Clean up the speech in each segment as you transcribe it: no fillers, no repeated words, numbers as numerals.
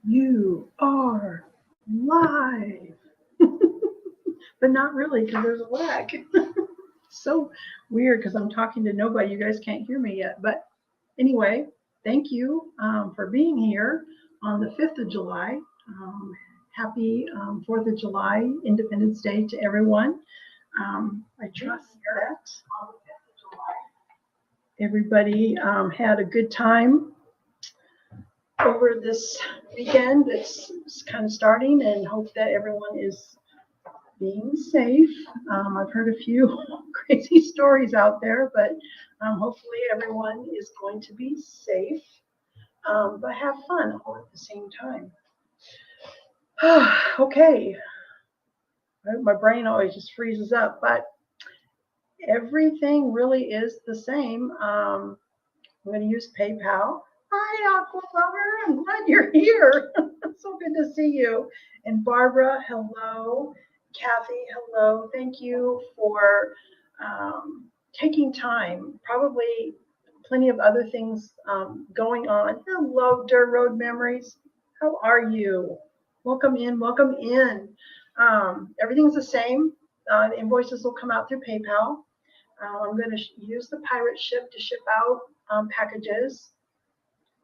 You are live. But not really because there's a lag. So weird because I'm talking to nobody. You guys can't hear me yet. But anyway, thank you for being here on the 5th of July. Happy 4th of July, Independence Day to everyone. I trust that everybody had a good time over this weekend that's kind of starting, and hope that everyone is being safe. I've heard a few crazy stories out there, but hopefully everyone is going to be safe, but have fun all at the same time. Okay, my brain always just freezes up, but everything really is the same. I'm going to use PayPal. Hi, Aqua Lover. I'm glad you're here. So good to see you. And Barbara, hello. Kathy, hello. Thank you for taking time. Probably plenty of other things going on. Hello, Dirt Road Memories. How are you? Welcome in. Welcome in. Everything's the same. Invoices will come out through PayPal. I'm going to use the pirate ship to ship out packages.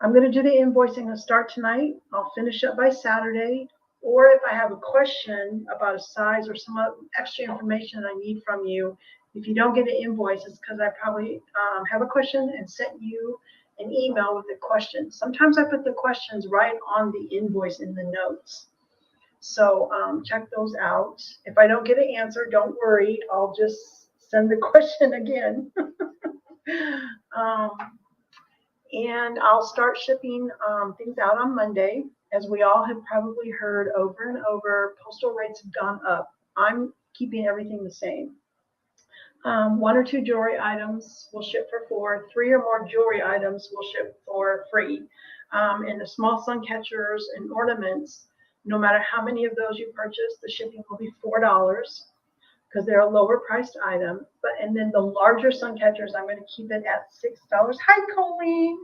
I'm going to do the invoicing and start tonight. I'll finish up by Saturday. Or if I have a question about a size or some extra information I need from you, if you don't get an invoice, it's because I probably have a question and sent you an email with the questions. Sometimes I put the questions right on the invoice in the notes. So check those out. If I don't get an answer, don't worry. I'll just send the question again. And I'll start shipping things out on Monday. As we all have probably heard over and over, postal rates have gone up. I'm keeping everything the same. 1 or 2 jewelry items will ship for $4. 3 or more jewelry items will ship for free. And the small sun catchers and ornaments, no matter how many of those you purchase, the shipping will be $4 because they're a lower priced item. And then the larger sun catchers, I'm going to keep it at $6. Hi, Colleen.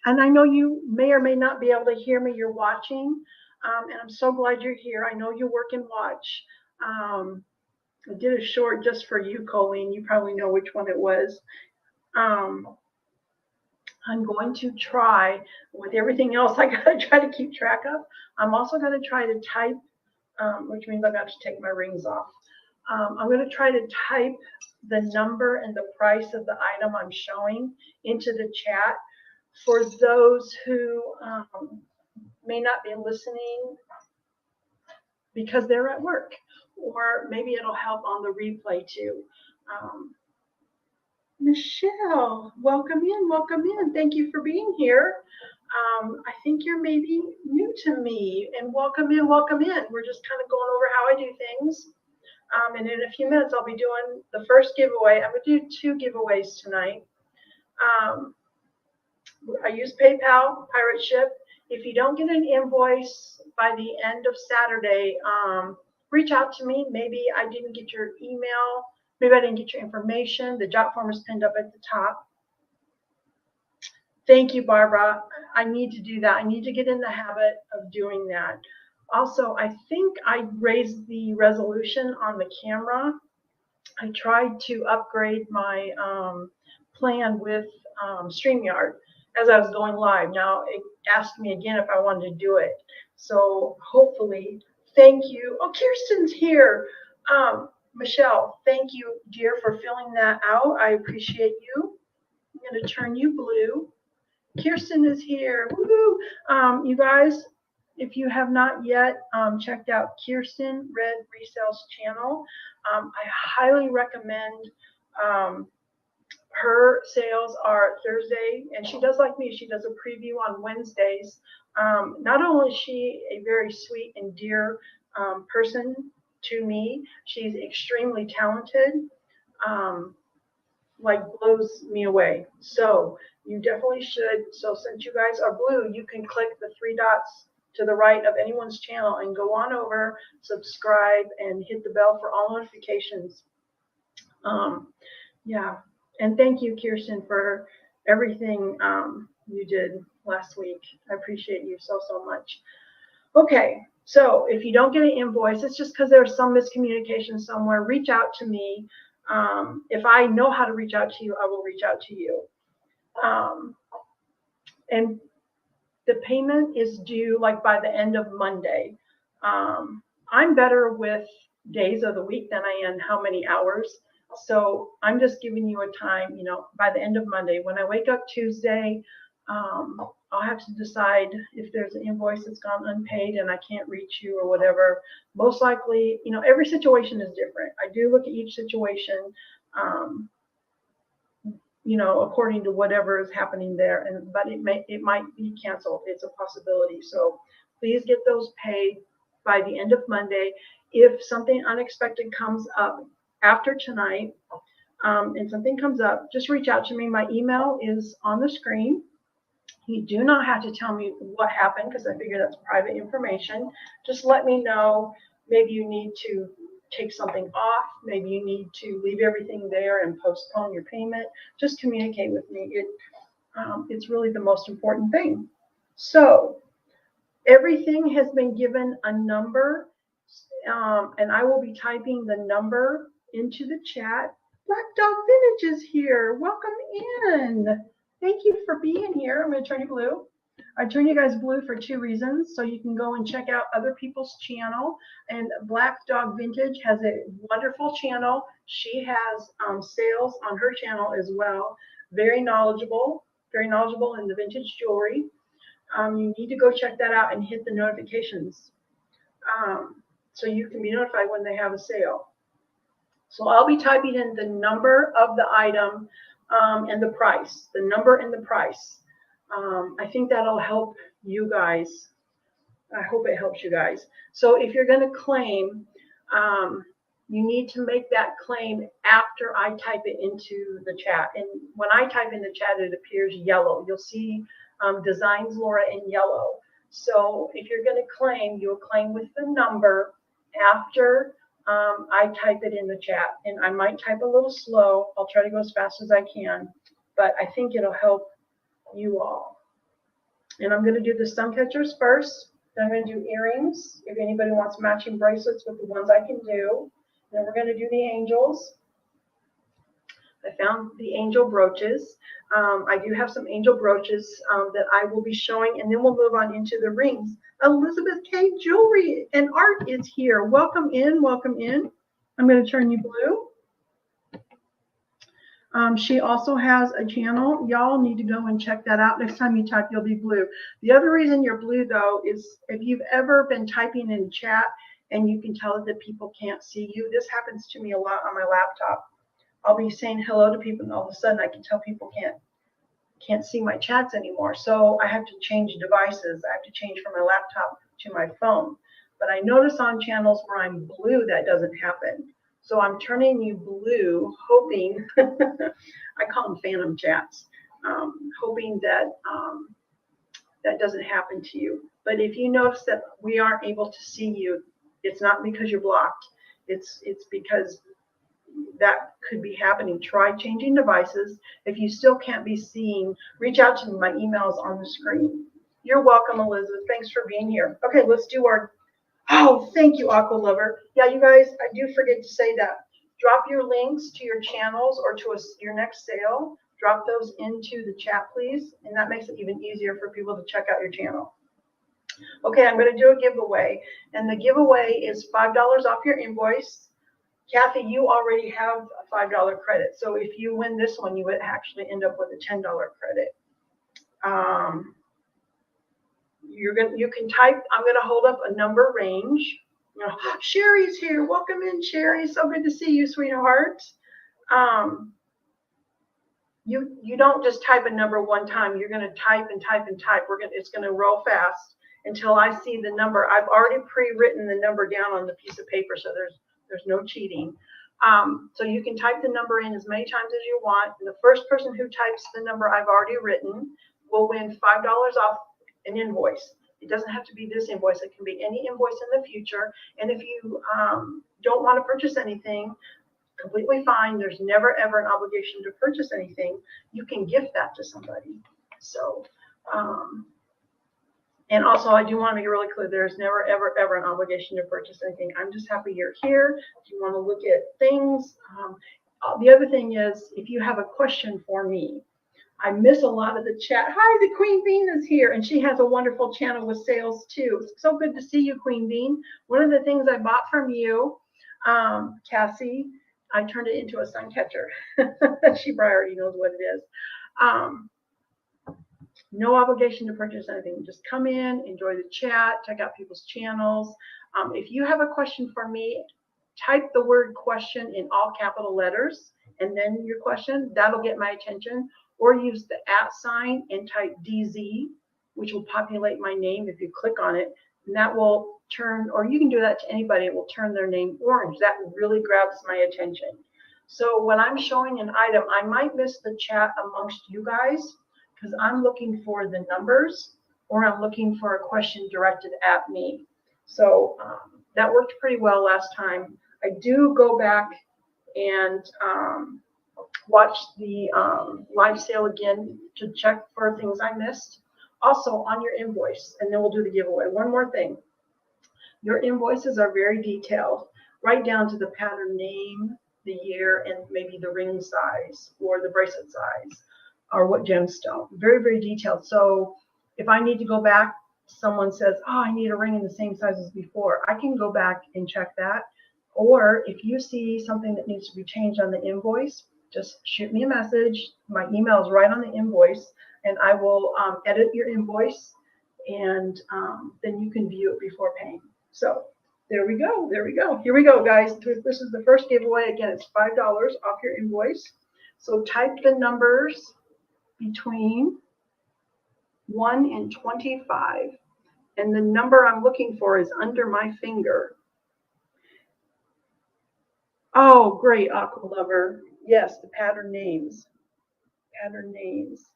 And I know you may or may not be able to hear me. You're watching, and I'm so glad you're here. I know you work and watch. I did a short just for you, Colleen. You probably know which one it was. I'm going to try, with everything else I got to try to keep track of, I'm also going to try to type, which means I've got to take my rings off. I'm going to try to type the number and the price of the item I'm showing into the chat for those who may not be listening because they're at work, or maybe it'll help on the replay too. Michelle, welcome in, welcome in. Thank you for being here. I think you're maybe new to me, and welcome in, welcome in. We're just kind of going over how I do things. And in a few minutes, I'll be doing the first giveaway. I'm going to do 2 giveaways tonight. I use PayPal, Pirate Ship. If you don't get an invoice by the end of Saturday, reach out to me. Maybe I didn't get your email. Maybe I didn't get your information. The job form is pinned up at the top. Thank you, Barbara. I need to do that. I need to get in the habit of doing that. Also, I think I raised the resolution on the camera. I tried to upgrade my plan with StreamYard as I was going live. Now it asked me again if I wanted to do it. So hopefully, thank you. Oh, Kirsten's here. Michelle, thank you, dear, for filling that out. I appreciate you. I'm going to turn you blue. Kirsten is here. Woohoo! You guys, if you have not yet checked out Kirsten Red Resale's channel, I highly recommend. Her sales are Thursday, and she does like me. She does a preview on Wednesdays. Not only is she a very sweet and dear person to me, she's extremely talented, like blows me away. So you definitely should. So since you guys are blue, you can click the 3 dots to the right of anyone's channel and go on over, subscribe, and hit the bell for all notifications. Yeah. And thank you, Kirsten, for everything you did last week. I appreciate you so, so much. Okay, so if you don't get an invoice, it's just because there's some miscommunication somewhere. Reach out to me. If I know how to reach out to you, I will reach out to you. And the payment is due like by the end of Monday. I'm better with days of the week than I am how many hours. So I'm just giving you a time, by the end of Monday. When I wake up Tuesday, I'll have to decide if there's an invoice that's gone unpaid and I can't reach you or whatever. Most likely, every situation is different. I do look at each situation, according to whatever is happening there. But it might be canceled. It's a possibility. So please get those paid by the end of Monday. If something unexpected comes up after tonight, and something comes up, just reach out to me. My email is on the screen. You do not have to tell me what happened because I figure that's private information. Just let me know. Maybe you need to take something off. Maybe you need to leave everything there and postpone your payment. Just communicate with me. It's really the most important thing. So everything has been given a number, and I will be typing the number into the chat. Black Dog Vintage is here. Welcome in. Thank you for being here. I'm going to turn you blue. I turn you guys blue for two reasons. So you can go and check out other people's channel. And Black Dog Vintage has a wonderful channel. She has sales on her channel as well. Very knowledgeable in the vintage jewelry. You need to go check that out and hit the notifications so you can be notified when they have a sale. So I'll be typing in the number of the item and the price, the number and the price. I think that'll help you guys. I hope it helps you guys. So if you're going to claim, you need to make that claim after I type it into the chat. And when I type in the chat, it appears yellow. You'll see Dzines Laura in yellow. So if you're going to claim, you'll claim with the number after I type it in the chat. And I might type a little slow. I'll try to go as fast as I can, but I think it'll help you all. And I'm going to do the suncatchers first. Then I'm going to do earrings, if anybody wants matching bracelets with the ones I can do. Then we're going to do the angels. I found the angel brooches. I do have some angel brooches that I will be showing, and then we'll move on into the rings. Elizabeth K. Jewelry and Art is here. Welcome in, welcome in. I'm going to turn you blue. She also has a channel. Y'all need to go and check that out. Next time you type, you'll be blue. The other reason you're blue, though, is if you've ever been typing in chat and you can tell that people can't see you. This happens to me a lot on my laptop. I'll be saying hello to people, and all of a sudden I can tell people can't see my chats anymore. So I have to change devices. I have to change from my laptop to my phone. But I notice on channels where I'm blue that doesn't happen. So I'm turning you blue, hoping, I call them phantom chats, hoping that that doesn't happen to you. But if you notice that we aren't able to see you, it's not because you're blocked. It's because that could be happening. Try changing devices. If you still can't be seen, reach out to me. My email is on the screen. You're welcome, Elizabeth. Thanks for being here. Okay, let's do our, oh, thank you, Aqua Lover. Yeah, you guys, I do forget to say that. Drop your links to your channels or to your next sale. Drop those into the chat, please. And that makes it even easier for people to check out your channel. Okay, I'm going to do a giveaway. And the giveaway is $5 off your invoice. Kathy, you already have a $5 credit. So if you win this one, you would actually end up with a $10 credit. You can type, I'm going to hold up a number range. Sherry's here. Welcome in, Sherry. So good to see you, sweetheart. You don't just type a number one time. You're going to type and type and type. It's going to roll fast until I see the number. I've already pre-written the number down on the piece of paper, so there's no cheating. So you can type the number in as many times as you want. And the first person who types the number I've already written will win $5 off an invoice. It doesn't have to be this invoice. It can be any invoice in the future. And if you don't want to purchase anything, completely fine. There's never, ever an obligation to purchase anything. You can gift that to somebody. So, and also, I do want to make it really clear, there's never, ever, ever an obligation to purchase anything. I'm just happy you're here. If you want to look at things. The other thing is, if you have a question for me, I miss a lot of the chat. Hi, the Queen Bean is here, and she has a wonderful channel with sales too. It's so good to see you, Queen Bean. One of the things I bought from you, Cassie, I turned it into a sun catcher. She probably already knows what it is. No obligation to purchase anything. Just come in, enjoy the chat, check out people's channels. If you have a question for me, type the word question in all capital letters and then your question. That'll get my attention. Or use the @ and type DZ, which will populate my name if you click on it. And that will turn, or you can do that to anybody, it will turn their name orange. That really grabs my attention. So when I'm showing an item, I might miss the chat amongst you guys because I'm looking for the numbers or I'm looking for a question directed at me. So that worked pretty well last time. I do go back and watch the live sale again to check for things I missed. Also on your invoice, and then we'll do the giveaway. One more thing. Your invoices are very detailed, right down to the pattern name, the year, and maybe the ring size or the bracelet size or what gemstone. Very, very detailed. So if I need to go back, someone says, oh, I need a ring in the same size as before, I can go back and check that. Or if you see something that needs to be changed on the invoice, just shoot me a message. My email is right on the invoice, and I will edit your invoice, and then you can view it before paying. So there we go. There we go. Here we go, guys. This is the first giveaway. Again, it's $5 off your invoice. So type the numbers between 1 and 25, and the number I'm looking for is under my finger. Oh, great, Aqua Lover. Yes, the pattern names. Pattern names.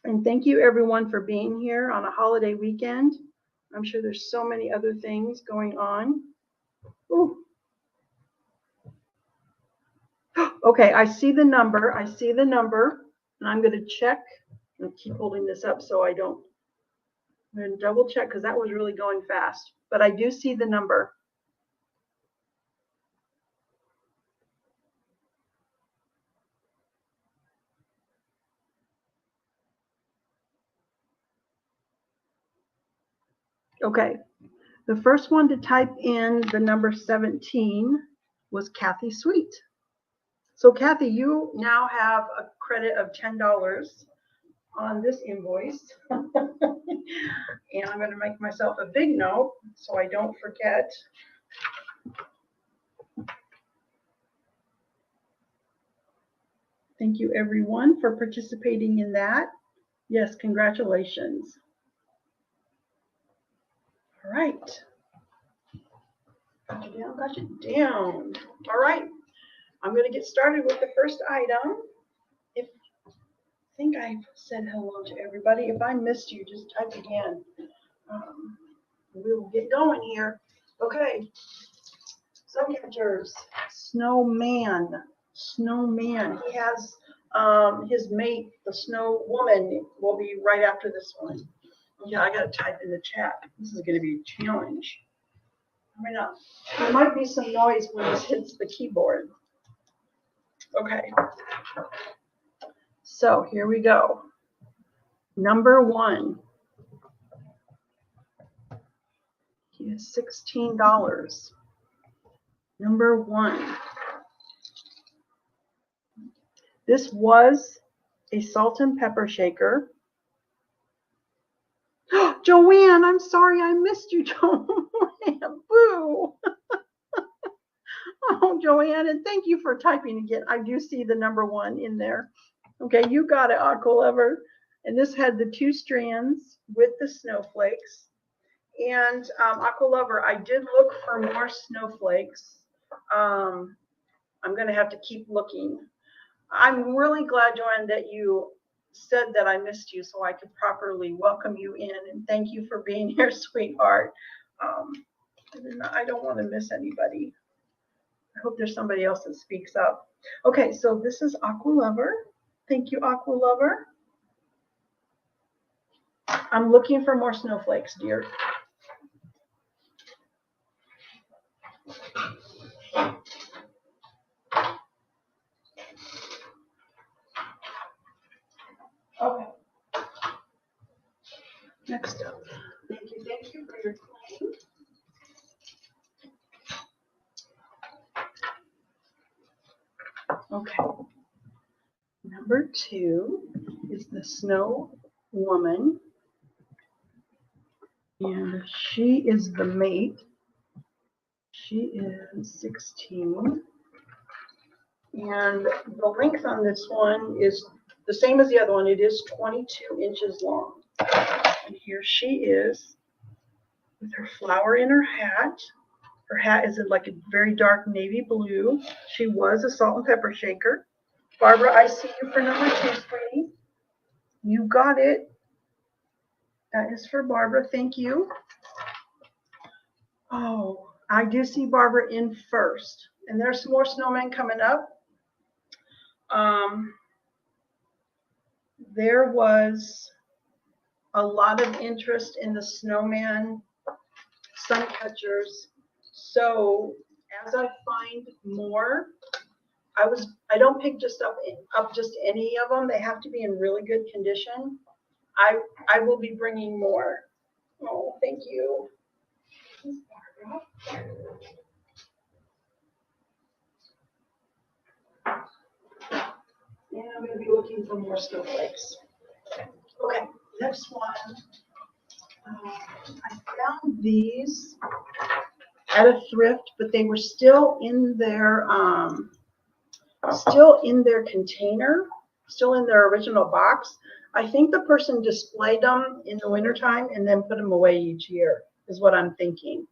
And thank you everyone for being here on a holiday weekend. I'm sure there's so many other things going on. Ooh. Okay, I see the number. I see the number, and I'm going to check. And keep holding this up so I don't. I'm going to double check because that was really going fast. But I do see the number. Okay, the first one to type in the number 17 was Kathy Sweet. So Kathy, you now have a credit of $10 on this invoice. And I'm going to make myself a big note so I don't forget. Thank you everyone for participating in that. Yes, congratulations. All right. Got you down, got you down. All right. I'm going to get started with the first item. I think I said hello to everybody. If I missed you, just type again. We will get going here. Okay. Suncatchers. Snowman. Snowman. He has his mate, the snow woman, will be right after this one. Yeah, I got to type in the chat. This is going to be a challenge. I mean, there might be some noise when this hits the keyboard. Okay. So here we go. Number 1. He is $16. Number 1. This was a salt and pepper shaker. Joanne, I'm sorry I missed you, Joanne. Boo. Oh, Joanne, and thank you for typing again. I do see the number 1 in there. Okay, you got it, Aqua Lover. And this had the 2 strands with the snowflakes. And Aqua Lover, I did look for more snowflakes. I'm going to have to keep looking. I'm really glad, Joanne, that you said that I missed you so I could properly welcome you in, and thank you for being here, sweetheart. I don't want to miss anybody. I hope there's somebody else that speaks up. Okay, so this is Aqua Lover. Thank you, Aqua Lover. I'm looking for more snowflakes, dear. Okay. Next up. Thank you for your claim. Okay. Number 2 is the Snow Woman. And she is the mate. She is 16. And the length on this one is the same as the other one. It is 22 inches long. And here she is with her flower in her hat. Her hat is in like a very dark navy blue. She was a salt and pepper shaker. Barbara, I see you for number 2, sweetie. You got it. That is for Barbara. Thank you. Oh, I do see Barbara in first. And there's some more snowmen coming up. There was a lot of interest in the snowman suncatchers. So as I find more, I don't pick just up just any of them. They have to be in really good condition. I will be bringing more. Oh, thank you. And I'm going to be looking for more snowflakes. Okay, next one. I found these at a thrift, but they were still in their container, still in their original box. I think the person displayed them in the wintertime and then put them away each year, is what I'm thinking.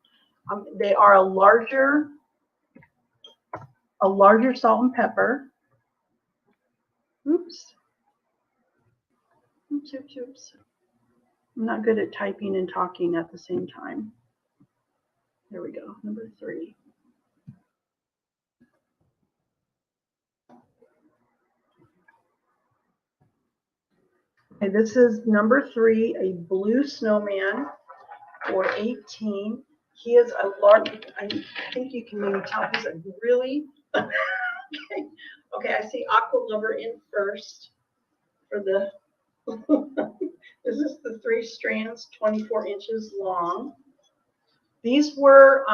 They are a larger salt and pepper. Oops. Oops. I'm not good at typing and talking at the same time. There we go, number 3. Okay, this is number 3, a blue snowman for 18. He is a large, I think you can maybe tell he's a really, okay, I see Aqua Lover in first for the, this is the 3 strands, 24 inches long. These were,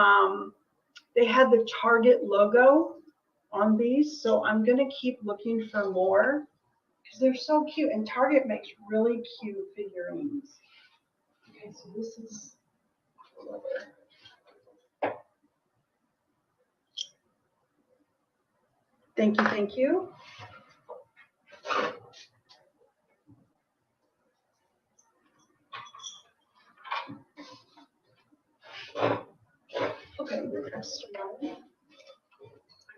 they had the Target logo on these, so I'm going to keep looking for more because they're so cute, and Target makes really cute figurines. Okay, so this is Aqua Lover. Thank you. Okay, the next one. I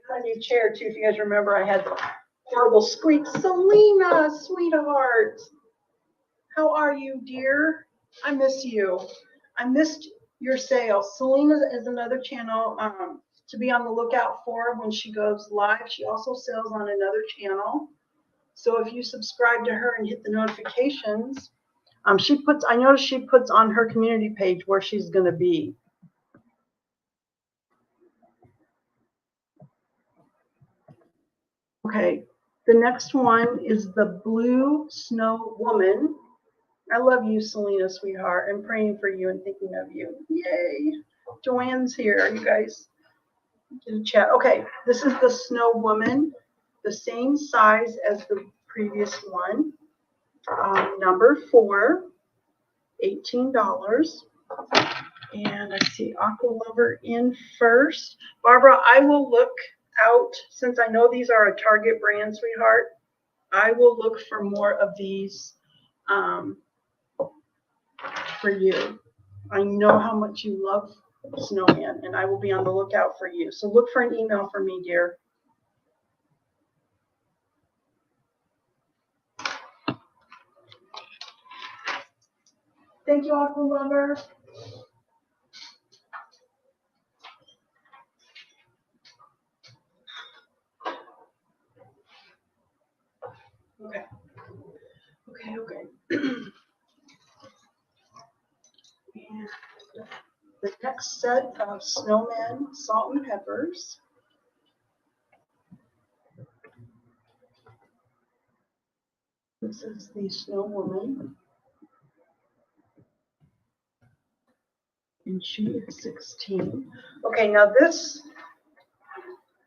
got a new chair too. If you guys remember, I had the horrible squeak. Selena, sweetheart. How are you, dear? I miss you. I missed your sale. Selena is another channel to be on the lookout for when she goes live. She also sells on another channel. So if you subscribe to her and hit the notifications, I noticed she puts on her community page where she's going to be. Okay, the next one is the Blue Snow Woman. I love you, Selena, sweetheart. I'm praying for you and thinking of you. Yay. Joanne's here, you guys. Get a chat. Okay, this is the Snow Woman, the same size as the previous one. Number 4, $18. And I see Aqua Lover in first. Barbara, I will look out, since I know these are a Target brand, sweetheart, I will look for more of these for you. I know how much you love snowman, and I will be on the lookout for you. So look for an email from me, dear. Thank you, Aqua Lover. Okay. Okay. And the next set of snowman salt and peppers. This is the snow woman. And she is 16. Okay, now this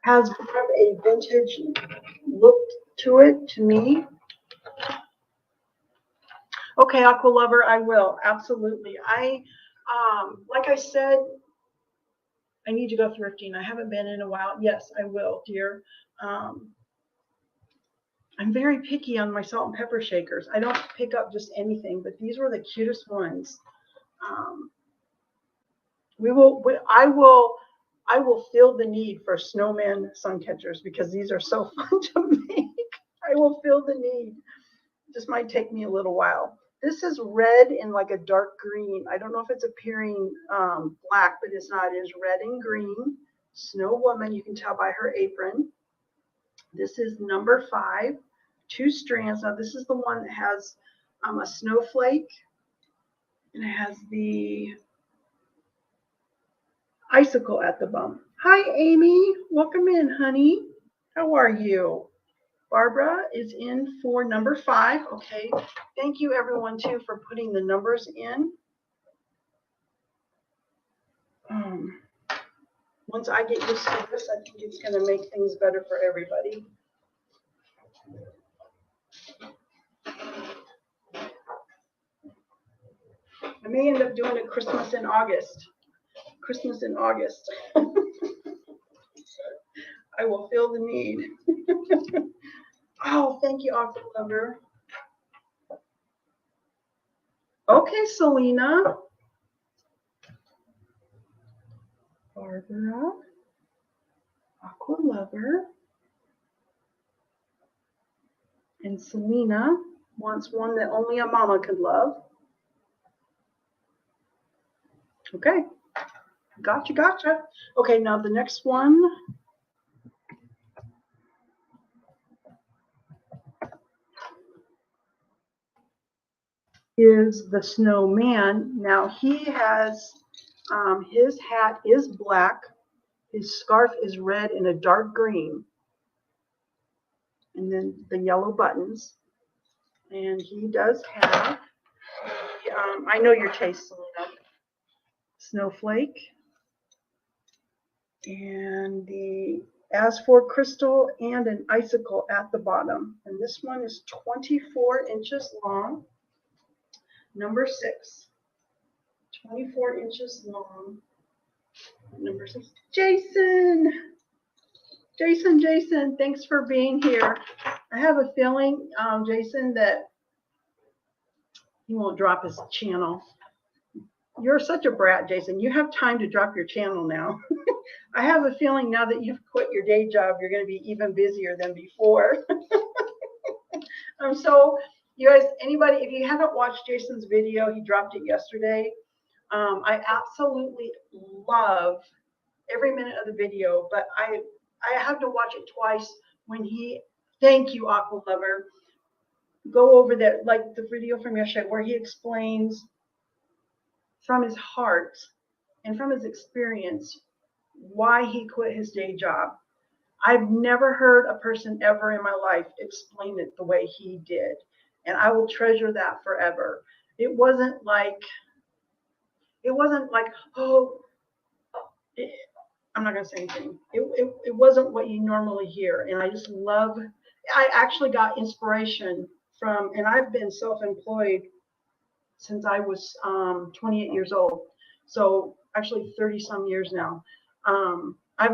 has kind of a vintage look to it, to me. Okay, Aqua Lover, I will, absolutely. Like I said, I need to go thrifting. I haven't been in a while. Yes, I will, dear. I'm very picky on my salt and pepper shakers. I don't pick up just anything, but these were the cutest ones. I will feel the need for snowman sun catchers because these are so fun to make. I will feel the need. This might take me a little while. This is red in like a dark green. I don't know if it's appearing black, but it's not. It is red and green. Snow woman, you can tell by her apron. This is number 5, 2 strands. Now this is the one that has a snowflake, and it has the icicle at the bump. Hi, Amy. Welcome in, honey. How are you? Barbara is in for number 5. Okay. Thank you, everyone, too, for putting the numbers in. Once I get used to this, I think it's going to make things better for everybody. I may end up doing a Christmas in August. Christmas in August. I will feel the need. Oh, thank you, Aqua Lover. Okay, Selena. Barbara. Aqua Lover. And Selena wants one that only a mama could love. Okay. Gotcha. Okay, now the next one is the snowman. Now he has, his hat is black. His scarf is red and a dark green. And then the yellow buttons. And he does have, I know your taste, Selena. Snowflake. And the as for crystal and an icicle at the bottom. And this one is 24 inches long. Number 6. 24 inches long. Number 6. Jason, thanks for being here. I have a feeling, Jason, that he won't drop his channel. You're such a brat, Jason. You have time to drop your channel now. I have a feeling now that you've quit your day job, you're going to be even busier than before. So, you guys, anybody, if you haven't watched Jason's video, he dropped it yesterday. I absolutely love every minute of the video, but I have to watch it twice when he, thank you, Aqua Lover, go over that, like the video from yesterday where he explains from his heart and from his experience why he quit his day job. I've never heard a person ever in my life explain it the way he did, and I will treasure that forever. It wasn't like, oh, I'm not going to say anything. It wasn't what you normally hear. And I just love, I actually got inspiration from, and I've been self-employed since I was 28 years old. So actually 30 some years now. I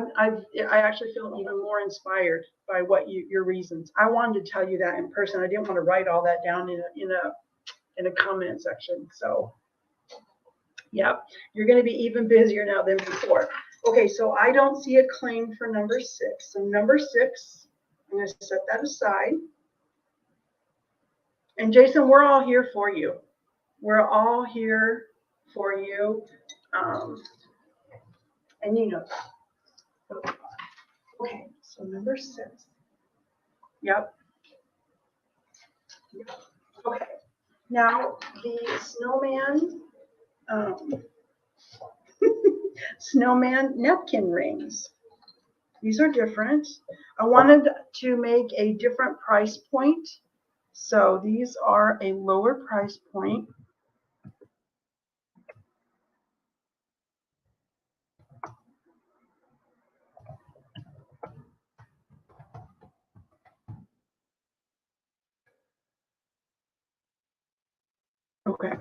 actually feel even more inspired by what your reasons. I wanted to tell you that in person. I didn't want to write all that down in a comment section. So yeah, you're going to be even busier now than before. Okay, so I don't see a claim for number 6. So number 6, I'm going to set that aside. And Jason, we're all here for you. We're all here for you. And you know, okay, so number 6. Yep. Okay. Now the snowman, snowman napkin rings. These are different. I wanted to make a different price point. So these are a lower price point. Okay.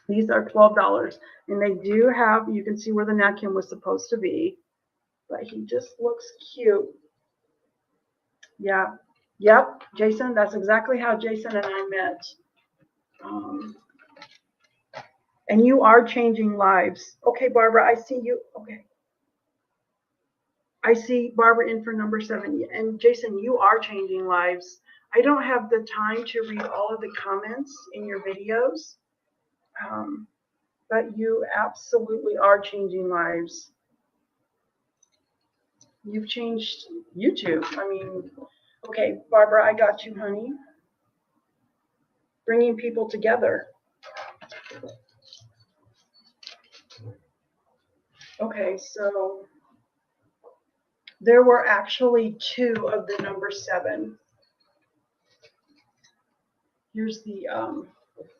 These are $12. And they do have, you can see where the napkin was supposed to be. But he just looks cute. Yeah. Yep, Jason, that's exactly how Jason and I met. And you are changing lives. Okay, Barbara, I see you. Okay. I see Barbara in for number 7. And Jason, you are changing lives. I don't have the time to read all of the comments in your videos, but you absolutely are changing lives. You've changed YouTube. I mean, okay, Barbara, I got you, honey. Bringing people together. Okay, so there were actually 2 of the number 7. Here's the,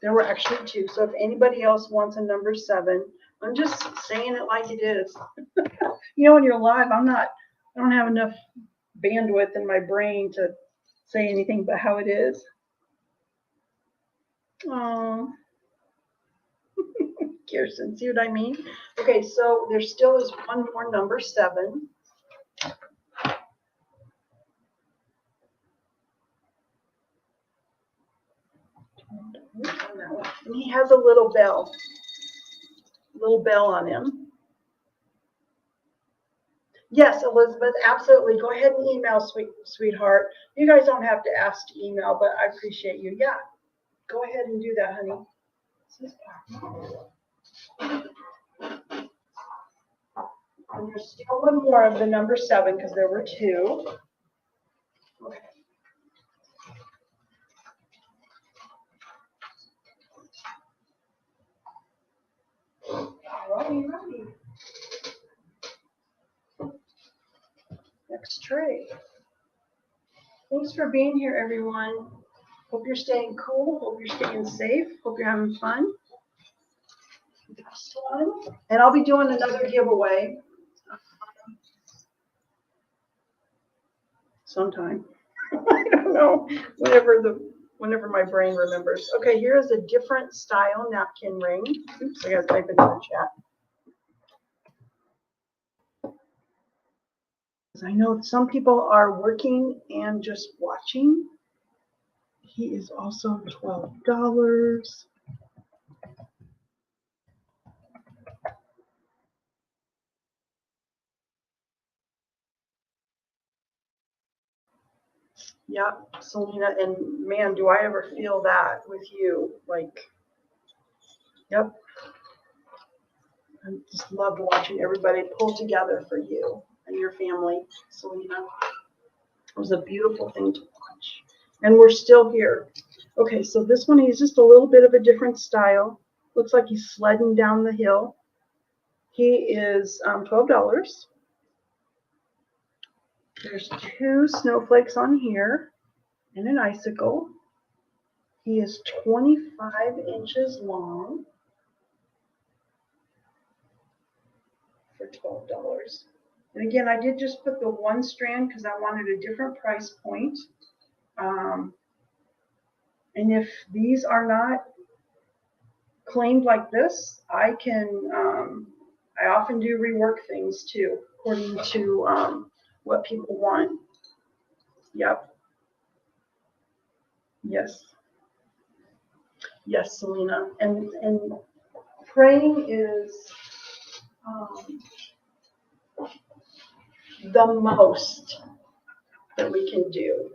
there were actually 2. So if anybody else wants a number 7, I'm just saying it like it is. You know, when you're live, I don't have enough bandwidth in my brain to say anything but how it is. Oh, Kirsten, see what I mean? Okay, so there still is one more number 7. And he has a little bell on him. Yes, Elizabeth, absolutely. Go ahead and email, sweetheart. You guys don't have to ask to email, but I appreciate you. Yeah, go ahead and do that, honey. And there's still one more of the number 7 because there were 2. Okay. Righty. Next tray. Thanks for being here, everyone. Hope you're staying cool. Hope you're staying safe. Hope you're having fun. And I'll be doing another giveaway sometime. I don't know. Whenever my brain remembers. Okay, here is a different style napkin ring. Oops, I gotta type it in the chat. I know some people are working and just watching. He is also $12. Yeah, Selena, and man, do I ever feel that with you. Like, yep. I just loved watching everybody pull together for you and your family, Selena. It was a beautiful thing to watch. And we're still here. Okay, so this one is just a little bit of a different style. Looks like he's sledding down the hill. He is $12. There's 2 snowflakes on here and an icicle. He is 25 inches long for $12. And again, I did just put the 1 strand because I wanted a different price point. And if these are not claimed like this, I can, I often do rework things too, according to what people want. Yep. Yes. Yes, Selena. And praying is the most that we can do.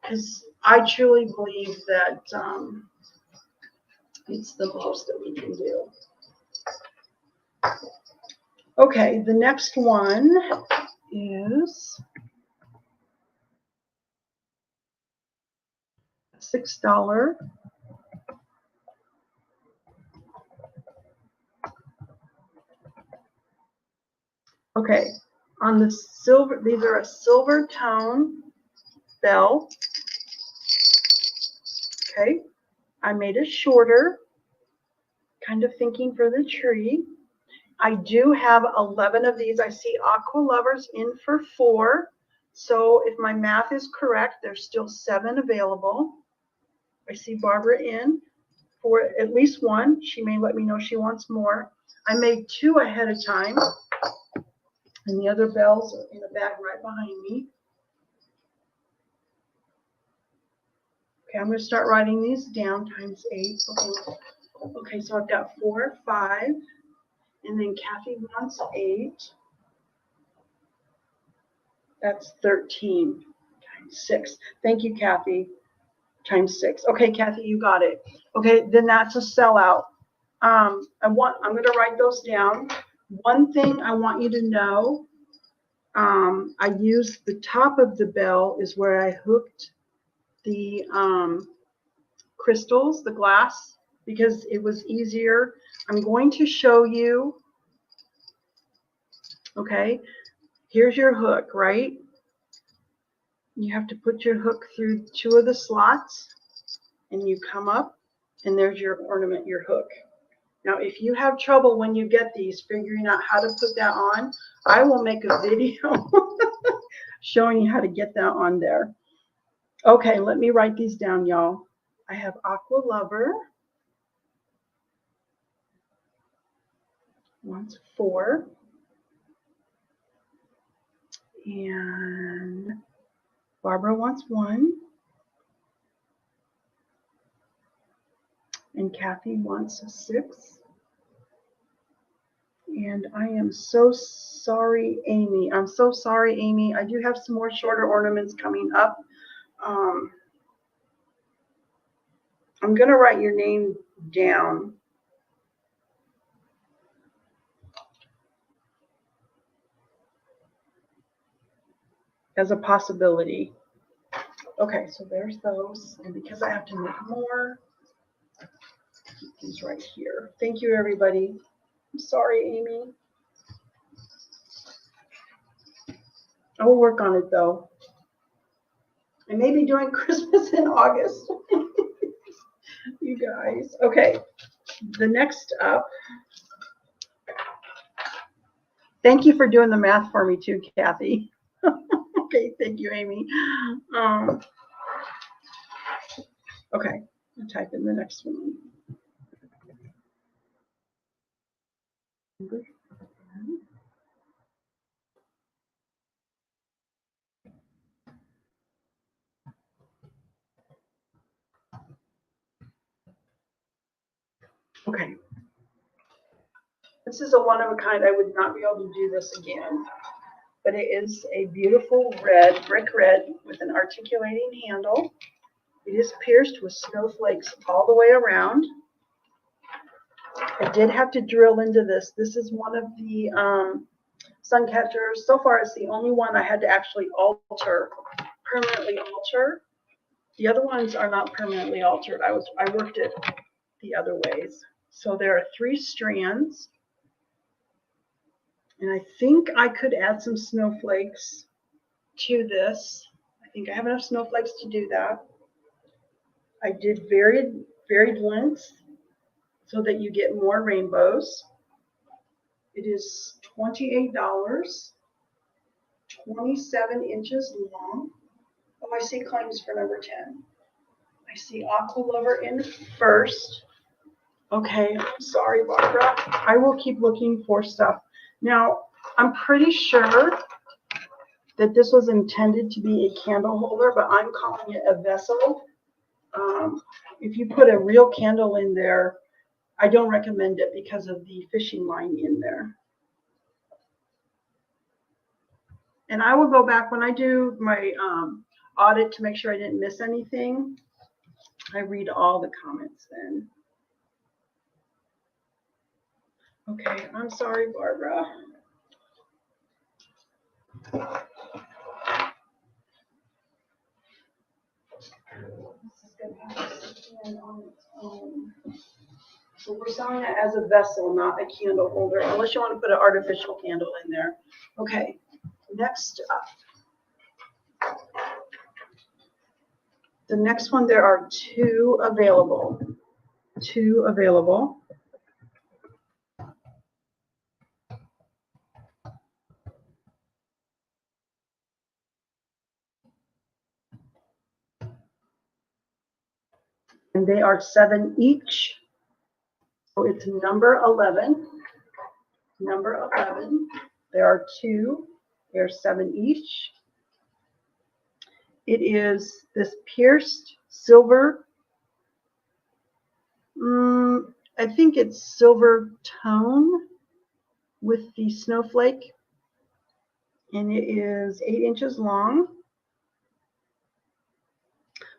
Because I truly believe that It's the most that we can do. Okay, the next one is $6. Okay, on the silver, these are a silver tone bell. Okay, I made it shorter, kind of thinking for the tree. I do have 11 of these. I see Aqua Lovers in for 4. So if my math is correct, there's still 7 available. I see Barbara in for at least 1. She may let me know she wants more. I made 2 ahead of time. And the other bells are in the bag right behind me. Okay, I'm going to start writing these down, times 8. Okay, so I've got 4, 5, and then Kathy wants 8. That's 13 times 6. Thank you, Kathy. Times 6. Okay, Kathy, you got it. Okay, then that's a sellout. I'm going to write those down. One thing I want you to know, I used the top of the bell is where I hooked the crystals, the glass, because it was easier. I'm going to show you. Okay, here's your hook, right? You have to put your hook through 2 of the slots and you come up and there's your ornament, your hook. Now, if you have trouble when you get these figuring out how to put that on, I will make a video showing you how to get that on there. Okay, let me write these down, y'all. I have Aqua Lover. Wants 4. And Barbara wants 1. And Kathy wants 6. And I am so sorry, Amy. I'm so sorry, Amy. I do have some more shorter ornaments coming up. I'm going to write your name down. As a possibility. Okay, so there's those. And because I have to make more, keep these right here. Thank you, everybody. I'm sorry, Amy. I will work on it, though. I may be doing Christmas in August. You guys. Okay, the next up. Thank you for doing the math for me, too, Kathy. Okay, thank you, Amy. Okay, I'll type in the next one. Okay. This is a one of a kind. I would not be able to do this again. But it is a beautiful red, brick red, with an articulating handle. It is pierced with snowflakes all the way around. I did have to drill into this. This is one of the suncatchers. So far, it's the only one I had to actually permanently alter. The other ones are not permanently altered. I worked it the other ways. So there are 3 strands. And I think I could add some snowflakes to this. I think I have enough snowflakes to do that. I did varied lengths so that you get more rainbows. It is $28, 27 inches long. Oh, I see claims for number 10. I see Aqua Lover in first. Okay, sorry, Barbara. I will keep looking for stuff. Now, I'm pretty sure that this was intended to be a candle holder, but I'm calling it a vessel. If you put a real candle in there, I don't recommend it because of the fishing line in there. And I will go back when I do my audit to make sure I didn't miss anything. I read all the comments then. Okay, I'm sorry, Barbara. This is going to have to stand on its own. So we're selling it as a vessel, not a candle holder, unless you want to put an artificial candle in there. Okay, next up. The next one, there are two available. Two available. And they are 7 each. So it's number 11. Number 11. There are two. They're 7 each. It is this pierced silver. I think it's silver tone with the snowflake. And it is 8 inches long.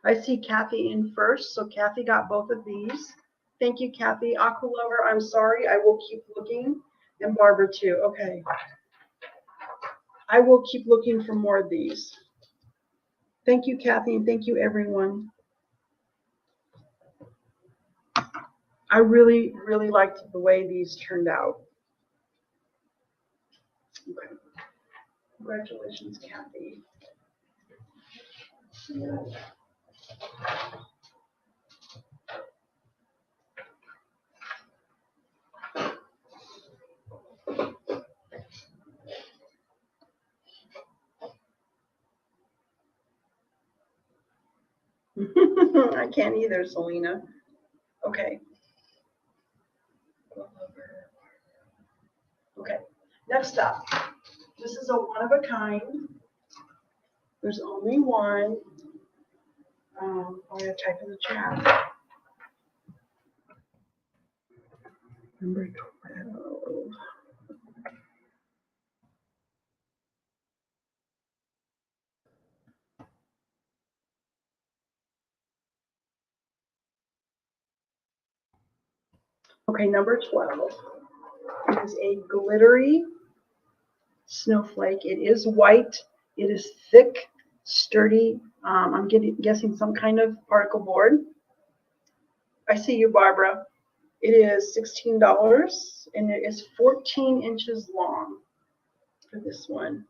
I see Kathy in first. So Kathy got both of these. Thank you, Kathy. Aqua Lover, I'm sorry. I will keep looking. And Barbara too. Okay. I will keep looking for more of these. Thank you, Kathy, and thank you, everyone. I really, really liked the way these turned out. Okay. Congratulations, Kathy. I can't either, Selena. Okay. Okay. Next up. This is a one of a kind. There's only one. I'm going to type in the chat. Number 12. Okay, number 12 is a glittery snowflake. It is white. It is thick, sturdy. I'm guessing some kind of particle board. I see you, Barbara. It is $16 and it is 14 inches long for this one.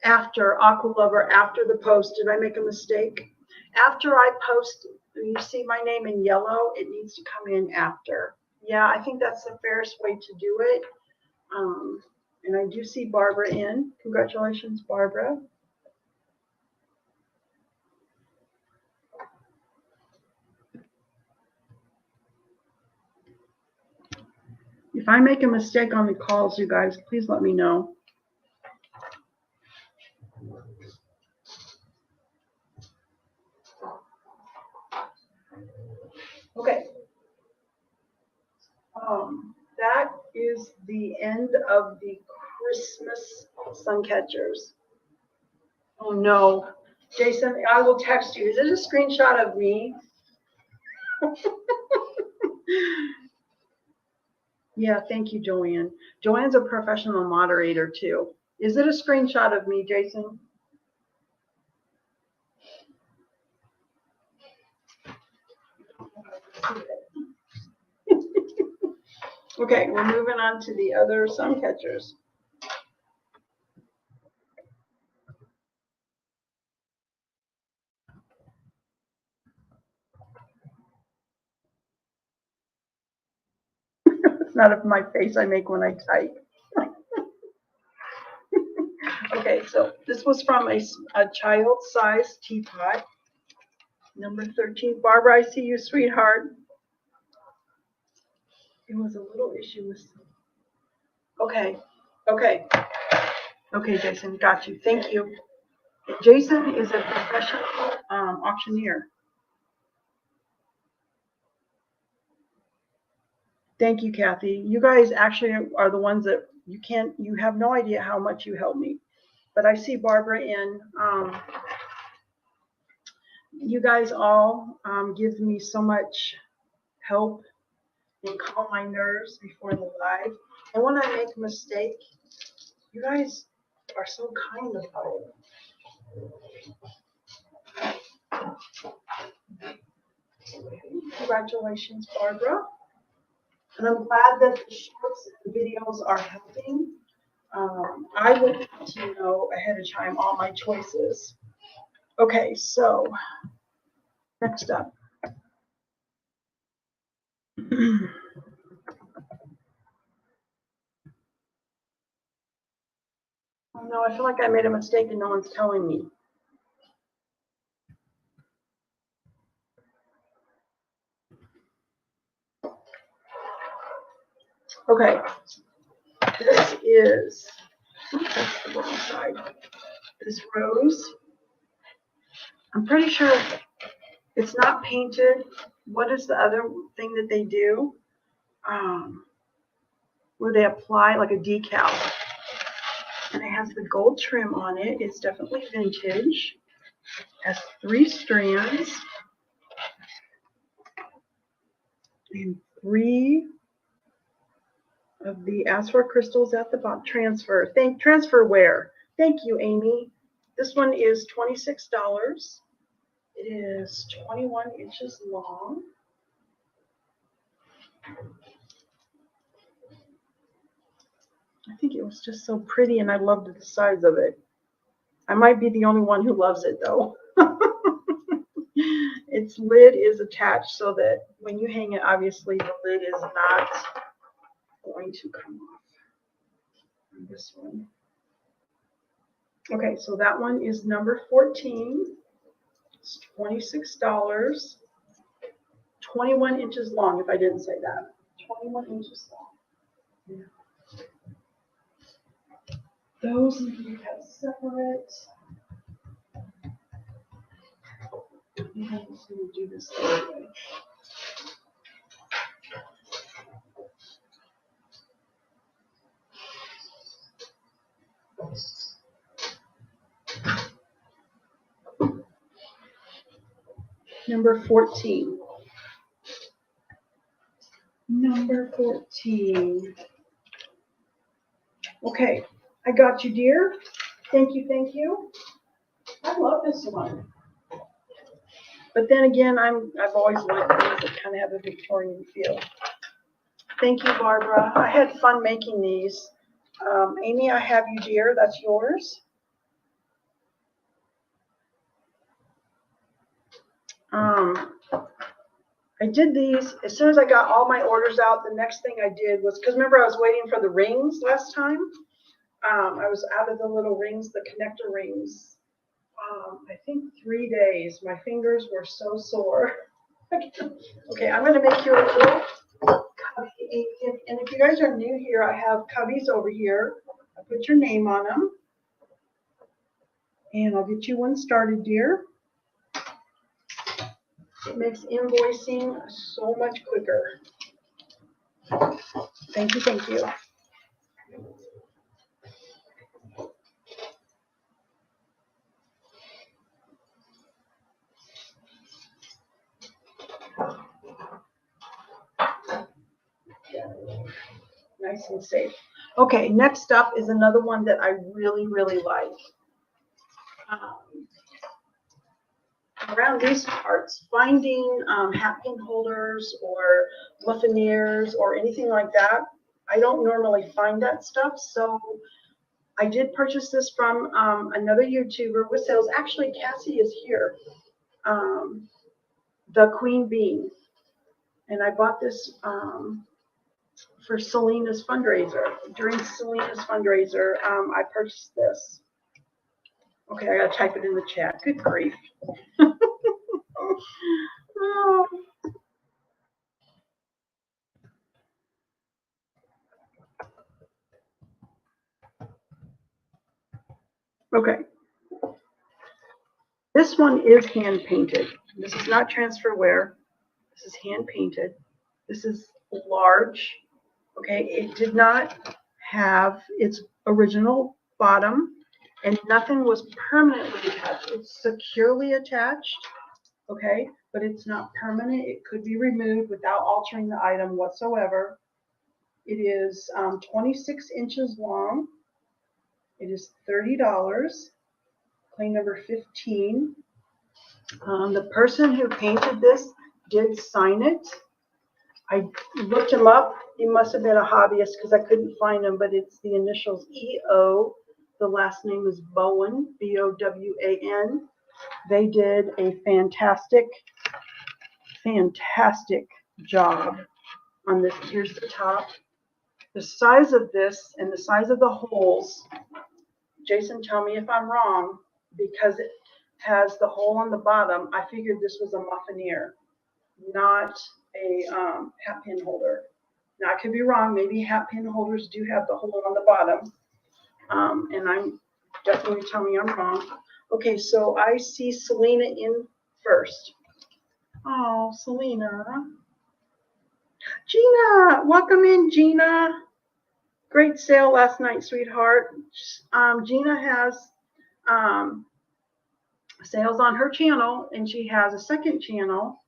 After Aqua Lover, after the post, did I make a mistake? After I post, you see my name in yellow, it needs to come in after. Yeah, I think that's the fairest way to do it. And I do see Barbara in. Congratulations, Barbara. If I make a mistake on the calls, you guys, please let me know. Okay. That is the end of the Christmas suncatchers. Oh no. Jason, I will text you. Is it a screenshot of me? Yeah, thank you, Joanne. Joanne's a professional moderator too. Is it a screenshot of me, Jason? Okay, we're moving on to the other suncatchers. It's not of my face I make when I type. Okay, so this was from a child-sized teapot. Number 13. Barbara, I see you, sweetheart. It was a little issue with. Okay, okay. Okay, Jason, got you. Thank you. Jason is a professional auctioneer. Thank you, Kathy. You guys actually are the ones that you have no idea how much you helped me. But I see Barbara in. You guys all give me so much help and calm my nerves before the live. And when I make a mistake, you guys are so kind about it. Congratulations, Barbara. And I'm glad that the shorts and the videos are helping. I will let you know ahead of time all my choices. Okay, so next up. Oh no, I feel like I made a mistake and no one's telling me. Okay, this is, that's the wrong side. This rose. I'm pretty sure it's not painted. What is the other thing that they do? Where they apply like a decal. And it has the gold trim on it. It's definitely vintage. Has 3 strands. And 3 of the ask for crystals at the bottom. Transfer where? Thank you, Amy. This one is $26. It is 21 inches long. I think it was just so pretty and I loved the size of it. I might be the only one who loves it though. Its lid is attached so that when you hang it, obviously the lid is not going to come off. And this one. Okay, so that one is number 14. It's $26. 21 inches long, if I didn't say that. 21 inches long. Yeah. Those you have separate. I'm just going to do this the other way. Number 14. Number 14. Okay, I got you, dear. Thank you, thank you. I love this one. But then again, I've always liked things that kind of have a Victorian feel. Thank you, Barbara. I had fun making these. Amy, I have you, dear. That's yours. I did these as soon as I got all my orders out. The next thing I did was, because remember I was waiting for the rings last time. I was out of the little rings, the connector rings. I think 3 days. My fingers were so sore. Okay, I'm going to make you a little cubby. And if you guys are new here, I have cubbies over here. I put your name on them. And I'll get you one started, dear. It makes invoicing so much quicker. Thank you, thank you. Nice and safe. Okay, next up is another one that I really, really like. Around these parts, finding hat pin holders or muffiniers or anything like that, I don't normally find that stuff. So I did purchase this from another YouTuber with sales. Actually, Cassie is here, the Queen Bee. And I bought this for Selena's fundraiser. During Selena's fundraiser, I purchased this. Okay, I gotta type it in the chat. Good grief. Oh. Okay. This one is hand painted. This is not transferware. This is hand painted. This is large. Okay, it did not have its original bottom and nothing was permanently attached. It's securely attached. Okay, but it's not permanent. It could be removed without altering the item whatsoever. It is 26 inches long. It is $30. Claim number 15. The person who painted this did sign it. I looked him up. He must have been a hobbyist because I couldn't find him, but it's the initials E.O. The last name is Bowen, B-O-W-A-N. They did a fantastic job on this. Here's the top. The size of this and the size of the holes, Jason, tell me if I'm wrong, because it has the hole on the bottom. I figured this was a muffinier, not a hat pin holder. Now, I could be wrong. Maybe hat pin holders do have the hole on the bottom. And I'm definitely telling me I'm wrong. Okay, so I see Selena in first. Oh, Selena. Gina, welcome in, Gina. Great sale last night, sweetheart. Gina has sales on her channel, and she has a second channel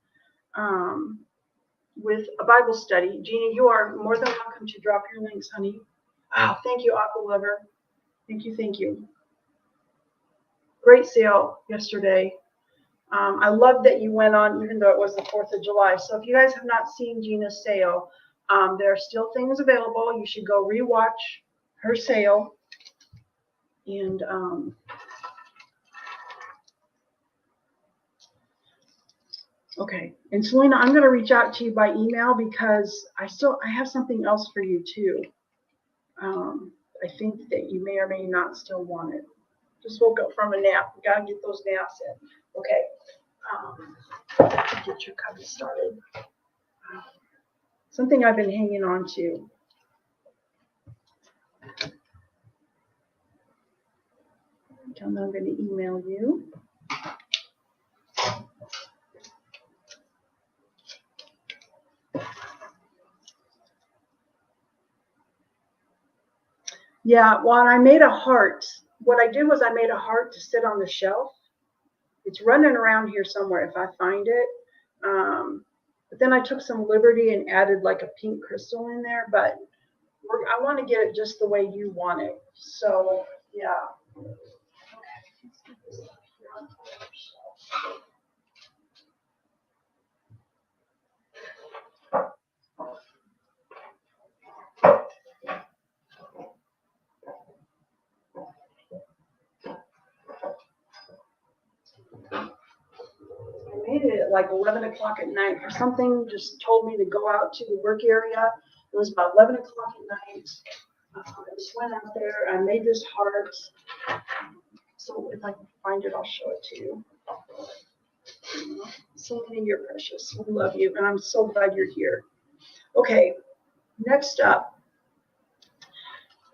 with a Bible study. Gina, you are more than welcome to drop your links, honey. Oh, thank you, Aqua Lover. Thank you, thank you. Great sale yesterday. I love that you went on, even though it was the 4th of July. So if you guys have not seen Gina's sale, there are still things available. You should go rewatch her sale. And okay. And Selena, I'm going to reach out to you by email because I have something else for you too. I think that you may or may not still want it. Just woke up from a nap. We gotta get those naps in. Okay. Get your cubby started. Something I've been hanging on to. Tell me I'm going to email you. Yeah, well, I made a heart. What I did was I made a heart to sit on the shelf. It's running around here somewhere if I find it. But then I took some liberty and added like a pink crystal in there. But I want to get it just the way you want it. So, yeah. Okay. Let's get this up here on the shelf. I made it at like 11 o'clock at night. Or something just told me to go out to the work area. It was about 11 o'clock at night. I just went out there. I made this heart. So if I can find it, I'll show it to you. Selena, you're precious. We love you. And I'm so glad you're here. Okay, next up.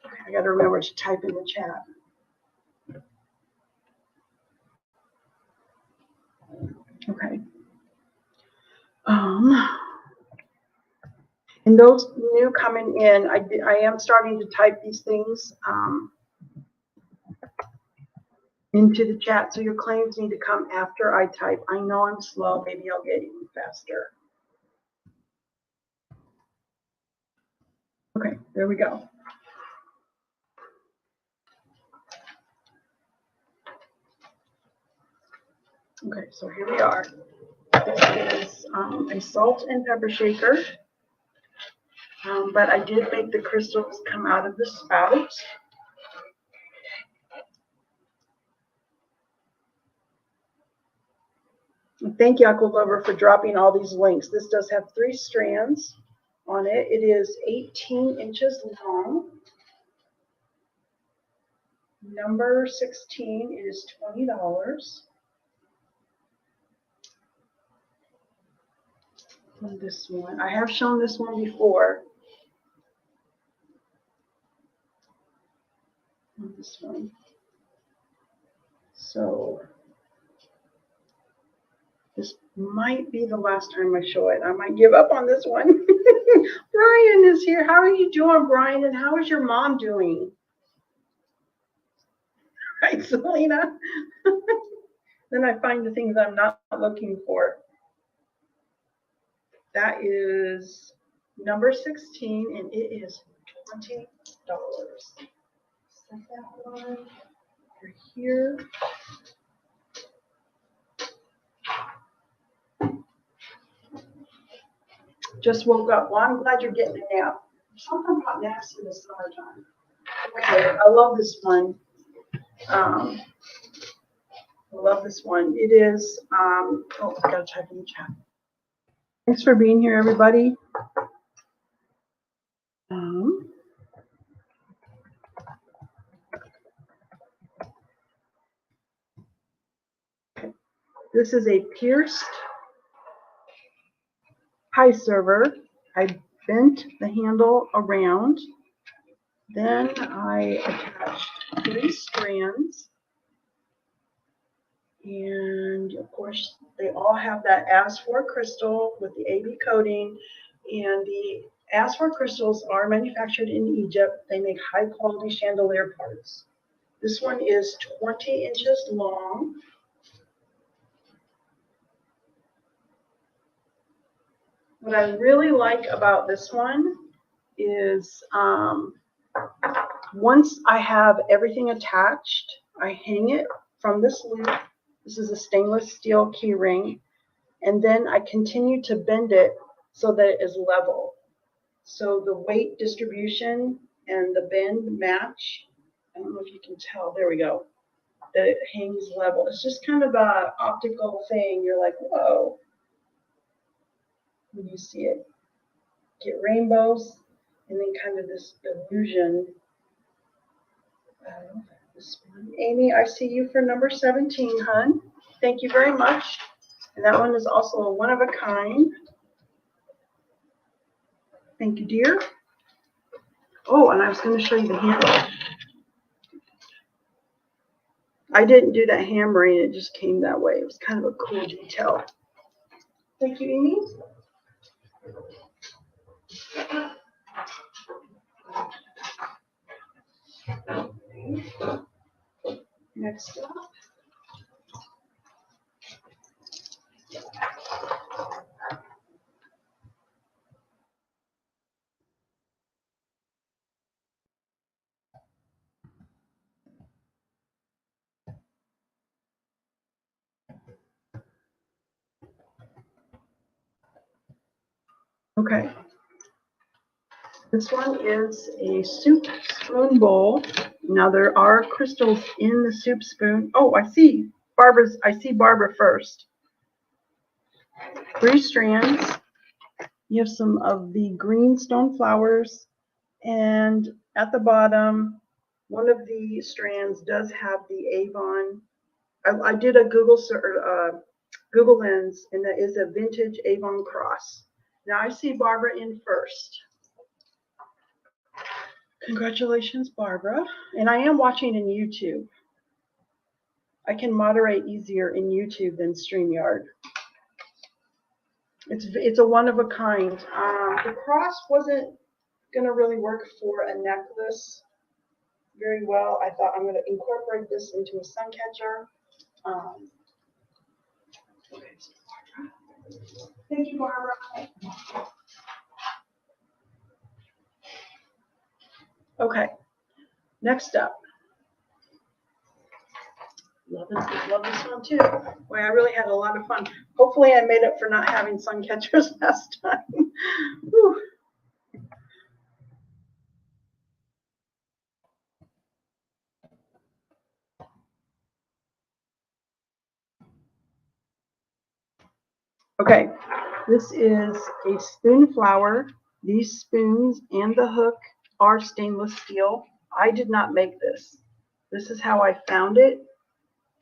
Okay, I got to remember to type in the chat. Okay. And those new coming in, I am starting to type these things into the chat. So your claims need to come after I type. I know I'm slow. Maybe I'll get even faster. Okay, there we go. Okay, so here we are. This is a salt and pepper shaker. But I did make the crystals come out of the spout. Thank you, Aqua Lover, for dropping all these links. This does have 3 strands on it. It is 18 inches long. Number 16 is $20. And this one, I have shown this one before. This one. So this might be the last time I show it. I might give up on this one. Brian is here. How are you doing, Brian? And how is your mom doing? Right, Selena? Then I find the things I'm not looking for. That is number 16, and it is $20. Set that one over here. Just woke up. Well, I'm glad you're getting a nap. Something about naps in the summertime. Okay, I love this one. I love this one. It is, oh, I gotta type in the chat. Thanks for being here, everybody. This is a pierced high server. I bent the handle around. Then I attached 3 strands. And of course, they all have that as for crystal with the AB coating. And the as for crystals are manufactured in Egypt. They make high quality chandelier parts. This one is 20 inches long. What I really like about this one is once I have everything attached, I hang it from this loop. This is a stainless steel key ring. And then I continue to bend it so that it is level. So the weight distribution and the bend match. I don't know if you can tell. There we go. That it hangs level. It's just kind of an optical thing. You're like, whoa, when you see it. Get rainbows and then kind of this illusion. This one. Amy, I see you for number 17, hun. Thank you very much. And that one is also a one of a kind. Thank you, dear. Oh, and I was going to show you the handle. I didn't do that hammering. It just came that way. It was kind of a cool detail. Thank you, Amy. Next up. Okay. This one is a soup spoon bowl. Now there are crystals in the soup spoon. Oh, I see Barbara first. 3 strands. You have some of the green stone flowers, and at the bottom, one of the strands does have the Avon. I did a Google Lens, and that is a vintage Avon cross. Now I see Barbara in first. Congratulations, Barbara. And I am watching in YouTube. I can moderate easier in YouTube than StreamYard. It's a one of a kind. The cross wasn't gonna really work for a necklace very well. I thought I'm gonna incorporate this into a sun catcher. Okay, so Barbara. Thank you, Barbara. Okay, next up. Love this one too. Boy, I really had a lot of fun. Hopefully I made up for not having sun catchers last time. Whew. Okay, this is a spoon flower. These spoons and the hook are stainless steel. I did not make this. This is how I found it.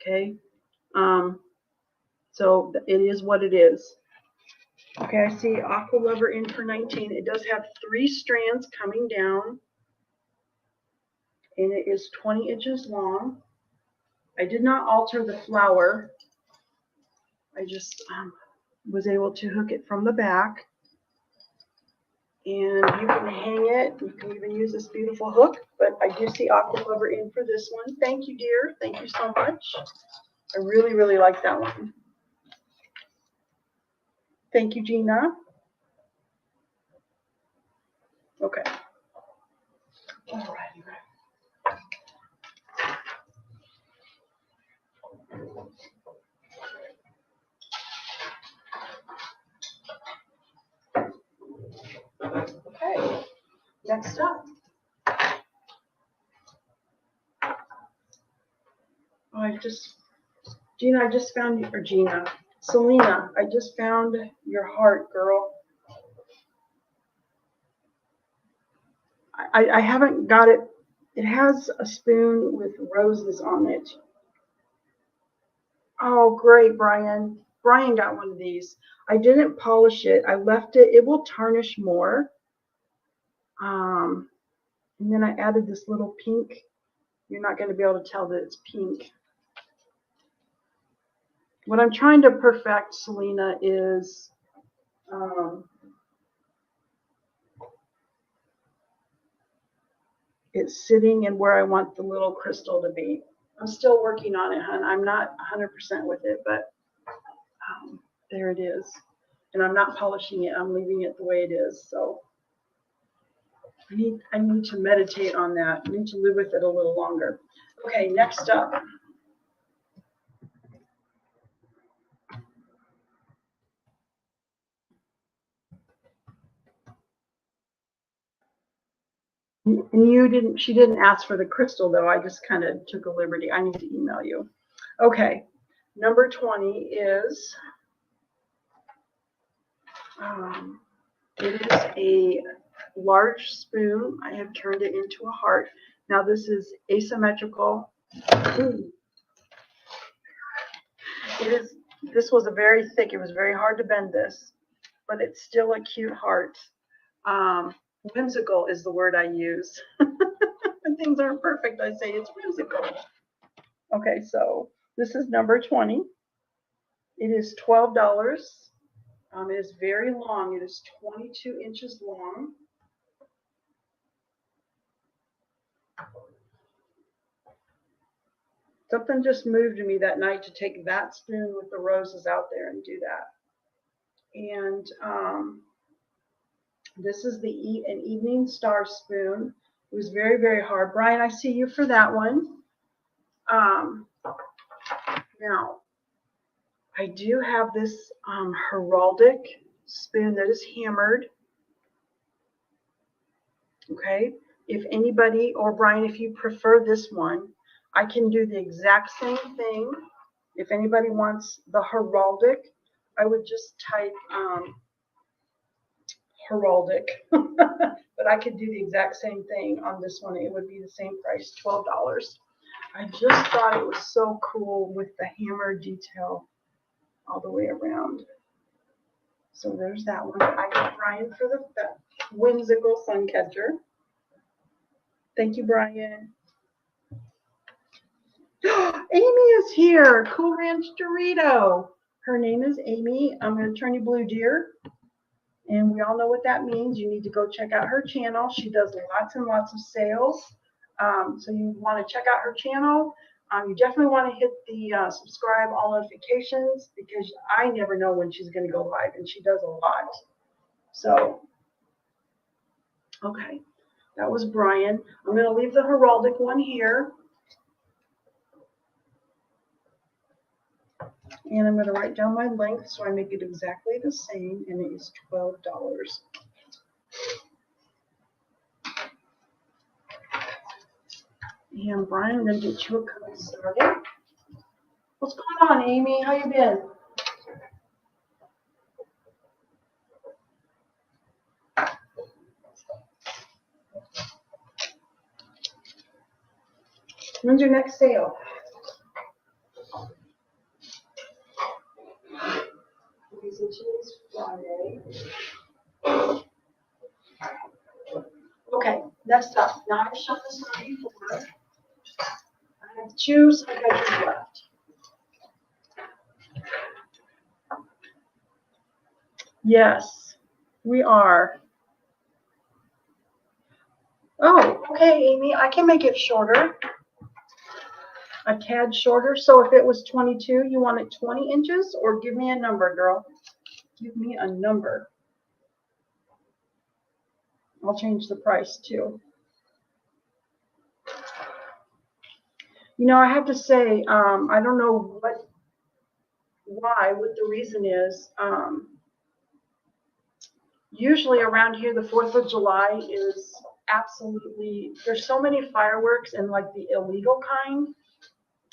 Okay, so it is what it is. Okay, I see Aqua Lover in for 19. It does have 3 strands coming down, and it is 20 inches long. I did not alter the flower. I just was able to hook it from the back. And you can hang it. You can even use this beautiful hook, but I do see Aqua Lover in for this one. Thank you, dear. Thank you so much. I really, really like that one. Thank you, Gina. Okay. All right. Okay. Next up. Gina, I just found you, or Gina, Selena, I just found your heart, girl. I haven't got it. It has a spoon with roses on it. Oh, great, Brian. Brian got one of these. I didn't polish it. I left it. It will tarnish more. And then I added this little pink. You're not going to be able to tell that it's pink. What I'm trying to perfect, Selena, is it's sitting in where I want the little crystal to be. I'm still working on it, hon. I'm not 100% with it, but there it is. And I'm not polishing it. I'm leaving it the way it is. So I need to meditate on that. I need to live with it a little longer. Okay, next up. And she didn't ask for the crystal though. I just kind of took a liberty. I need to email you. Okay, number 20 is, it is a large spoon. I have turned it into a heart. Now this is asymmetrical. This was a very thick, it was very hard to bend this, but it's still a cute heart. Whimsical is the word I use. When things aren't perfect, I say it's whimsical. Okay, so this is number 20. It is $12. It is very long. It is 22 inches long. Something just moved me that night to take that spoon with the roses out there and do that. And this is an evening star spoon. It was very, very hard. Brian, I see you for that one. Now, I do have this heraldic spoon that is hammered. Okay. If anybody, or Brian, if you prefer this one, I can do the exact same thing. If anybody wants the heraldic, I would just type heraldic. But I could do the exact same thing on this one. It would be the same price, $12. I just thought it was so cool with the hammer detail all the way around. So there's that one. I got Brian for the whimsical sun catcher. Thank you, Brian. Amy is here. Cool Ranch Dorito. Her name is Amy. I'm going to turn you blue, dear. And we all know what that means. You need to go check out her channel. She does lots and lots of sales. So you want to check out her channel. You definitely want to hit the subscribe, all notifications, because I never know when she's going to go live, and she does a lot. So, okay, that was Brian. I'm going to leave the heraldic one here. And I'm going to write down my length so I make it exactly the same, and it is $12. And Brian, I'm going to get you a couple started. What's going on, Amy? How you been? When's your next sale? Okay, so today's Friday. Okay, next up. Now I've shown this one before. I have 2 suncatchers left. Yes, we are. Oh, okay, Amy, I can make it shorter. A tad shorter. So if it was 22, you want it 20 inches, or give me a number, girl. Give me a number. I'll change the price too. You know, I have to say, I don't know what the reason is. Usually around here, the 4th of July is absolutely, there's so many fireworks and like the illegal kind.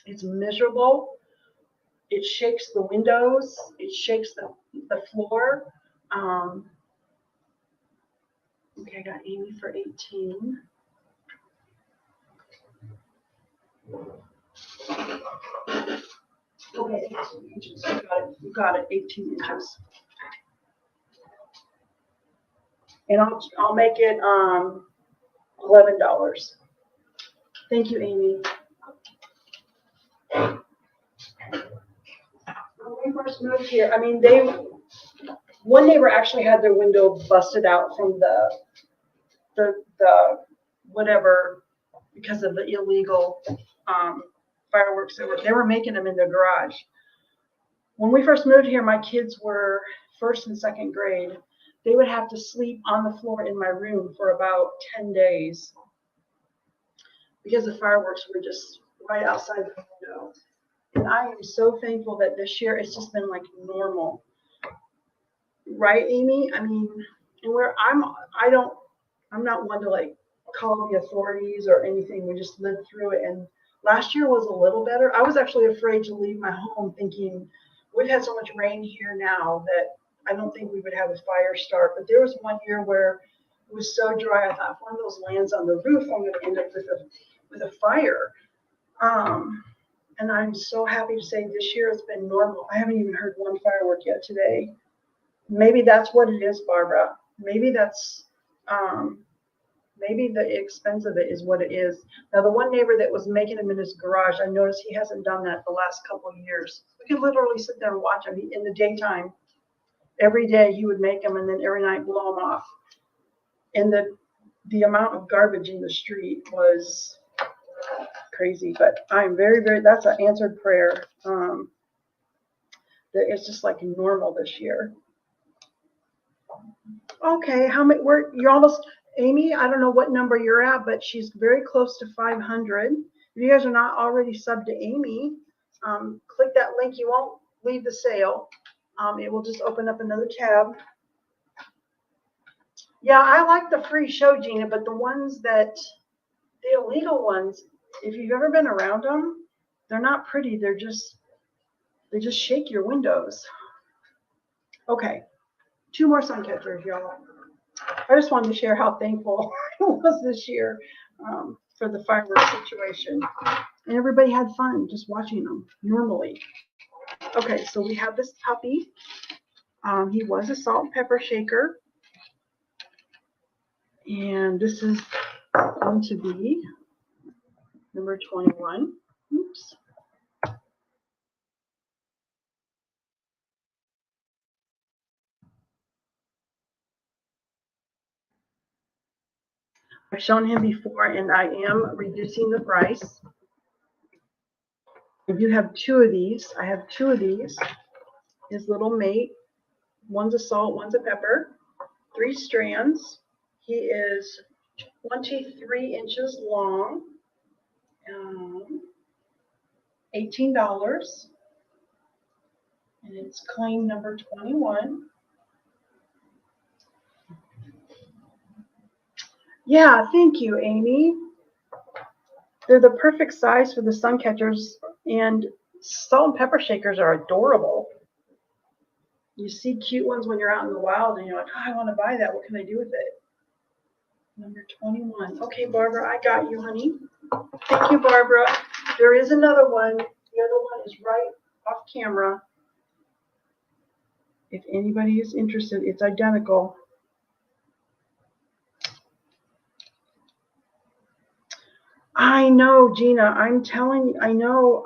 It's miserable. It shakes the windows. It shakes the floor. Okay, I got Amy for 18. Okay, 18 inches. You got it, 18 inches. And I'll make it $11. Thank you, Amy. When we first moved here, I mean, one neighbor actually had their window busted out from the whatever, because of the illegal fireworks. They were making them in their garage. When we first moved here, my kids were 1st and 2nd grade. They would have to sleep on the floor in my room for about 10 days because the fireworks were just right outside the window. And I am so thankful that this year it's just been like normal. Right, Amy? I mean, and I'm not one to like call the authorities or anything. We just lived through it. And last year was a little better. I was actually afraid to leave my home, thinking we've had so much rain here now that I don't think we would have a fire start. But there was one year where it was so dry, I thought if one of those lands on the roof, I'm going to end up with a fire. And I'm so happy to say this year it's been normal. I haven't even heard one firework yet today. Maybe that's what it is, Barbara. Maybe that's, maybe the expense of it is what it is. Now, the one neighbor that was making them in his garage, I noticed he hasn't done that the last couple of years. We could literally sit there and watch him in the daytime. Every day he would make them and then every night blow them off. And the amount of garbage in the street was crazy. But I'm very, very, that's an answered prayer. That it's just like normal this year. Okay, you're almost, Amy, I don't know what number you're at, but she's very close to 500. If you guys are not already subbed to Amy, click that link. You won't leave the sale. It will just open up another tab. Yeah, I like the free show, Gina, but the illegal ones, if you've ever been around them, they're not pretty. They just shake your windows. Okay, 2 more suncatchers, y'all. I just wanted to share how thankful I was this year for the fireworks situation. And everybody had fun just watching them normally. Okay, so we have this puppy. He was a salt and pepper shaker. And this is going to be number 21. Oops. I've shown him before, and I am reducing the price. If you have 2 of these, I have 2 of these. His little mate. One's a salt, one's a pepper. 3 strands. He is 23 inches long. $18. And it's claim number 21. Yeah, thank you, Amy. They're the perfect size for the suncatchers, and salt and pepper shakers are adorable. You see cute ones when you're out in the wild and you're like, oh, I want to buy that. What can I do with it? Number 21. Okay, Barbara, I got you, honey. Thank you, Barbara. There is another one. The other one is right off camera. If anybody is interested, it's identical. I know, Gina, I'm telling you, I know,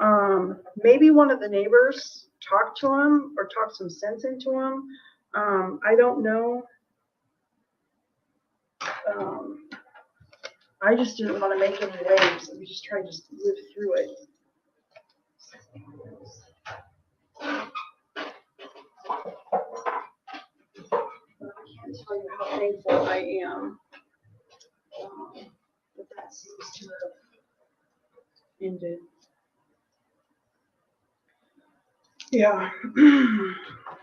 maybe one of the neighbors talked to him or talked some sense into him. I don't know. I just didn't want to make any waves. We just tried to live through it. I can't tell you how thankful I am seems to have ended. Yeah.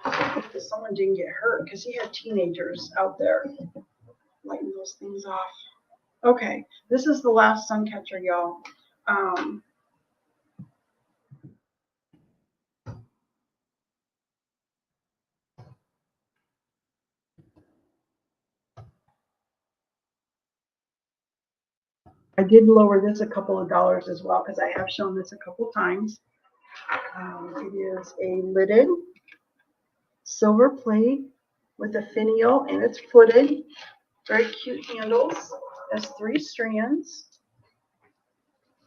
Hopefully someone didn't get hurt because he had teenagers out there lighting those things off. Okay, this is the last sun catcher, y'all. I did lower this a couple of dollars as well because I have shown this a couple times. It is a lidded silver plate with a finial and it's footed. Very cute handles. Has 3 strands.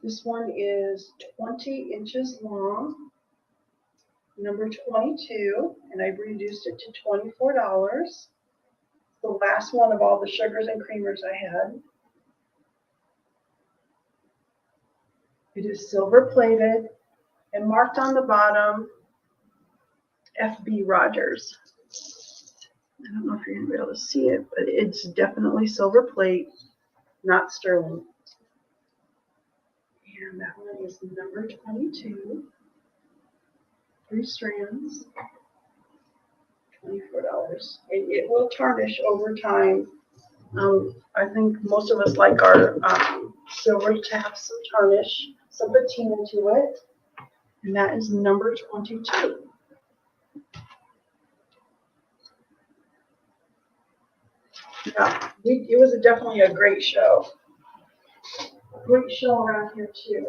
This one is 20 inches long, number 22, and I've reduced it to $24. The last one of all the sugars and creamers I had. It is silver plated and marked on the bottom, FB Rogers. I don't know if you're going to be able to see it, but it's definitely silver plate, not sterling. And that one is number 22. 3 strands, $24. And it will tarnish over time. I think most of us like our silver to have some tarnish, some patina to it. And that is number 22. Yeah, it was definitely a great show. Great show around here too.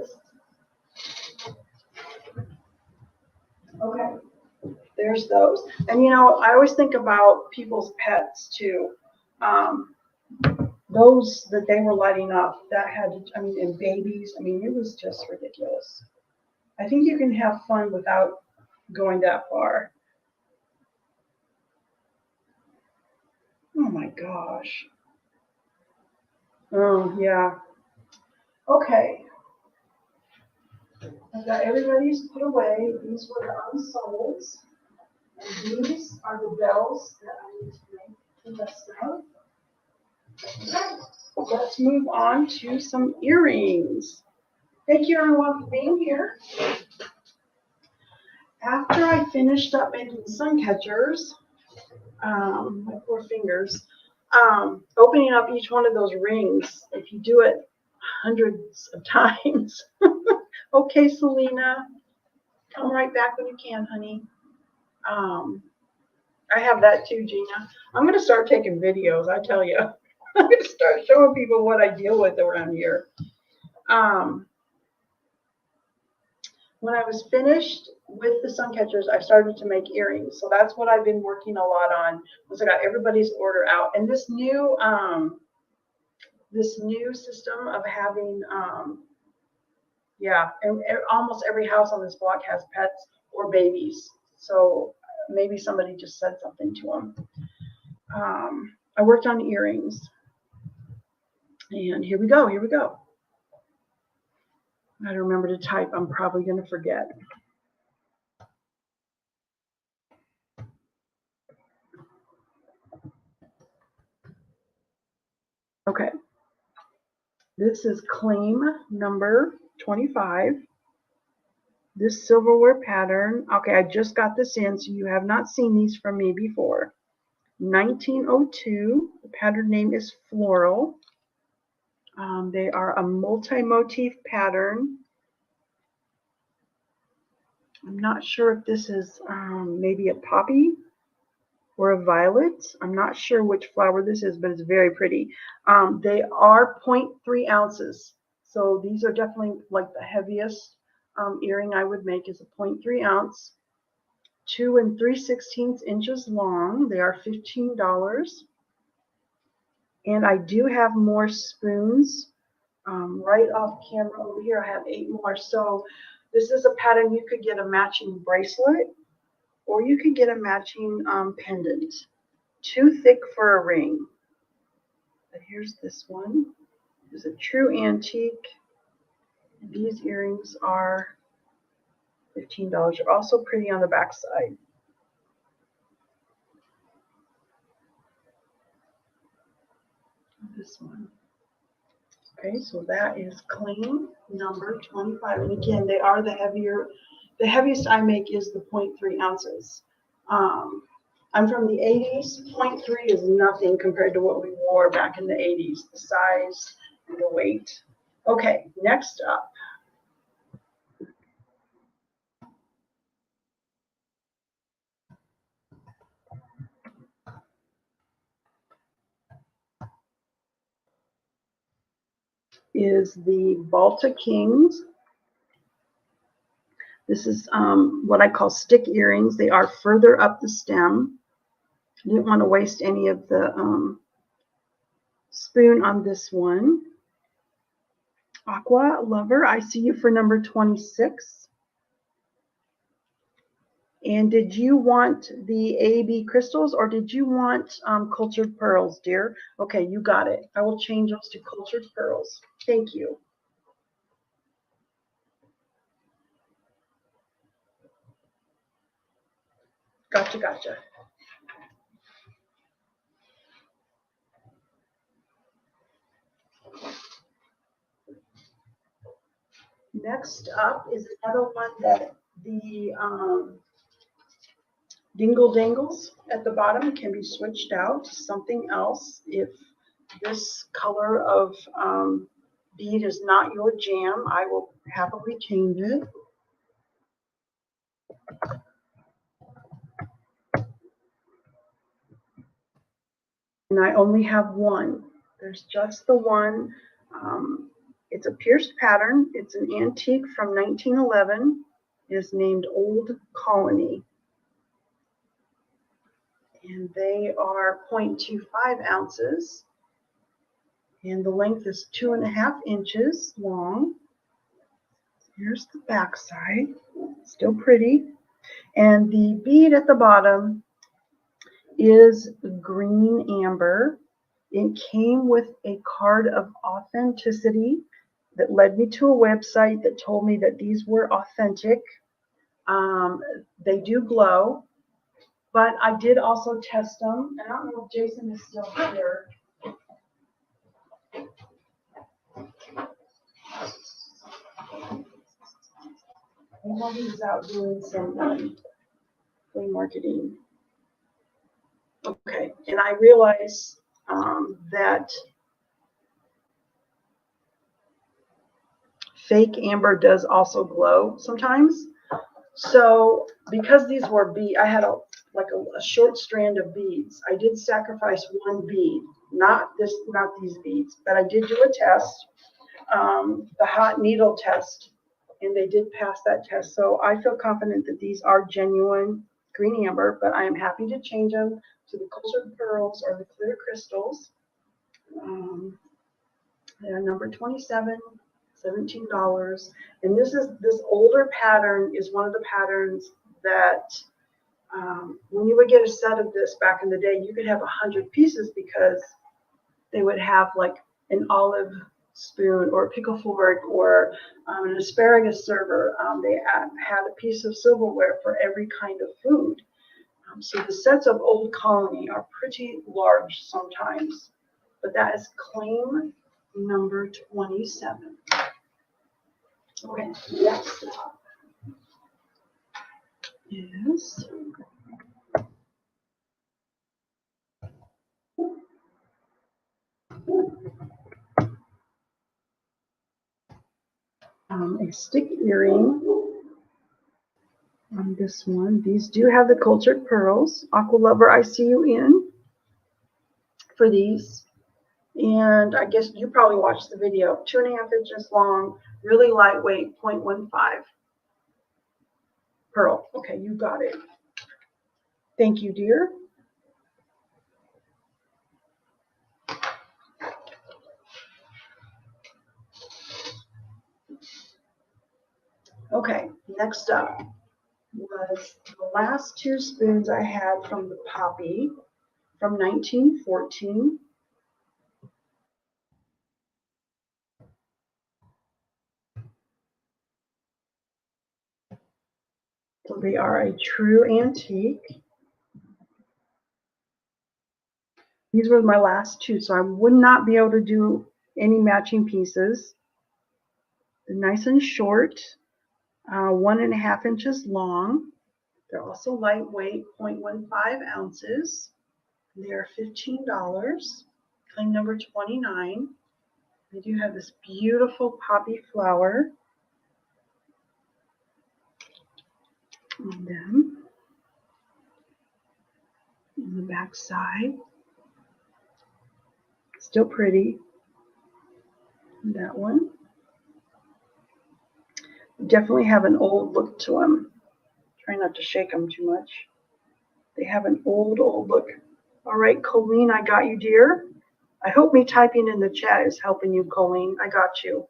Okay, there's those. And you know, I always think about people's pets too. Those that they were lighting up, that had, I mean, and babies, I mean, it was just ridiculous. I think you can have fun without going that far. Oh my gosh. Oh, yeah. Okay. I've got everybody's put away. These were the unsolds. And these are the bells that I need to make the rest of. Okay. Let's move on to some earrings. Thank you everyone for being here. After I finished up making sun catchers, my poor fingers, opening up each one of those rings, if you do it hundreds of times. Okay, Selena, come right back when you can, honey. I have that too, Gina. I'm going to start taking videos, I tell you. I'm going to start showing people what I deal with around here. When I was finished with the sun catchers, I started to make earrings. So that's what I've been working a lot on once I got everybody's order out. And this new system of having, and almost every house on this block has pets or babies. So maybe somebody just said something to them. I worked on earrings. And here we go. I don't remember to type. I'm probably going to forget. Okay. This is claim number 25. This silverware pattern. Okay, I just got this in, so you have not seen these from me before. 1902. The pattern name is Floral. They are a multi-motif pattern. I'm not sure if this is maybe a poppy or a violet. I'm not sure which flower this is, but it's very pretty. They are 0.3 ounces. So these are definitely like the heaviest earring I would make is a 0.3 ounce. 2 3/16 inches long. They are $15. And I do have more spoons right off camera over here. I have 8 more. So this is a pattern you could get a matching bracelet or you could get a matching pendant. Too thick for a ring. But here's this one. It's a true antique. These earrings are $15. They're also pretty on the back side. This one. Okay, so that is claim number 25. And again, they are the heavier, the heaviest I make is the 0.3 ounces. I'm from the 80s. 0.3 is nothing compared to what we wore back in the 80s, the size and the weight. Okay, next up is the Balta Kings. This is what I call stick earrings. They are further up the stem. Didn't want to waste any of the spoon on this one. Aqua Lover, I see you for number 26. And did you want the AB crystals or did you want cultured pearls, dear? Okay, you got it. I will change those to cultured pearls. Thank you. Gotcha, gotcha. Next up is another one that the dingle dangles at the bottom can be switched out to something else if this color of bead is not your jam. I will happily change it. And I only have one. There's just the one. It's a pierced pattern. It's an antique from 1911. It is named Old Colony. And they are 0.25 ounces. And the length is 2.5 inches long. Here's the back side. Still pretty. And the bead at the bottom is green amber. It came with a card of authenticity that led me to a website that told me that these were authentic. They do glow, but I did also test them. And I don't know if Jason is still here. I know he's out doing some flea marketing. Okay, and I realize that fake amber does also glow sometimes. So because these were beads, I had a short strand of beads. I did sacrifice one bead, not these beads, but I did do a test, the hot needle test, and they did pass that test. So I feel confident that these are genuine green amber, but I am happy to change them to the cultured pearls or the clear crystals. They're number 27. $17. And this older pattern is one of the patterns that when you would get a set of this back in the day, you could have 100 pieces because they would have like an olive spoon or a pickle fork or an asparagus server. They had a piece of silverware for every kind of food. So the sets of Old Colony are pretty large sometimes, but that is claim number 27. Okay, next up is a stick earring on this one. These do have the cultured pearls. Aqua Lover, I see you in for these. And I guess you probably watched the video. 2.5 inches long, really lightweight, 0.15 pearl. Okay, you got it. Thank you, dear. Okay, next up was the last two spoons I had from the Poppy from 1914. So they are a true antique. These were my last two, so I would not be able to do any matching pieces. They're nice and short, 1.5 inches long. They're also lightweight, 0.15 ounces. They're $15. Claim number 29. They do have this beautiful poppy flower on them. On the back side. Still pretty. That one. Definitely have an old look to them. Try not to shake them too much. They have an old look. All right, Colleen, I got you, dear. I hope me typing in the chat is helping you, Colleen. I got you.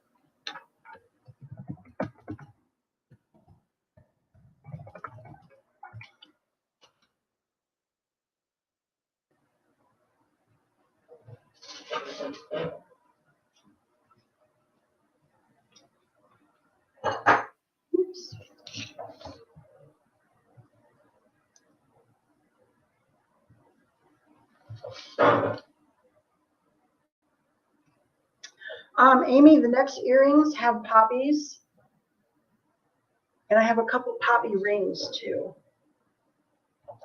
Oops. Amy, the next earrings have poppies, and I have a couple poppy rings too.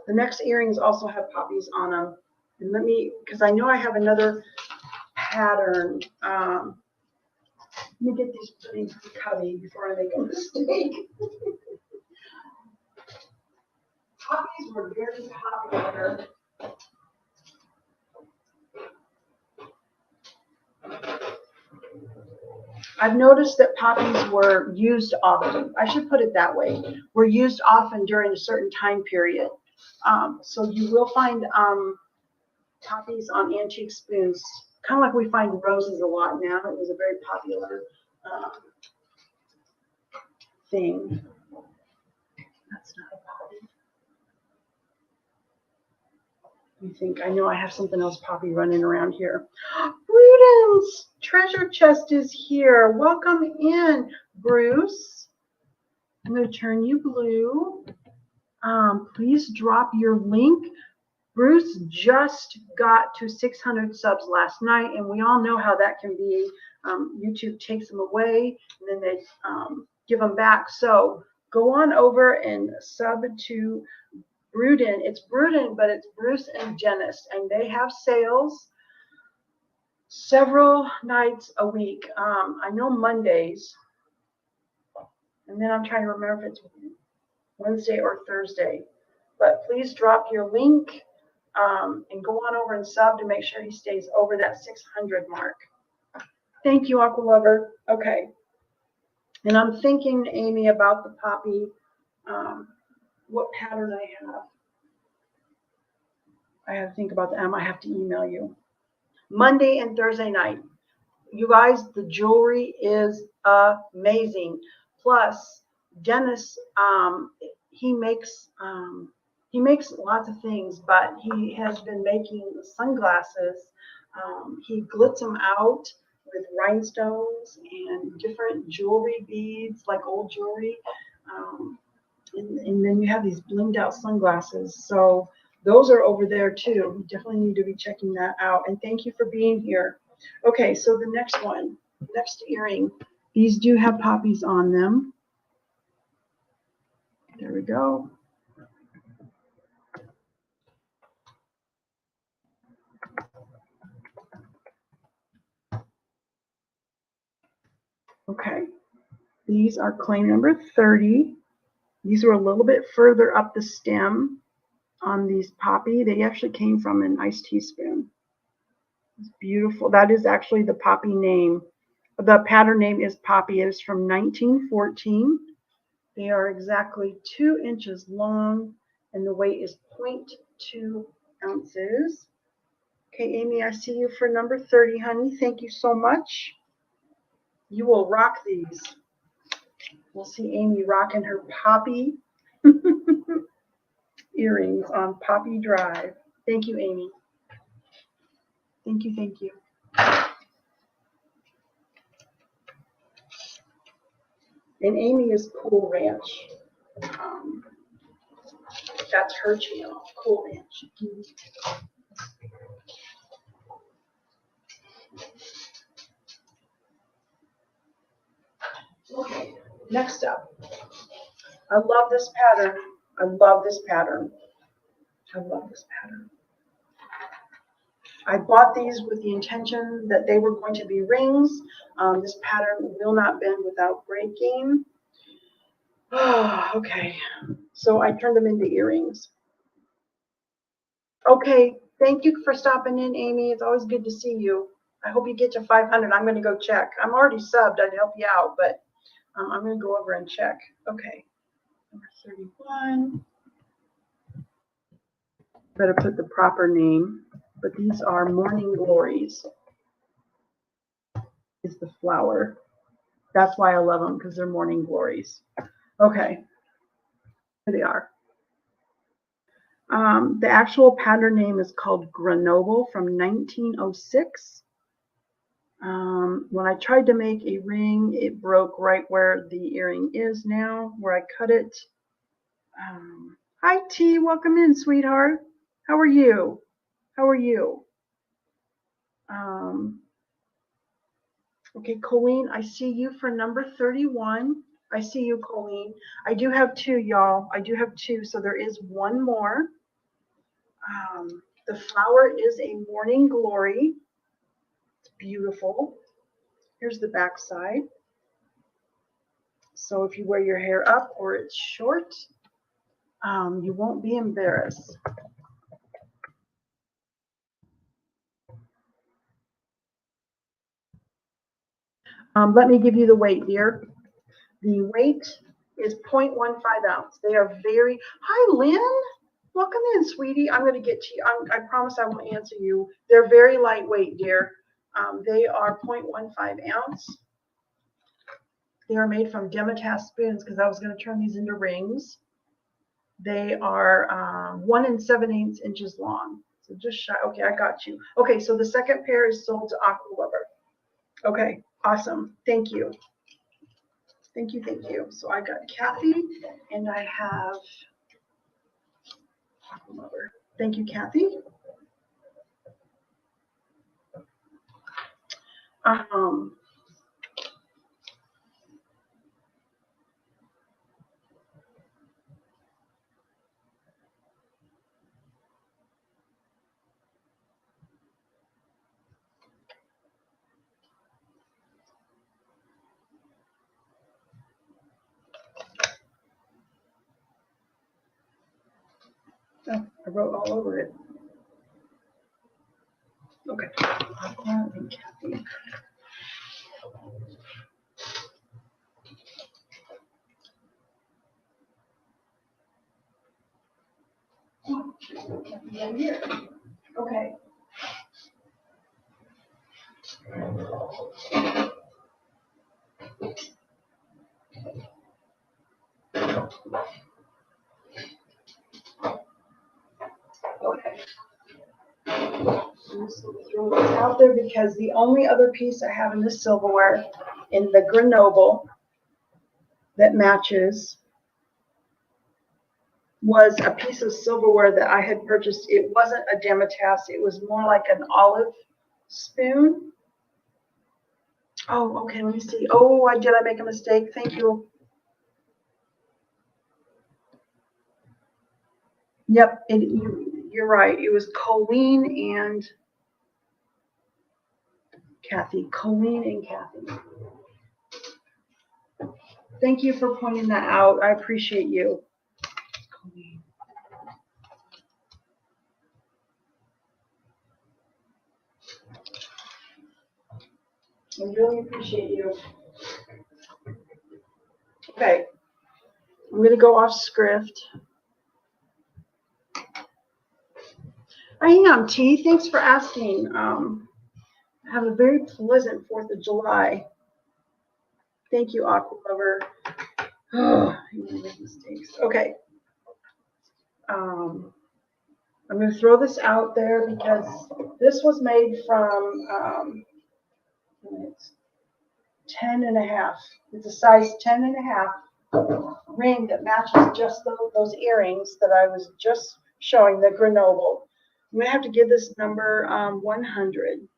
The next earrings also have poppies on them. And let me, because I know I have another pattern. Let me get these put into the cubby before I make a mistake. Poppies were very popular. I've noticed that poppies were used often. I should put it that way. Were used often during a certain time period. So you will find poppies on antique spoons, kind of like we find roses a lot now. It was a very popular thing. That's not a poppy. I think I know I have something else poppy running around here. Bruden's treasure chest is here. Welcome in, Bruce. I'm going to turn you blue. Please drop your link. Bruce just got to 600 subs last night, and we all know how that can be. YouTube takes them away, and then they give them back. So go on over and sub to Bruden. It's Bruden, but it's Bruce and Dzines, and they have sales several nights a week. I know Mondays, and then I'm trying to remember if it's Wednesday or Thursday. But please drop your link and go on over and sub to make sure he stays over that 600 mark. Thank you, Aqua Lover. Okay. And I'm thinking, Amy, about the poppy, what pattern I have. I have to think about that. I might have to email you. Monday and Thursday night. You guys, the jewelry is amazing. Plus, Dennis, he makes lots of things, but he has been making sunglasses. He glits them out with rhinestones and different jewelry beads, like old jewelry. And then you have these blinged out sunglasses. So those are over there too. You definitely need to be checking that out. And thank you for being here. Okay, so the next one, next earring. These do have poppies on them. There we go. Okay, these are claim number 30. These are a little bit further up the stem on these poppy. They actually came from an iced teaspoon. It's beautiful. That is actually the poppy name. The pattern name is Poppy. It is from 1914. They are exactly 2 inches long, and the weight is 0.2 ounces. Okay, Amy, I see you for number 30, honey. Thank you so much. You will rock these. We'll see Amy rocking her poppy earrings on Poppy Drive. Thank you, Amy. Thank you, thank you. And Amy is Cool Ranch. That's her channel, Cool Ranch. Next up, I love this pattern. I love this pattern. I love this pattern. I bought these with the intention that they were going to be rings. This pattern will not bend without breaking. Oh, okay, so I turned them into earrings. Okay, thank you for stopping in, Amy. It's always good to see you. I hope you get to 500. I'm going to go check. I'm already subbed. I'd help you out, but I'm going to go over and check. Okay, number 31. Better put the proper name, but these are Morning Glories. Is the flower. That's why I love them, because they're Morning Glories. Okay, here they are. The actual pattern name is called Grenoble from 1906. When I tried to make a ring, it broke right where the earring is now, where I cut it. Hi, T. Welcome in, sweetheart. How are you? How are you? Okay, Colleen, I see you for number 31. I see you, Colleen. I do have two, y'all. I do have two, so there is one more. The flower is a Morning Glory. It's beautiful. Here's the back side. So if you wear your hair up or it's short, you won't be embarrassed. Let me give you the weight, dear. The weight is 0.15 ounce. They are very, hi, Lynn. Welcome in, sweetie. I'm going to get to you. I promise I won't answer you. They're very lightweight, dear. They are 0.15 ounce. They are made from Demitasse spoons because I was going to turn these into rings. They are 1 7/8 inches long. So just shy. Okay, I got you. Okay, so the second pair is sold to Aqua Lover. Okay, awesome. Thank you. Thank you, thank you. So I got Kathy and I have Aqua Lover. Thank you, Kathy. Oh, I wrote all over it. Okay. Aqua and Kathy. Here. Okay. Okay. I'm just going to throw this out there because the only other piece I have in this silverware in the Grenoble that matches was a piece of silverware that I had purchased. It wasn't a Demitasse. It was more like an olive spoon. Oh, okay. Let me see. Oh, did I make a mistake? Thank you. Yep, you're right. It was Colleen and Kathy. Colleen and Kathy. Thank you for pointing that out. I appreciate you. Colleen. I really appreciate you. Okay, I'm going to go off script. I am, T. Thanks for asking. Have a very pleasant 4th of July. Thank you, Aqua Lover. Oh, I make mistakes. Okay. I'm going to throw this out there because this was made from it's 10 and a half. It's a size 10 and a half ring that matches just those earrings that I was just showing, the Grenoble. I'm going to have to give this number 100.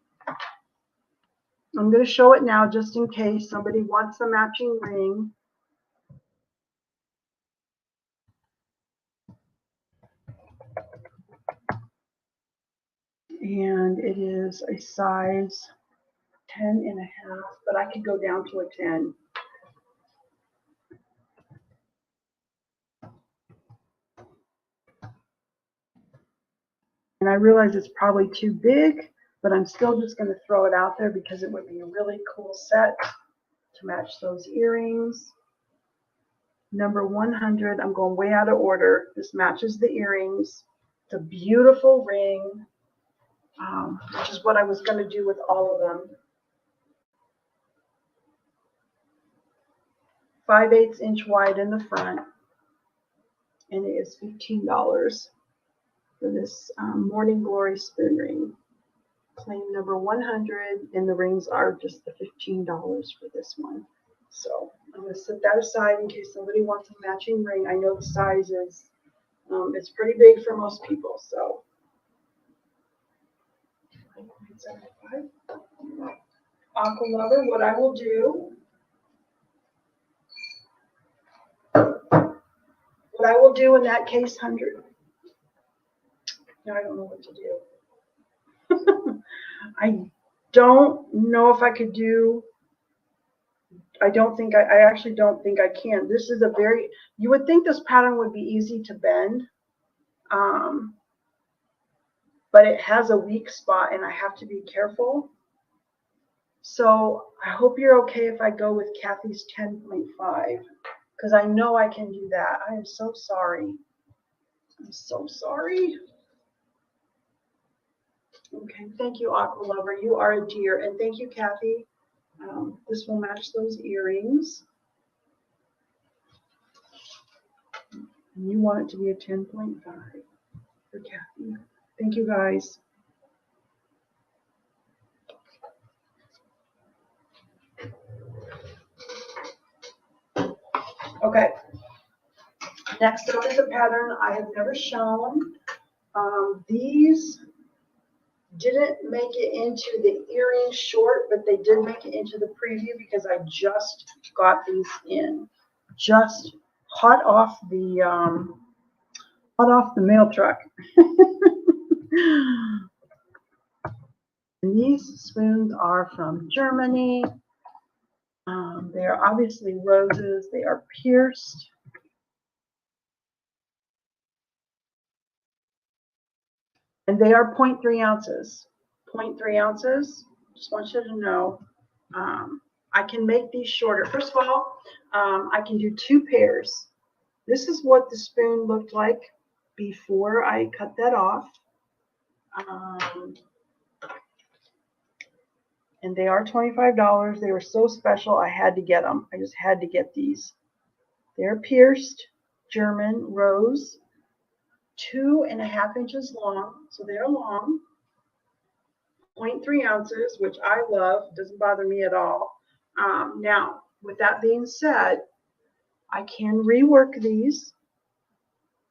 I'm going to show it now just in case somebody wants a matching ring. And it is a size 10.5, but I could go down to a 10. And I realize it's probably too big, but I'm still just going to throw it out there because it would be a really cool set to match those earrings. Number 100, I'm going way out of order. This matches the earrings. It's a beautiful ring, which is what I was going to do with all of them. 5/8 inch wide in the front, and it is $15 for this Morning Glory spoon ring. Claim number 100, and the rings are just the $15 for this one. So I'm going to set that aside in case somebody wants a matching ring. I know the size is, it's pretty big for most people, so. Aqua Lover, what I will do, in that case, 100. Now I don't know what to do. I don't know if I could do, I actually don't think I can. This is you would think this pattern would be easy to bend, but it has a weak spot and I have to be careful. So I hope you're okay if I go with Kathy's 10.5, because I know I can do that. I am so sorry. I'm so sorry. Okay, thank you, Aqua Lover. You are a dear. And thank you, Kathy. This will match those earrings. And you want it to be a 10.5 for Kathy. Thank you, guys. Okay. Next up is a pattern I have never shown. These didn't make it into the earring short, but they did make it into the preview because I just got these in, just hot off the mail truck. And these spoons are from Germany. They are obviously roses. They are pierced. And they are 0.3 ounces. 0.3 ounces. Just want you to know. I can make these shorter. First of all, I can do 2 pairs. This is what the spoon looked like before I cut that off. And they are $25. They were so special, I had to get them. I just had to get these. They're pierced, German rose, 2.5 inches long, so they're long. 0.3 ounces, which I love, doesn't bother me at all. Now, with that being said, I can rework these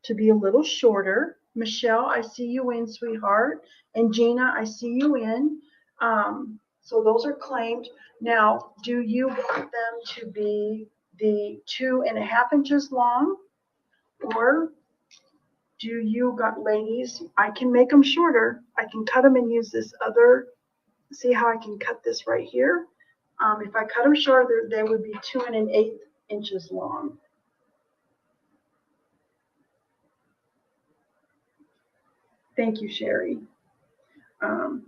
to be a little shorter. Michelle, I see you in, sweetheart. And Gina, I see you in. So those are claimed. Now, do you want them to be the 2.5 inches long? Or do you got, ladies, I can make them shorter. I can cut them and use this other, see how I can cut this right here? If I cut them shorter, they would be 2.1/8 inches long. Thank you, Sherry.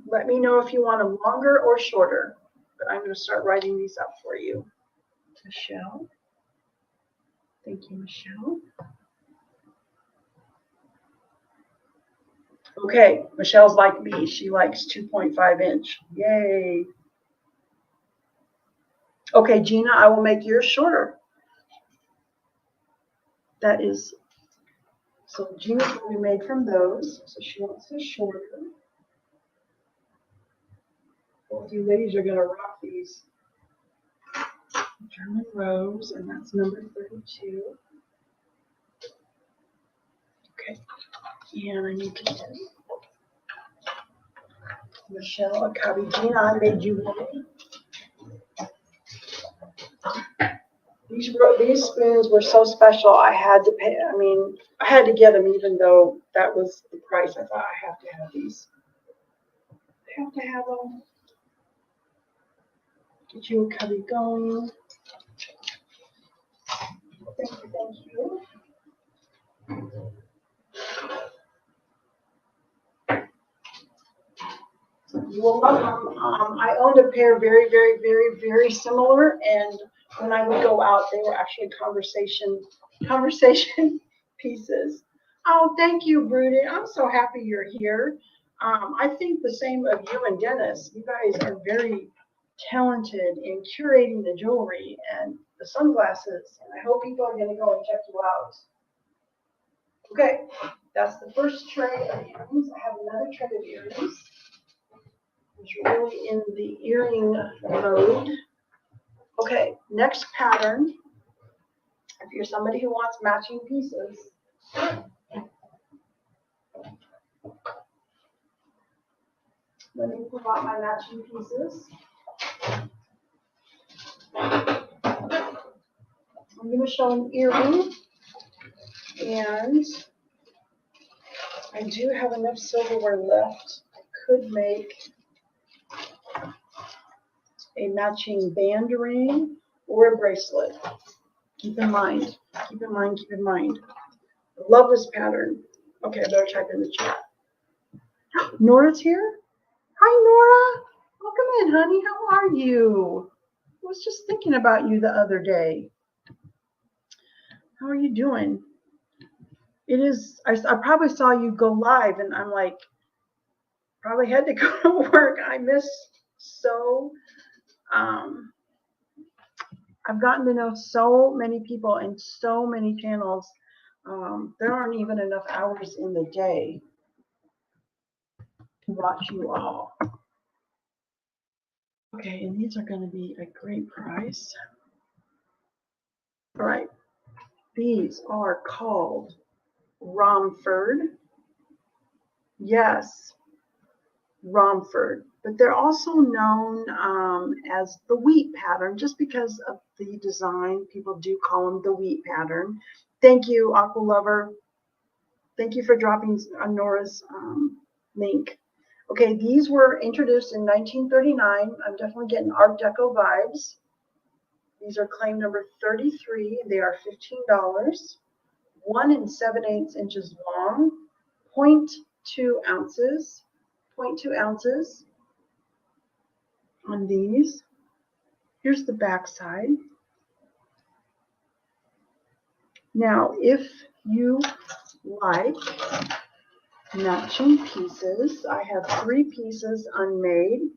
Let me know if you want them longer or shorter, but I'm going to start writing these up for you. Michelle. Thank you, Michelle. Okay, Michelle's like me. She likes 2.5 inch. Yay. Okay, Gina, I will make yours shorter. That is, so Gina's will be made from those. So she wants this shorter. Both you ladies are going to rock these. German rose, and that's number 32. Okay, and I need to get Michelle a copy. Gina, I made you one. These spoons were so special, I had to pay. I mean, I had to get them even though that was the price. I thought I have to have these. have to have them. Get you a cubby going. Thank you, thank you. You will love them. I owned a pair very, very, very, very similar, and when I would go out, they were actually conversation pieces. Oh, thank you, Broody. I'm so happy you're here. I think the same of you and Dennis. You guys are very talented in curating the jewelry and the sunglasses, and I hope people are going to go and check you out. Okay, that's the first tray of earrings. I have another tray of earrings. It's really in the earring mode. Okay, next pattern. If you're somebody who wants matching pieces, let me pull out my matching pieces. I'm going to show an earring, and I do have enough silverware left. I could make a matching band ring or a bracelet. Keep in mind, keep in mind, keep in mind. I love this pattern. Okay, I better type in the chat. Nora's here. Hi, Nora. Welcome in, honey. How are you? I was just thinking about you the other day. How are you doing? It is, I probably saw you go live, and I'm like, probably had to go to work. I miss so, I've gotten to know so many people and so many channels. There aren't even enough hours in the day to watch you all. Okay, and these are going to be a great price. All right, these are called Romford. Yes, Romford, but they're also known as the wheat pattern, just because of the design. People do call them the wheat pattern. Thank you, Aqua Lover. Thank you for dropping Nora's link. Okay, these were introduced in 1939. I'm definitely getting Art Deco vibes. These are claim number 33. They are $15. 1 7/8 inches long, 0.2 ounces. 0.2 ounces on these. Here's the back side. Now, if you like matching pieces, I have 3 pieces unmade.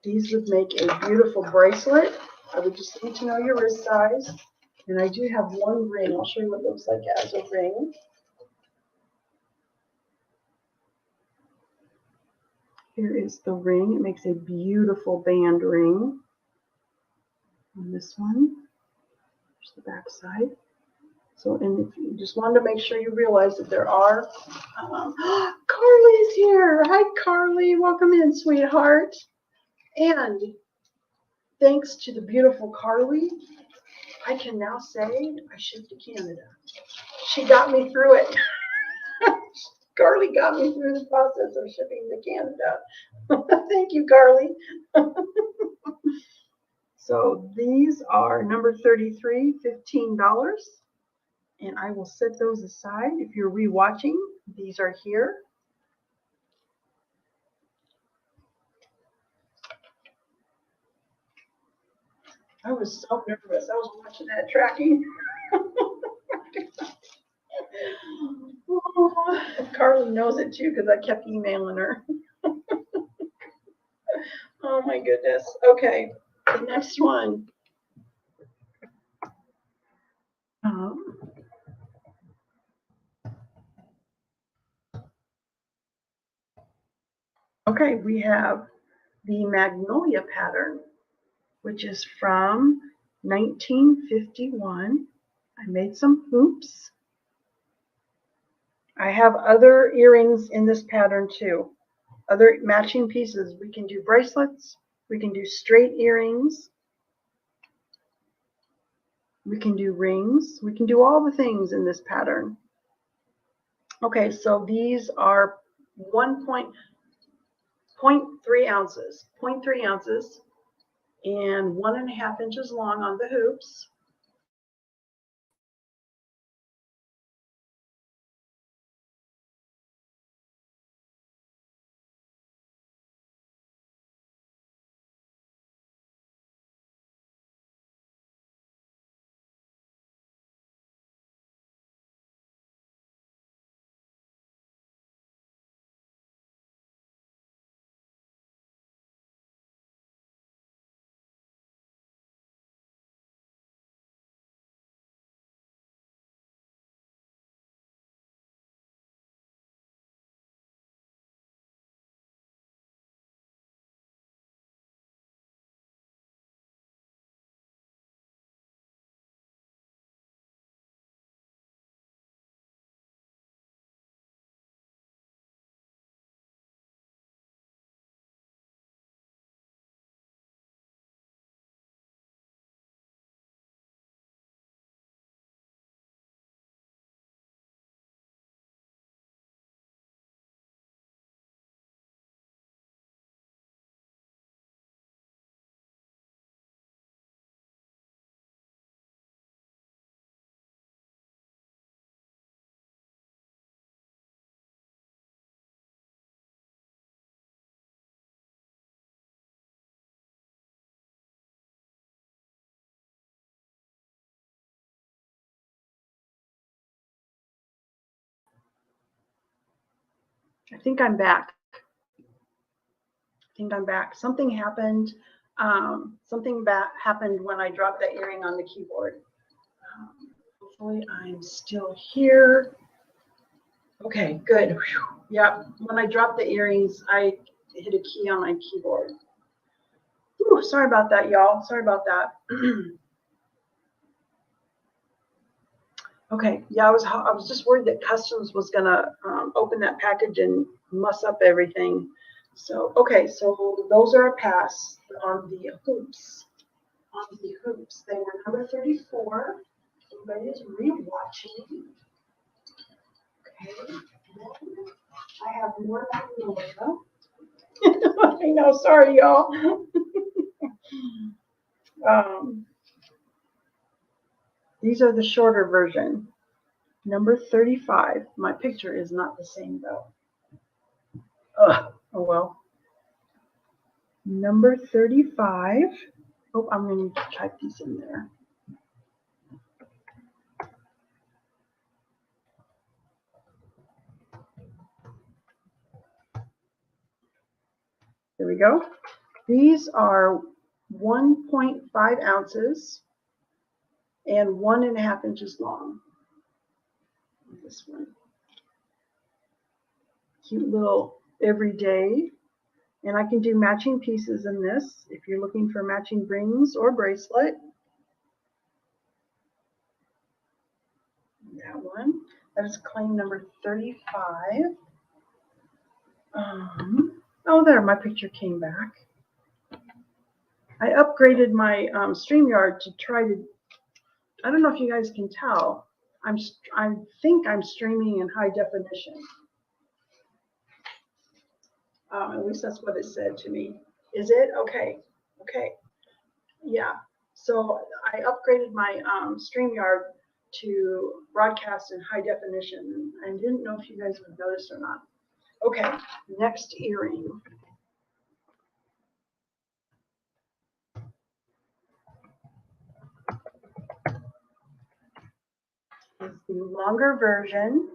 These would make a beautiful bracelet. I would just need to know your wrist size. And I do have 1 ring. I'll show you what it looks like as a ring. Here is the ring. It makes a beautiful band ring. On this one, here's the back side. So, and if you just wanted to make sure you realize that there are, Carly's here. Hi, Carly. Welcome in, sweetheart. And thanks to the beautiful Carly, I can now say I shipped to Canada. She got me through it. Carly got me through the process of shipping to Canada. Thank you, Carly. So these are number 33, $15. And I will set those aside. If you're rewatching, these are here. I was so nervous. I was watching that tracking. Oh, Carly knows it too because I kept emailing her. Oh my goodness. Okay, the next one. Okay, we have the Magnolia pattern, which is from 1951. I made some hoops. I have other earrings in this pattern too. Other matching pieces. We can do bracelets. We can do straight earrings. We can do rings. We can do all the things in this pattern. Okay, so these are 0.3 ounces, 0.3 ounces, and 1.5 inches long on the hoops. I think I'm back. Something happened. Something happened when I dropped that earring on the keyboard. Hopefully I'm still here. Okay, good. Whew. Yeah, when I dropped the earrings, I hit a key on my keyboard. Ooh, sorry about that, y'all. Sorry about that. Okay, yeah, I was just worried that customs was gonna open that package and muss up everything. So okay, so those are a pass on the hoops. On the hoops, they were number 34. Everybody is rewatching. Okay, then I have more magnolia. I know, sorry, y'all. These are the shorter version. Number 35. My picture is not the same though. Ugh, oh well. Number 35. Oh, I'm going to type these in there. There we go. These are 1.5 ounces and 1.5 inches long. This one. Cute little everyday. And I can do matching pieces in this if you're looking for matching rings or bracelet. That one. That is claim number 35. Oh, there, my picture came back. I upgraded my StreamYard to try to, I don't know if you guys can tell, I think I'm streaming in high definition. At least that's what it said to me. Is it? Okay. Okay. Yeah. So I upgraded my StreamYard to broadcast in high definition. I didn't know if you guys would notice or not. Okay. Next earring. Is the longer version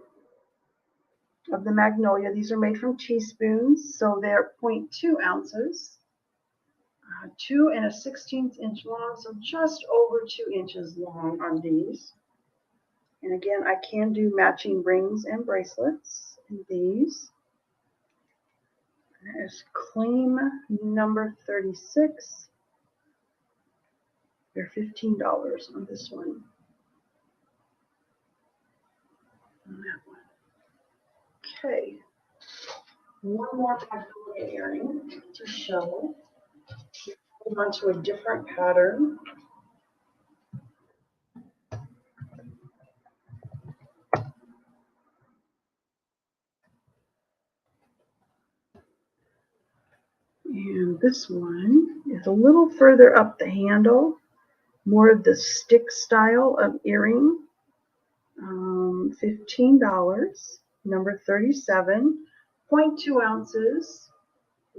of the magnolia. These are made from teaspoons, so they're 0.2 ounces. 2 1/16 inch long, so just over 2 inches long on these. And again, I can do matching rings and bracelets in these. That is claim number 36. They're $15 on this one. On that one. Okay. One more magnolia earring to show. Move on to a different pattern. And this one is a little further up the handle, more of the stick style of earring. $15, number 37, 0.2 ounces,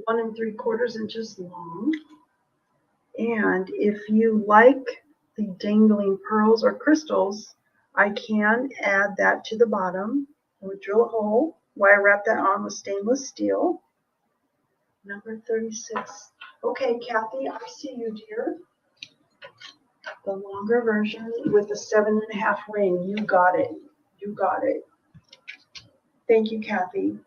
1 3/4 inches long. And if you like the dangling pearls or crystals, I can add that to the bottom. I would drill a hole, wire wrap that on with stainless steel. Number 36. Okay, Kathy, I see you, dear. The longer version with the 7.5 ring. You got it. You got it. Thank you, Kathy.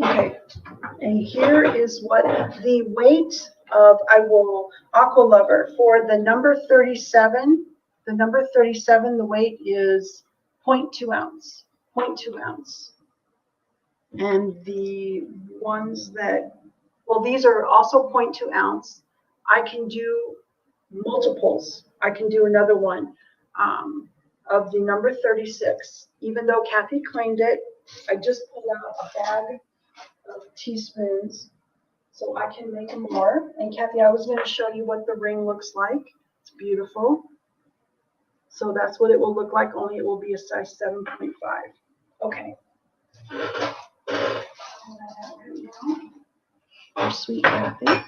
Okay, and here is what the weight of, I will, Aqua Lover, for the number 37, the weight is 0.2 ounce, 0.2 ounce. And the ones that, well, these are also 0.2 ounce. I can do multiples. I can do another one of the number 36. Even though Kathy claimed it, I just pulled out a bag of teaspoons so I can make more. And Kathy, I was going to show you what the ring looks like. It's beautiful. So that's what it will look like, only it will be a size 7.5. Okay. Our sweet Kathy.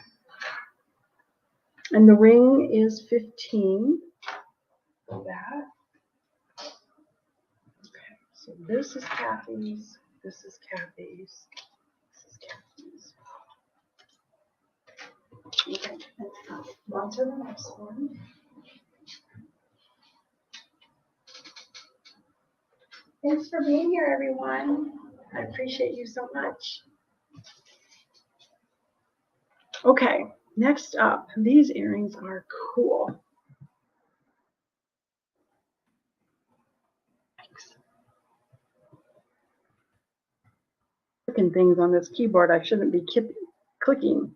And the ring is 15. That. Okay, so this is Kathy's. This is Kathy's. This is Kathy's. Okay, on to the next one. Thanks for being here, everyone. I appreciate you so much. Okay, next up, these earrings are cool. Clicking things on this keyboard, I shouldn't be clicking.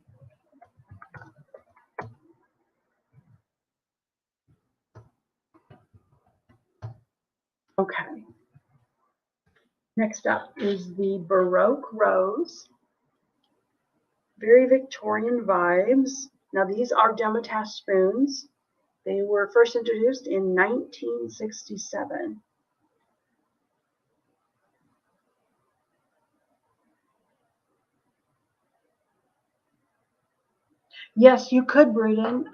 Okay. Next up is the Baroque Rose. Very Victorian vibes. Now these are Demitasse spoons. They were first introduced in 1967. Yes, you could, Bruden.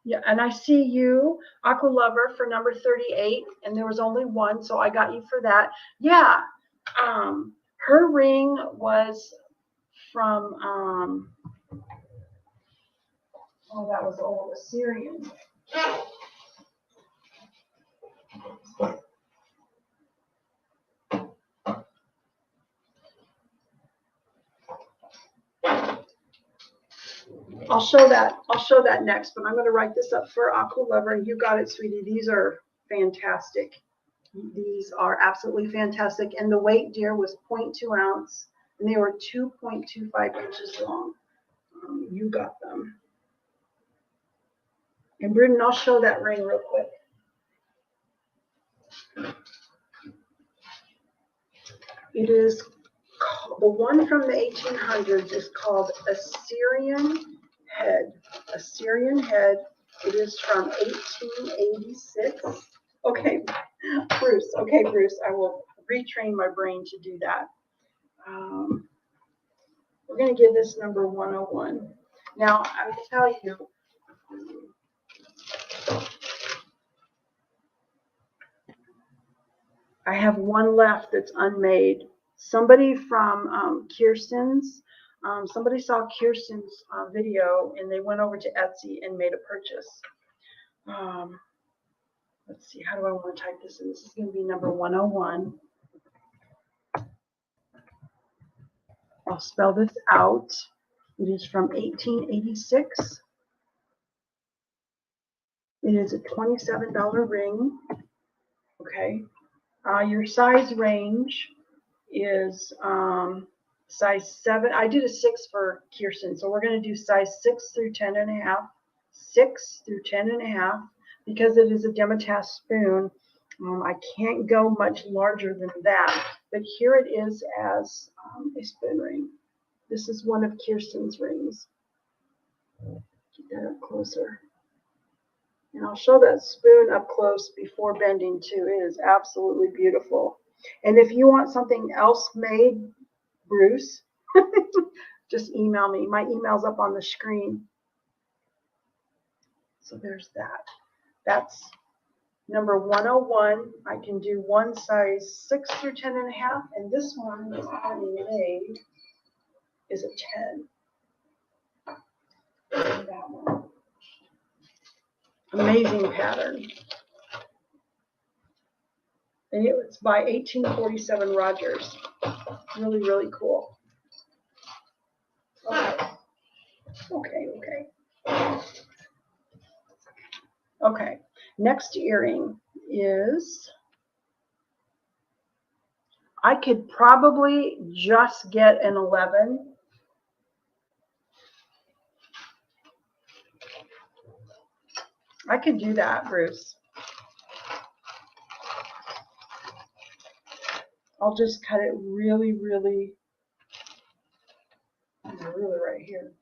Yeah, and I see you, Aqua Lover, for number 38, and there was only one, so I got you for that. Yeah, her ring was from, oh, that was old Assyrian. I'll show that next, but I'm going to write this up for Aqua Lover, and you got it, sweetie. These are fantastic. These are absolutely fantastic. And the weight, dear, was 0.2 ounce, and they were 2.25 inches long. You got them. And Bruden, I'll show that ring real quick. It is, the one from the 1800s is called Assyrian Head. Assyrian Head. It is from 1886. Okay, Bruce. Okay, Bruce. I will retrain my brain to do that. We're going to give this number 101. Now, I will tell you, I have one left that's unmade. Somebody from Kirsten's, somebody saw Kirsten's video and they went over to Etsy and made a purchase. Let's see, how do I want to type this in? This is going to be number 101. I'll spell this out. It is from 1886. It is a $27 ring. Okay. Your size range is size 7. I did a 6 for Kirsten, so we're going to do size 6 through 10 and a half. 6 through 10 and a half. Because it is a Demitasse spoon, I can't go much larger than that. But here it is as a spoon ring. This is one of Kirsten's rings. Get that up closer. And I'll show that spoon up close before bending too. It is absolutely beautiful. And if you want something else made, Bruce, just email me. My email's up on the screen. So there's that. That's number 101. I can do one size 6 through 10 and a half. And this one that's already made is a 10. And that one. Amazing pattern. And it's by 1847 Rogers. Really, really cool. Okay. Next earring is, I could probably just get an 11. I could do that, Bruce. I'll just cut it really, really right here.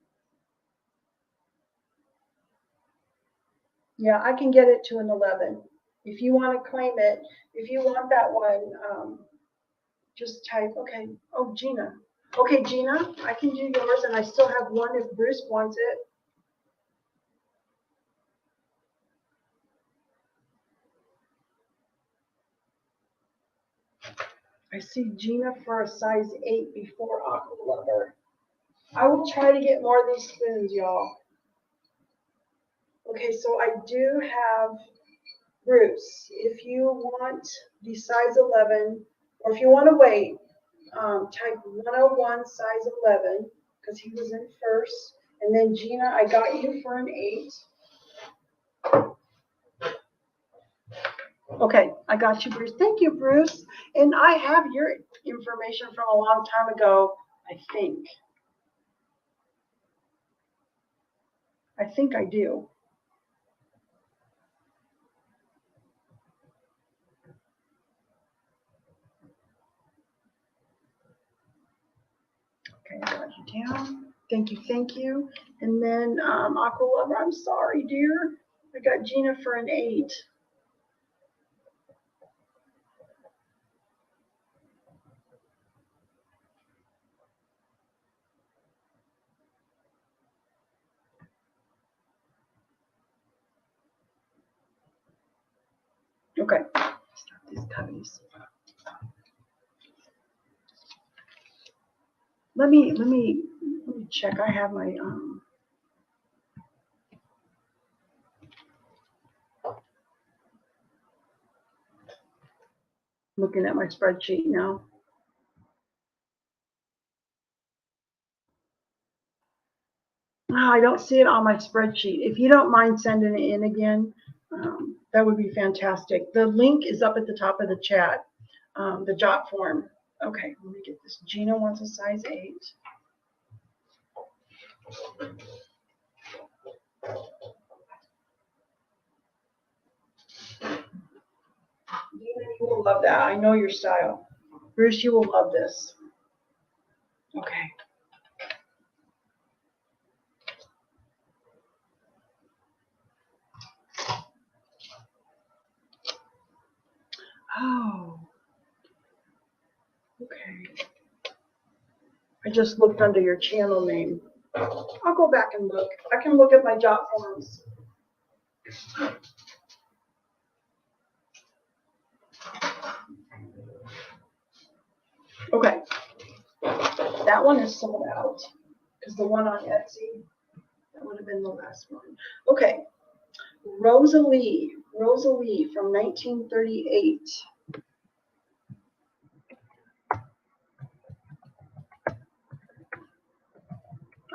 Yeah, I can get it to an 11. If you want to claim it, if you want that one, just type, okay, oh, Gina. Okay, Gina, I can do yours, and I still have one if Bruce wants it. I see Gina for a size 8 before Aqua Lover. I will try to get more of these spoons, y'all. Okay, so I do have Bruce. If you want the size 11, or if you want to wait, type 101 size 11, because he was in first. And then Gina, I got you for an 8. Okay, I got you, Bruce. Thank you, Bruce. And I have your information from a long time ago, I think. I think I do. Okay, I got you down. Thank you, thank you. And then Aqua Lover, I'm sorry, dear. I got Gina for an 8. Okay, start these cubbies. Let me check. I have my looking at my spreadsheet now. Oh, I don't see it on my spreadsheet. If you don't mind sending it in again, that would be fantastic. The link is up at the top of the chat, the jot form. Okay, let me get this. Gina wants a size 8. Gina, you will love that. I know your style. Bruce, you will love this. Okay. Oh. Okay. I just looked under your channel name. I'll go back and look. I can look at my jot forms. Okay. That one is sold out because the one on Etsy, that would have been the last one. Okay. Rosalie from 1938.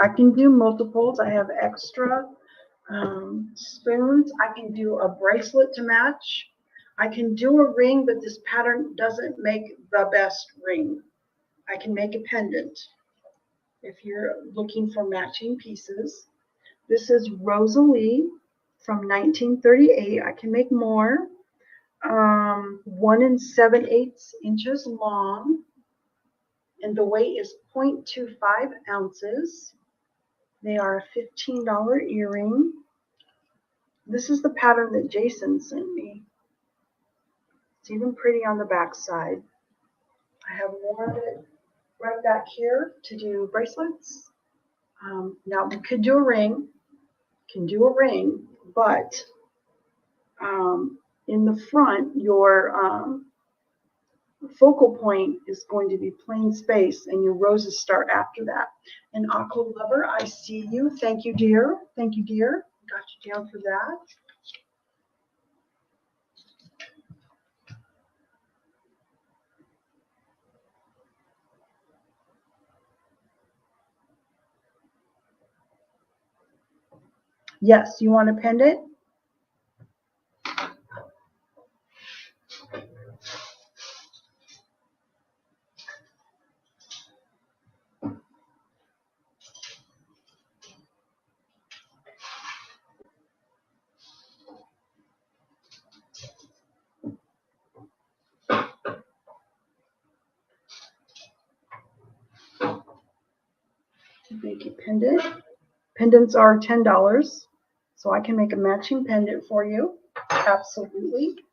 I can do multiples. I have extra spoons. I can do a bracelet to match. I can do a ring, but this pattern doesn't make the best ring. I can make a pendant if you're looking for matching pieces. This is Rosalie from 1938. I can make more. 1 7/8 inches long, and the weight is 0.25 ounces. They are a $15 earring. This is the pattern that Jason sent me. It's even pretty on the back side. I have more of it right back here to do bracelets. Now we could do a ring, but in the front, your focal point is going to be plain space, and your roses start after that. And Aqua Lover, I see you. Thank you, dear. Thank you, dear. Got you down for that. Yes, you want a pendant? Make a pendant. Pendants are $10, so I can make a matching pendant for you. Absolutely.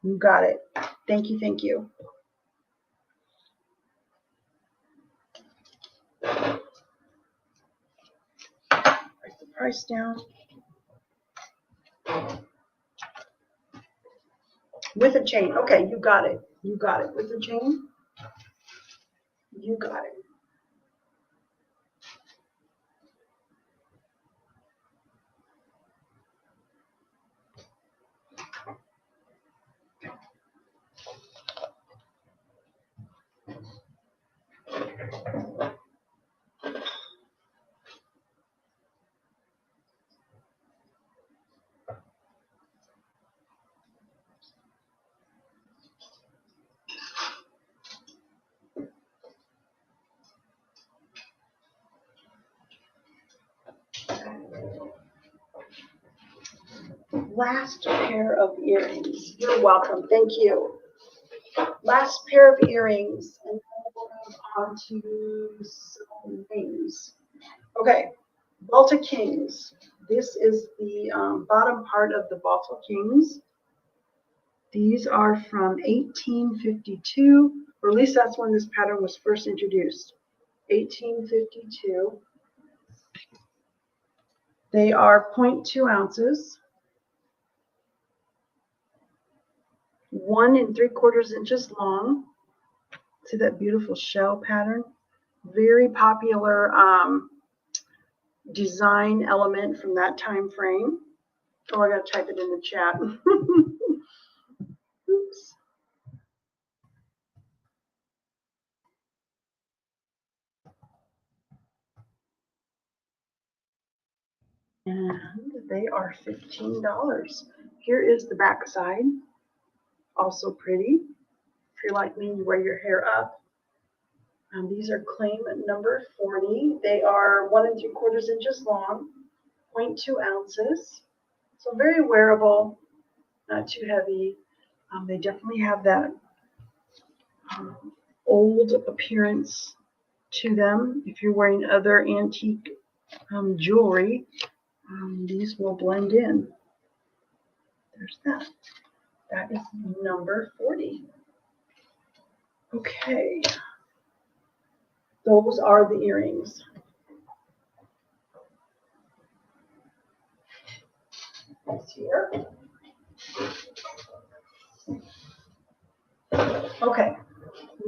You got it. Thank you, thank you. Write the price down. With a chain. Okay, you got it. You got it. With a chain? You got it. Last pair of earrings. You're welcome. Thank you. Last pair of earrings, and then we'll move on to some names. Okay, Balta Kings. This is the bottom part of the Balta Kings. These are from 1852, or at least that's when this pattern was first introduced. 1852. They are 0.2 ounces. 1 3/4 inches long. See that beautiful shell pattern? Very popular design element from that time frame. Oh, I gotta type it in the chat. Oops. And they are $15. Here is the back side. Also pretty. If you're like me, you wear your hair up. These are claim number 40. They are 1 3/4 inches long, 0.2 ounces. So very wearable, not too heavy. They definitely have that old appearance to them. If you're wearing other antique jewelry, these will blend in. There's that. That is number 40. Okay. Those are the earrings. Next here. Okay.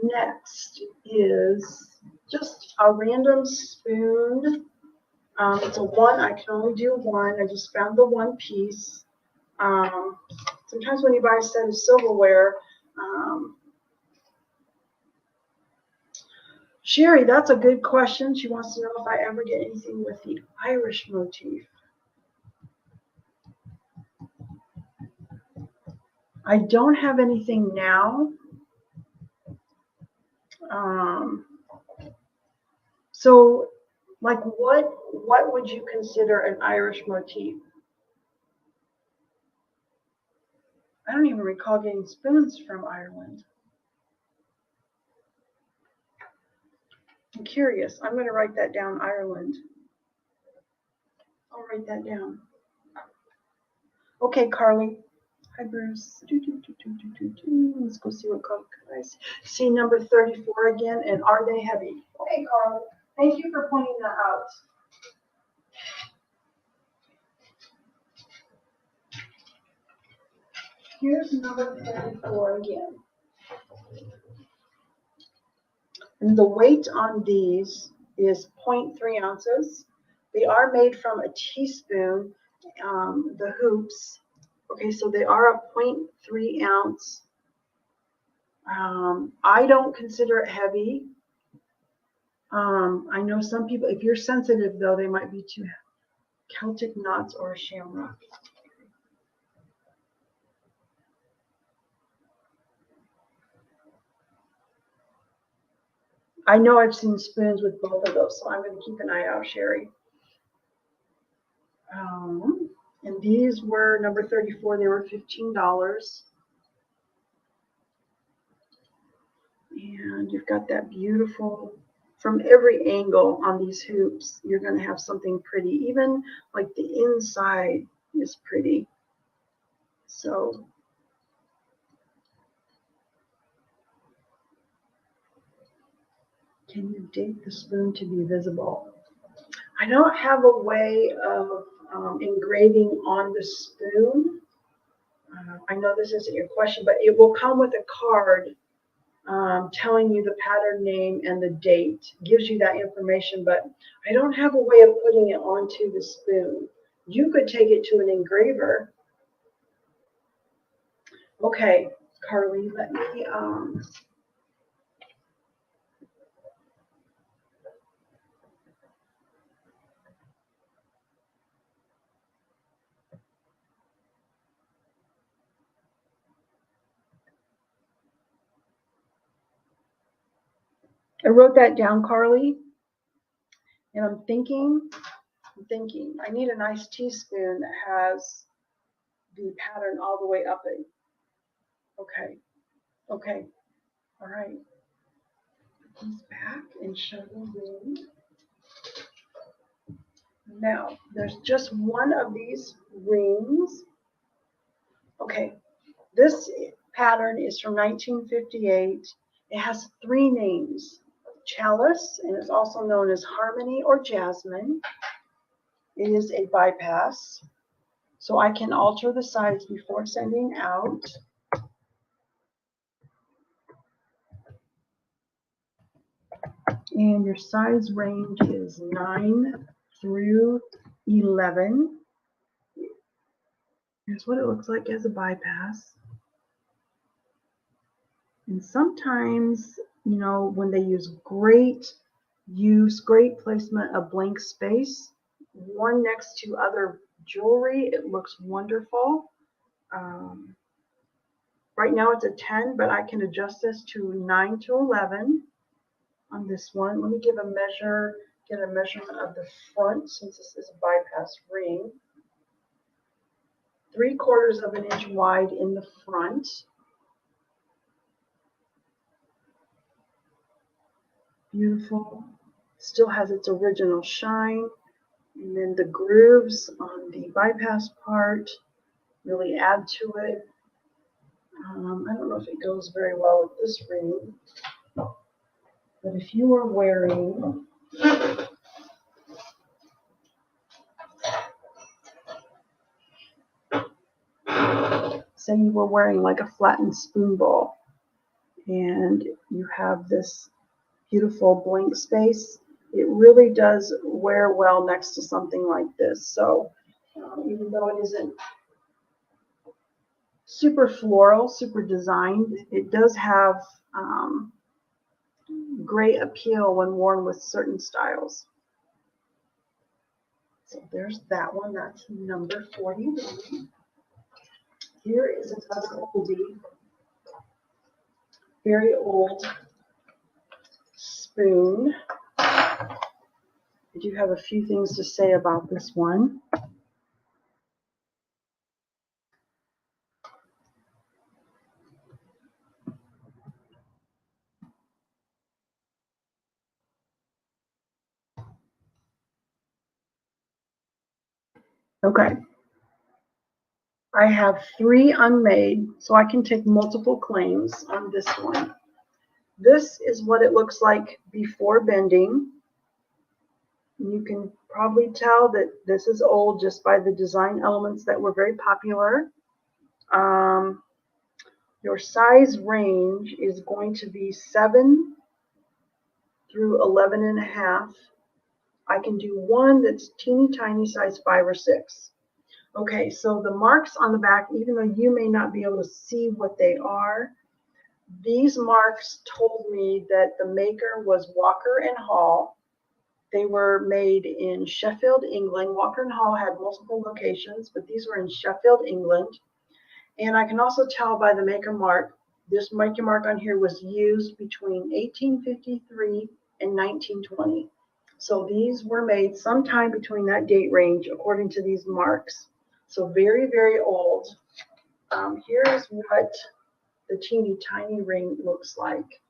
Next is just a random spoon. It's a one. I can only do one. I just found the one piece. Sometimes when you buy a set of silverware, Sherry, that's a good question. She wants to know if I ever get anything with the Irish motif. I don't have anything now. So, like, what would you consider an Irish motif? I don't even recall getting spoons from Ireland. I'm curious. I'm going to write that down, Ireland. I'll write that down. Okay, Carly. Hi, Bruce. Let's go see what color I see. Number 34 again, and are they heavy? Okay, Carly. Thank you for pointing that out. Here's number 34 again. And the weight on these is 0.3 ounces. They are made from a teaspoon, the hoops. Okay, so they are a 0.3 ounce. I don't consider it heavy. I know some people, if you're sensitive though, they might be too Celtic knots or a shamrock. I know I've seen spoons with both of those, so I'm going to keep an eye out, Sherry. And these were number 34. They were $15. And you've got that beautiful, from every angle on these hoops, you're going to have something pretty. Even like the inside is pretty. So can you date the spoon to be visible? I don't have a way of engraving on the spoon. I know this isn't your question, but it will come with a card telling you the pattern name and the date. Gives you that information, but I don't have a way of putting it onto the spoon. You could take it to an engraver. Okay, Carly, let me I wrote that down, Carly, and I'm thinking, I need a nice teaspoon that has the pattern all the way up it. Okay, all right. Put these back and show the ring. Now, there's just one of these rings. Okay, this pattern is from 1958. It has 3 names. Chalice, and it's also known as Harmony or Jasmine. It is a bypass, so I can alter the size before sending out. And your size range is 9 through 11. Here's what it looks like as a bypass. And sometimes, you know, when they use great placement of blank space, worn next to other jewelry, it looks wonderful. Right now it's a 10, but I can adjust this to 9 to 11 on this one. Let me get a measurement of the front, since this is a bypass ring. 3/4 of an inch wide in the front. Beautiful. Still has its original shine. And then the grooves on the bypass part really add to it. I don't know if it goes very well with this ring. But if you were wearing say you were wearing like a flattened spoon bowl, and you have this beautiful blank space. It really does wear well next to something like this. So even though it isn't super floral, super designed, it does have great appeal when worn with certain styles. So there's that one. That's number 41. Here is another oldie, very old spoon. I do have a few things to say about this one. Okay. I have 3 unmade, so I can take multiple claims on this one. This is what it looks like before bending. You can probably tell that this is old just by the design elements that were very popular. Your size range is going to be 7 through 11 and a half. I can do one that's teeny tiny, size 5 or 6. Okay, so the marks on the back, even though you may not be able to see what they are, these marks told me that the maker was Walker and Hall. They were made in Sheffield, England. Walker and Hall had multiple locations, but these were in Sheffield, England. And I can also tell by the maker mark, this maker mark on here was used between 1853 and 1920. So these were made sometime between that date range, according to these marks. So very, very old. Here is what the teeny tiny ring looks like.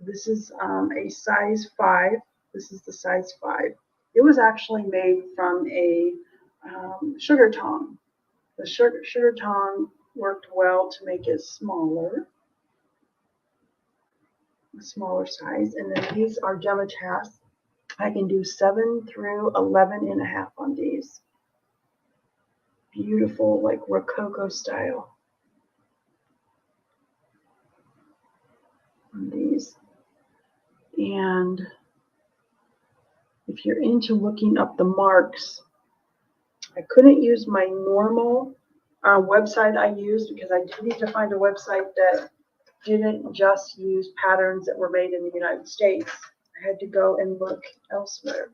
This is a size 5. This is the size 5. It was actually made from a sugar tong. The sugar tong worked well to make it smaller, a smaller size. And then these are Dematas. I can do 7 through 11 and a half on these. Beautiful, like Rococo style on these. And if you're into looking up the marks, I couldn't use my normal website I used because I did need to find a website that didn't just use patterns that were made in the United States. I had to go and look elsewhere.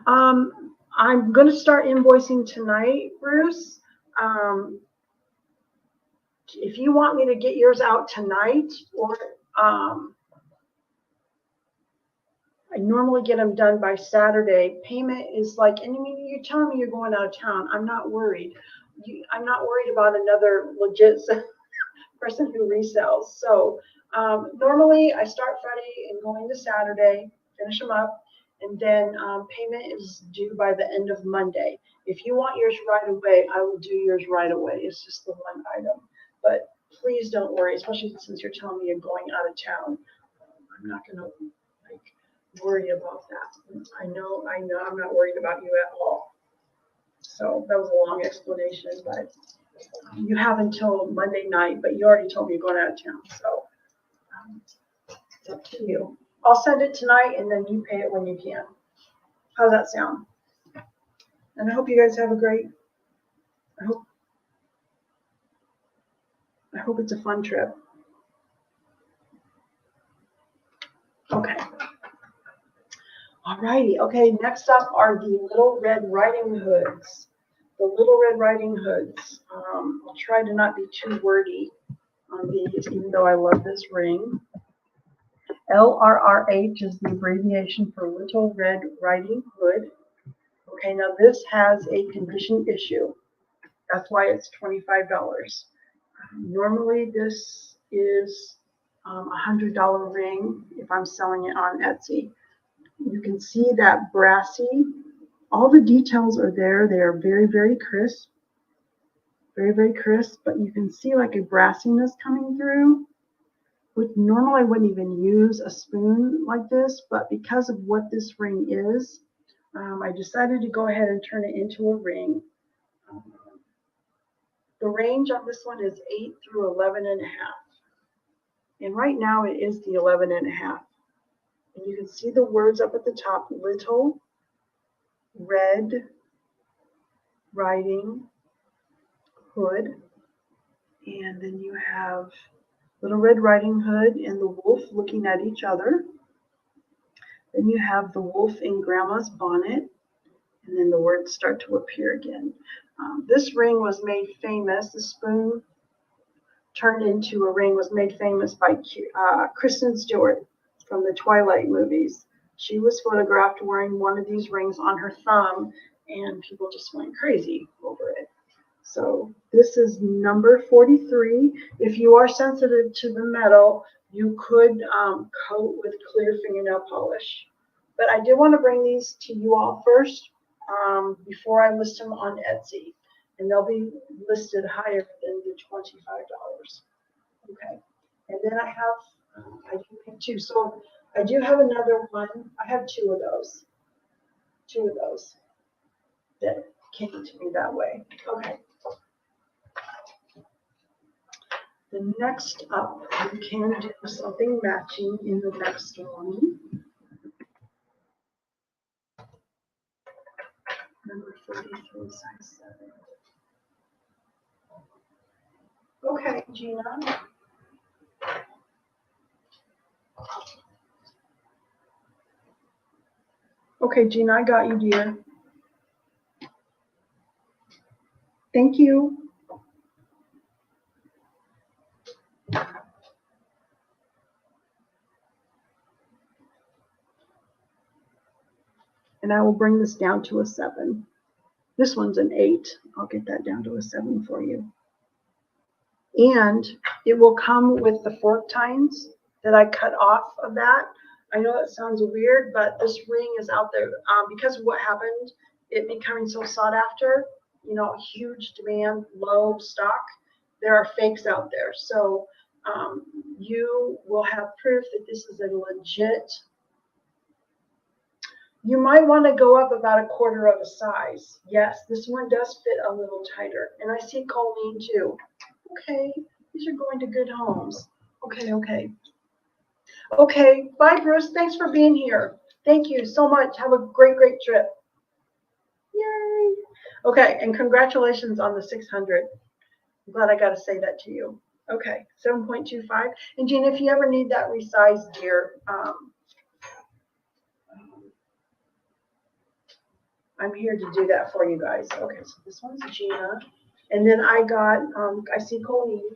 I'm going to start invoicing tonight, Bruce. If you want me to get yours out tonight, or I normally get them done by Saturday. Payment is like, and I mean, you're telling me you're going out of town. I'm not worried. I'm not worried about another legit person who resells. So normally I start Friday and go into Saturday, finish them up, and then payment is due by the end of Monday. If you want yours right away, I will do yours right away. It's just the one item. But please don't worry, especially since you're telling me you're going out of town. I'm not going to worry about that. I know, I'm not worried about you at all. So that was a long explanation, but you have until Monday night, but you already told me you're going out of town, so it's up to you. I'll send it tonight, and then you pay it when you can. How's that sound? And I hope you guys have a great, I hope it's a fun trip. Okay. Alrighty, okay, next up are the Little Red Riding Hoods. The Little Red Riding Hoods. I'll try to not be too wordy on these, even though I love this ring. LRRH is the abbreviation for Little Red Riding Hood. Okay, now this has a condition issue. That's why it's $25. Normally this is a $100 ring if I'm selling it on Etsy. You can see that brassy, all the details are there. They are very, very crisp. Very, very crisp, but you can see like a brassiness coming through. Which normally I wouldn't even use a spoon like this, but because of what this ring is, I decided to go ahead and turn it into a ring. The range on this one is 8 through 11 and a half. And right now it is the 11 and a half. And you can see the words up at the top, Little Red Riding Hood. And then you have Little Red Riding Hood and the wolf looking at each other. Then you have the wolf in Grandma's bonnet. And then the words start to appear again. This ring was made famous. The spoon turned into a ring was made famous by Kristen Stewart from the Twilight movies. She was photographed wearing one of these rings on her thumb, and people just went crazy over it. So this is number 43. If you are sensitive to the metal, you could coat with clear fingernail polish. But I did want to bring these to you all first before I list them on Etsy. And they'll be listed higher than the $25. Okay. And then I do have two. So I do have another one. I have two of those that came to me that way. Okay. The next up, you can do something matching in the next one. Number 43, size 7. Okay, Gina. Okay, Gina, I got you, dear. Thank you. And I will bring this down to a 7. This one's an 8. I'll get that down to a 7 for you. And it will come with the fork tines that I cut off of that. I know that sounds weird, but this ring is out there because of what happened, it becoming so sought after, huge demand, low stock. There are fakes out there. So you will have proof that this is a legit. You might want to go up about a quarter of a size. Yes, this one does fit a little tighter. And I see Colleen too. Okay, these are going to good homes. Okay. Okay, bye, Bruce. Thanks for being here. Thank you so much. Have a great trip. Yay. Okay, and congratulations on the 600. I'm glad I got to say that to you. Okay, 7.25. And Gina, if you ever need that resized, dear, I'm here to do that for you guys. Okay, so this one's Gina. And then I got, I see Colleen.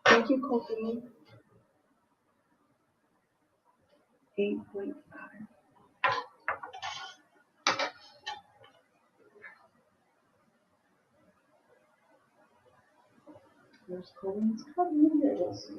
Thank you, Colleen. 8.5. There's Colleen's cutting. There it is.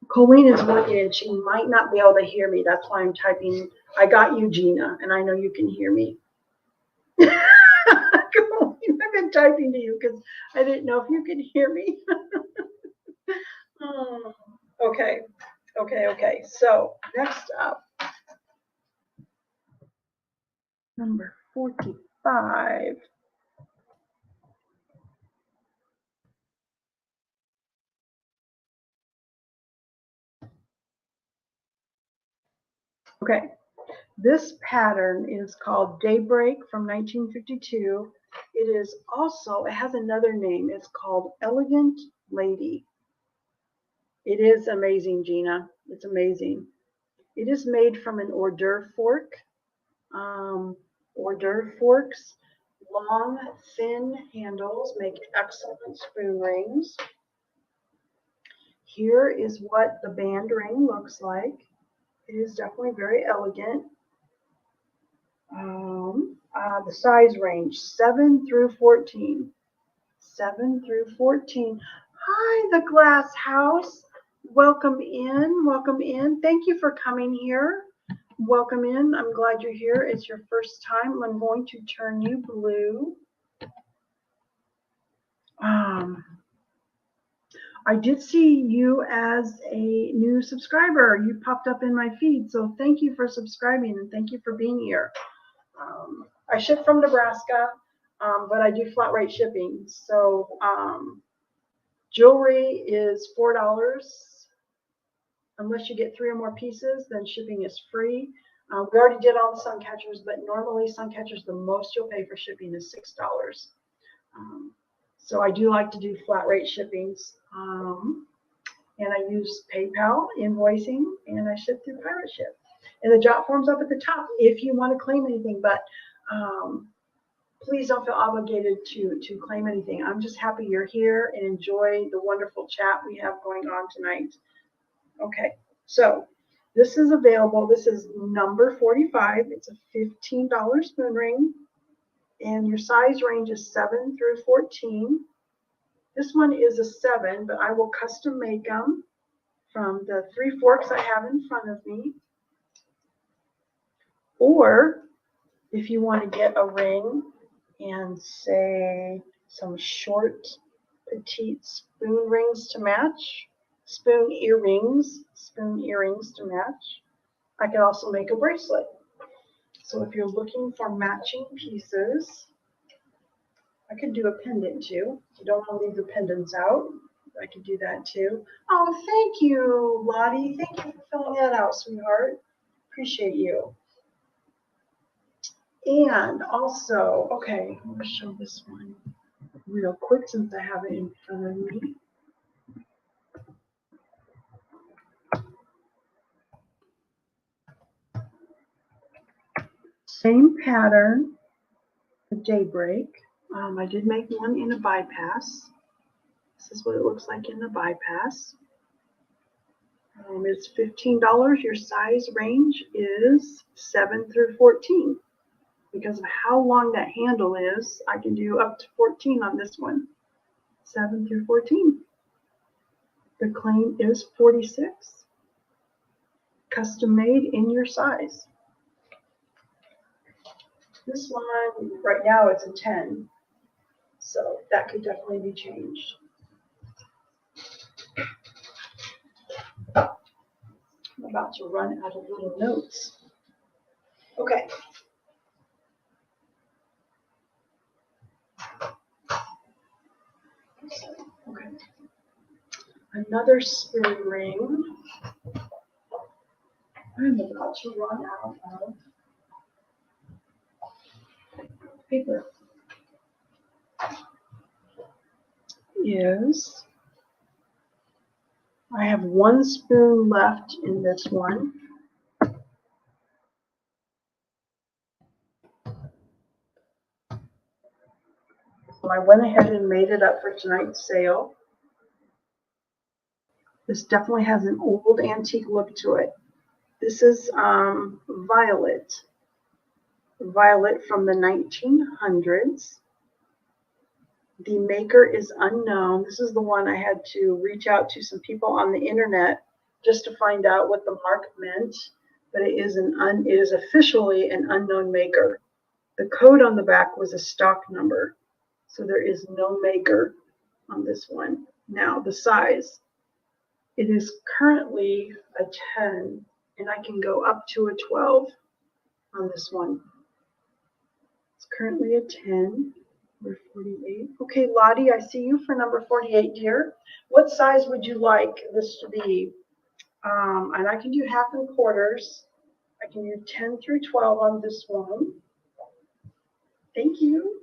Colleen is working and she might not be able to hear me. That's why I'm typing. I got you, Gina, and I know you can hear me. Colleen, I've been typing to you because I didn't know if you could hear me. Oh, okay. So next up, number 45. Okay, this pattern is called Daybreak from 1952. It has another name. It's called Elegant Lady. It is amazing, Gina. It's amazing. It is made from an hors d'oeuvre fork. Hors d'oeuvre forks, long, thin handles make excellent spoon rings. Here is what the band ring looks like. It is definitely very elegant. The size range 7 through 14. 7 through 14. Hi, the glass house. Welcome in, welcome in. Thank you for coming here. Welcome in. I'm glad you're here. It's your first time. I'm going to turn you blue. I did see you as a new subscriber. You popped up in my feed, so thank you for subscribing and thank you for being here. I ship from Nebraska, but I do flat rate shipping. So jewelry is $4. Unless you get 3 or more pieces, then shipping is free. We already did all the sun catchers, but normally sun catchers, the most you'll pay for shipping is $6. So I do like to do flat rate shippings. And I use PayPal invoicing, and I ship through Pirate Ship. And the jot form's up at the top if you want to claim anything, but please don't feel obligated to claim anything. I'm just happy you're here and enjoy the wonderful chat we have going on tonight. Okay, so this is available. This is number 45. It's a $15 spoon ring, and your size range is 7 through 14. This one is a 7, but I will custom make them from the 3 forks I have in front of me. Or if you want to get a ring and say some short, petite spoon rings to match, spoon earrings to match, I can also make a bracelet. So if you're looking for matching pieces, I could do a pendant too. You don't want to leave the pendants out. I could do that too. Oh, thank you, Lottie. Thank you for filling that out, sweetheart. Appreciate you. And also, okay, I'm going to show this one real quick since I have it in front of me. Same pattern, the daybreak. I did make one in a bypass. This is what it looks like in the bypass. It's $15. Your size range is 7 through 14. Because of how long that handle is, I can do up to 14 on this one. 7 through 14. The claim is 46. Custom made in your size. This one, right now it's a 10. So that could definitely be changed. I'm about to run out of little notes. Okay. Okay. Another spoon ring. I'm about to run out of paper. Is I have 1 spoon left in this one. So I went ahead and made it up for tonight's sale. This definitely has an old antique look to it. This is violet. Violet from the 1900s. The maker is unknown. This is the one I had to reach out to some people on the internet just to find out what the mark meant. But it is officially an unknown maker. The code on the back was a stock number. So there is no maker on this one. Now the size. It is currently a 10, and I can go up to a 12 on this one. It's currently a 10. Number 48. Okay, Lottie, I see you for number 48, dear. What size would you like this to be? And I can do half and quarters. I can do 10 through 12 on this one. Thank you.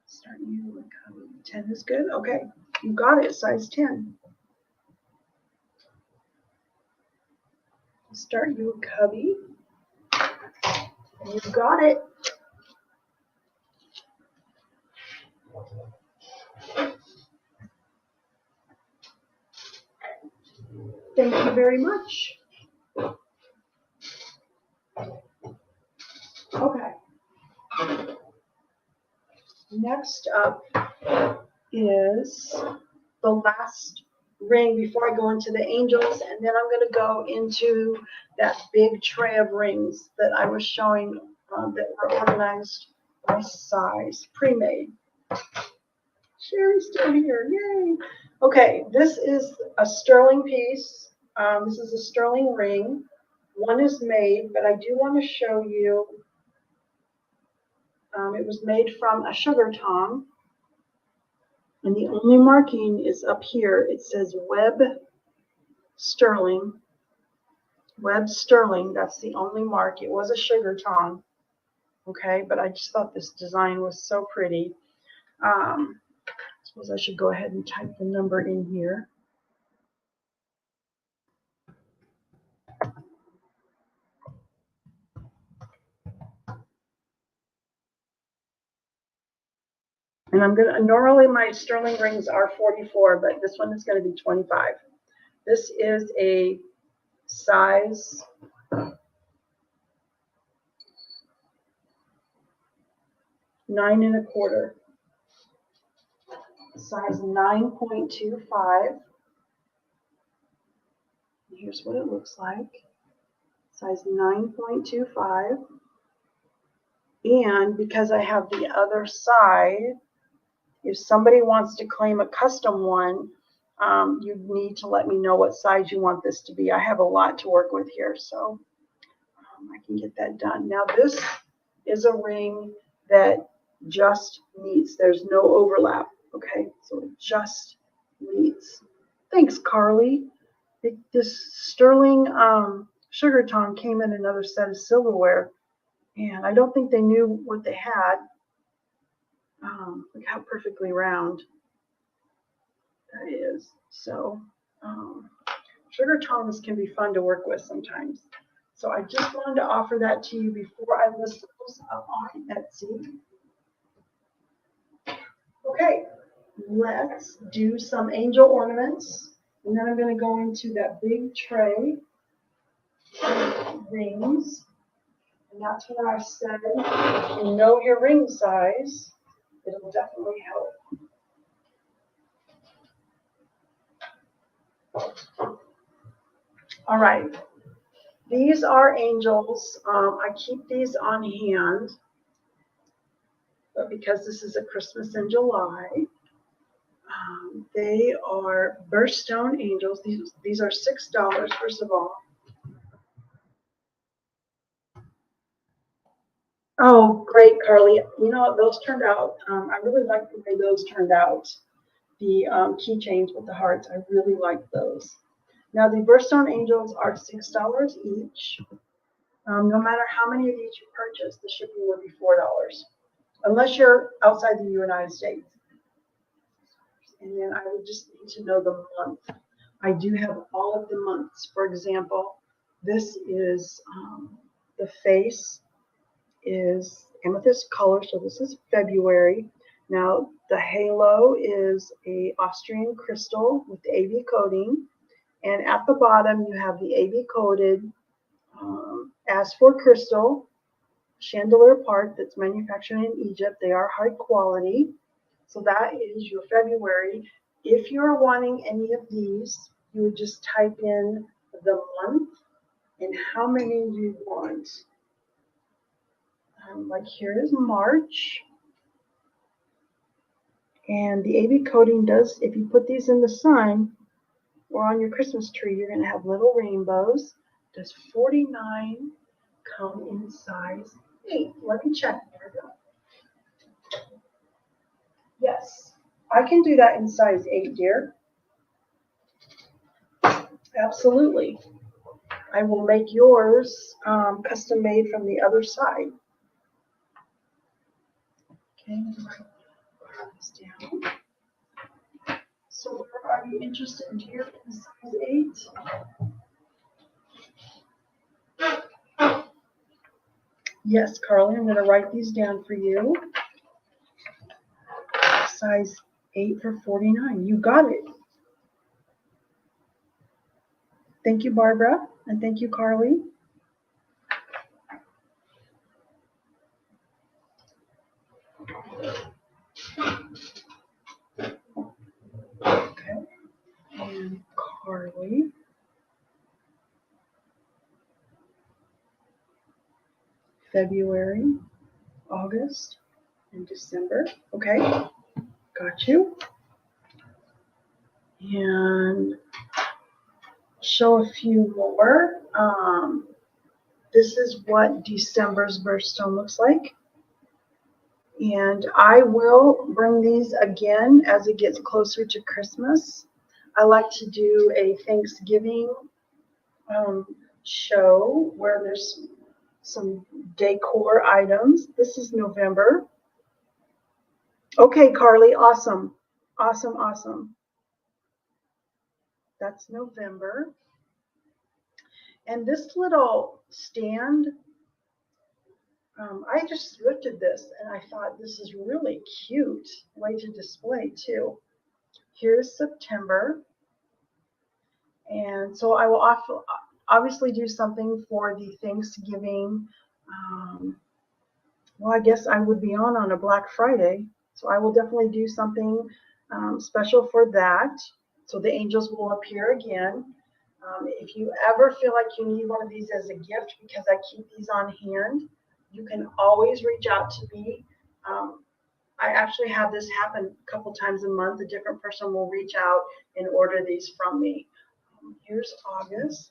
Start you with 10 is good. Okay, you got it. Size 10. Start you a cubby. You got it. Thank you very much. Okay. Next up is the last ring before I go into the angels, and then I'm going to go into that big tray of rings that I was showing that were organized by size, pre-made. Sherry's still here, yay! Okay, this is a sterling piece. This is a sterling ring. One is made, but I do want to show you. It was made from a sugar tong. And the only marking is up here. It says Web Sterling. Web Sterling, that's the only mark. It was a sugar tong. Okay, but I just thought this design was so pretty. I suppose I should go ahead and type the number in here. And I'm gonna, normally my sterling rings are 44, but this one is gonna be 25. This is a size 9 1/4. Size 9.25. Here's what it looks like. Size 9.25. And because I have the other side, if somebody wants to claim a custom one, you need to let me know what size you want this to be. I have a lot to work with here, so I can get that done. Now this is a ring that just meets. There's no overlap, okay? So it just meets. Thanks, Carly. This sterling sugar tong came in another set of silverware, and I don't think they knew what they had. Look how perfectly round that is. So sugar tongs can be fun to work with sometimes. So I just wanted to offer that to you before I list those up on Etsy. Okay, let's do some angel ornaments. And then I'm going to go into that big tray of rings. And that's where I said, if you know your ring size, it'll definitely help. All right. These are angels. I keep these on hand, but because this is a Christmas in July, they are birthstone angels. These are $6, first of all. Oh, great, Carly. You know, those turned out, I really like the way those turned out. The keychains with the hearts, I really like those. Now, the birthstone angels are $6 each. No matter how many of these you purchase, the shipping will be $4, unless you're outside the United States. And then I would just need to know the month. I do have all of the months. For example, this is the face is amethyst color, so this is February. Now the halo is a Austrian crystal with the AB coating, and at the bottom you have the AB coated as for crystal chandelier part that's manufactured in Egypt. They are high quality. So that is your February. If you're wanting any of these, you would just type in the month and how many you want. Like here is March. And the AB coating does, if you put these in the sun or on your Christmas tree, you're going to have little rainbows. Does 49 come in size 8? Let me check. There we go. Yes, I can do that in size 8, dear. Absolutely. I will make yours custom made from the other side. Okay, write this down. So where are you interested in here? Size 8? Yes, Carly, I'm going to write these down for you. Size 8 for 49. You got it. Thank you, Barbara, and thank you, Carly. Okay, and Carly. February, August, and December. Okay, got you. And show a few more. This is what December's birthstone looks like. And I will bring these again as it gets closer to Christmas. I like to do a Thanksgiving show where there's some decor items. This is November. Okay, Carly, awesome. Awesome, awesome. That's November. And this little stand, I just thrifted this and I thought this is really cute way to display too. Here's September. And so I will obviously do something for the Thanksgiving. Well, I guess I would be on a Black Friday. So I will definitely do something special for that. So the angels will appear again. If you ever feel like you need one of these as a gift, because I keep these on hand, you can always reach out to me. I actually have this happen a couple times a month. A different person will reach out and order these from me. Here's August.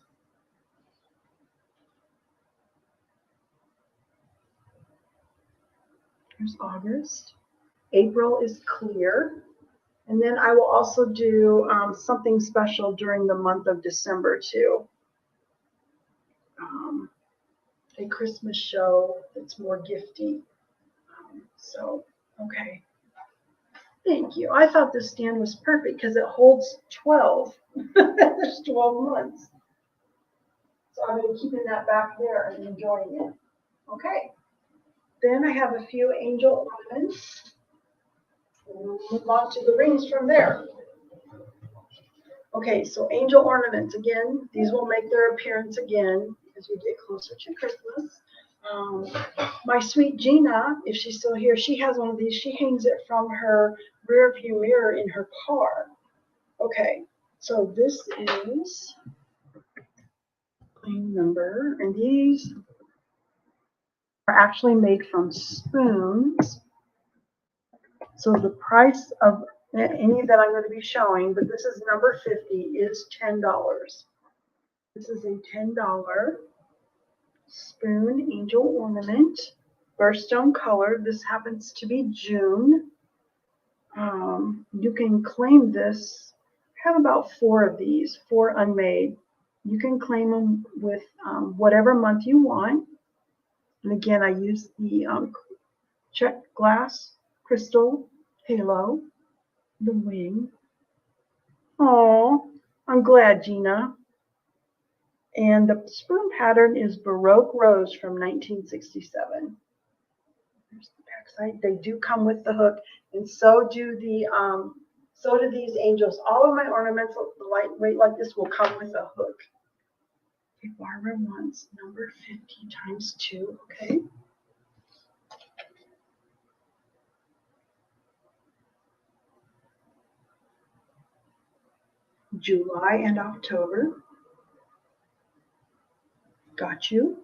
Here's August. April is clear. And then I will also do something special during the month of December too. A Christmas show that's more gifty. So, okay. Thank you. I thought this stand was perfect because it holds 12. There's 12 months. So I'm going to keep that back there and enjoying it. Okay. Then I have a few angel ornaments. We'll move on to the rings from there. Okay, so angel ornaments again. These will make their appearance again as we get closer to Christmas. My sweet Gina, if she's still here, she has one of these. She hangs it from her rear view mirror in her car. Okay, so this is claim number, and these are actually made from spoons. So the price of any that I'm going to be showing, but this is number 50, is $10. This is a $10 spoon angel ornament, birthstone color. This happens to be June. You can claim this. I have about 4 of these, 4 unmade. You can claim them with whatever month you want. And again, I use the check glass crystal halo, the wing. Oh, I'm glad, Gina. And the spoon pattern is Baroque Rose from 1967. There's the backside. They do come with the hook, and so do these angels. All of my ornaments, lightweight like this, will come with a hook. Okay, Barbara wants number 50 times 2. Okay. July and October. Got you.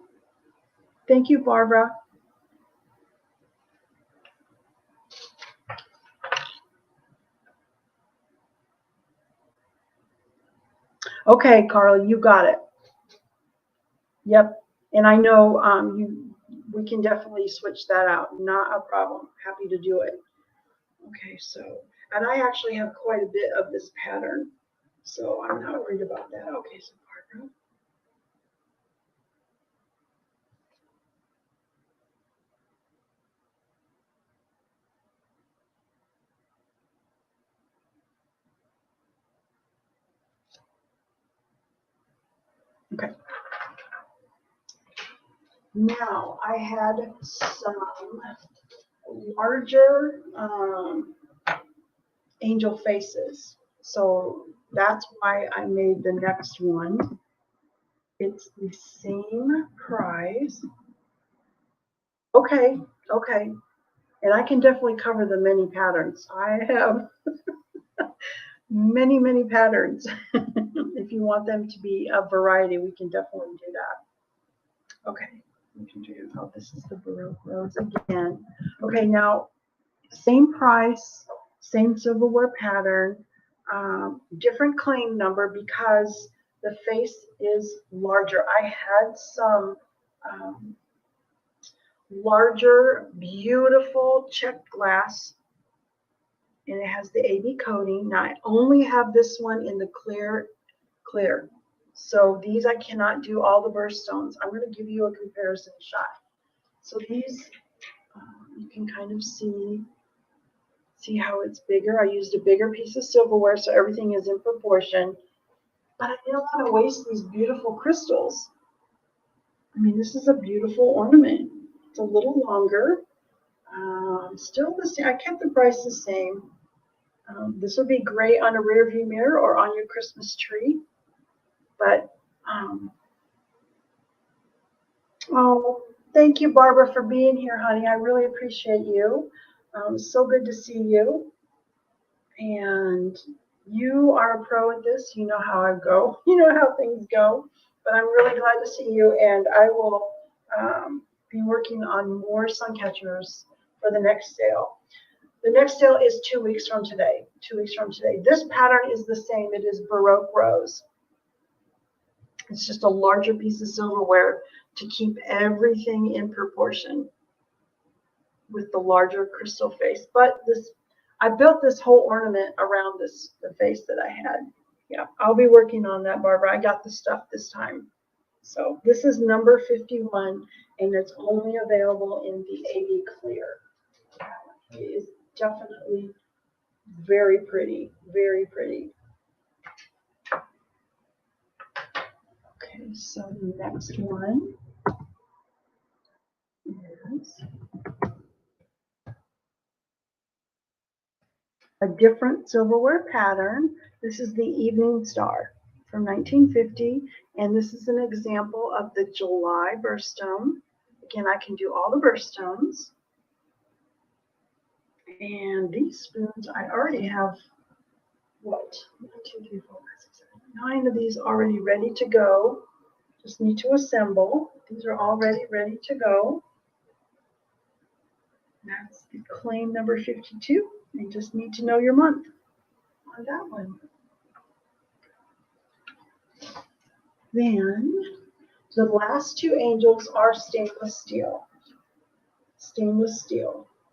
Thank you, Barbara. Okay, Carly, you got it. Yep. And I know we can definitely switch that out. Not a problem. Happy to do it. Okay, so, and I actually have quite a bit of this pattern, so I'm not worried about that. Okay, so Barbara. Okay. Now I had some larger angel faces, so that's why I made the next one. It's the same price. Okay, okay. And I can definitely cover the many patterns. I have many, many patterns. If you want them to be a variety, we can definitely do that. Okay, we can do, oh, this is the Baroque rose again. Okay, now, same price, same silverware pattern, different claim number because the face is larger. I had some larger, beautiful checked glass, and it has the AB coating. Now I only have this one in the clear. So these I cannot do all the birthstones. I'm going to give you a comparison shot. So these, you can kind of see how it's bigger. I used a bigger piece of silverware, so everything is in proportion. But I didn't want to waste these beautiful crystals. I mean, this is a beautiful ornament. It's a little longer. Still the same. I kept the price the same. This would be great on a rear view mirror or on your Christmas tree. But, oh, thank you, Barbara, for being here, honey. I really appreciate you. So good to see you. And you are a pro at this. You know how I go. You know how things go. But I'm really glad to see you. And I will be working on more suncatchers for the next sale. The next sale is 2 weeks from today. 2 weeks from today. This pattern is the same. It is Baroque Rose. It's just a larger piece of silverware to keep everything in proportion with the larger crystal face. But this, I built this whole ornament around the face that I had. Yeah, I'll be working on that, Barbara. I got the stuff this time. So this is number 51, and it's only available in the AB Clear. It is definitely very pretty, very pretty. Okay, so the next one is a different silverware pattern. This is the Evening Star from 1950, and this is an example of the July birthstone. Again, I can do all the birthstones. And these spoons, I already have, what, 1, 2, 3, 4, 5, 6, 7, 9 of these already ready to go. Just need to assemble. These are already ready to go. That's the claim number 52. You just need to know your month on that one. Then the last two angels are stainless steel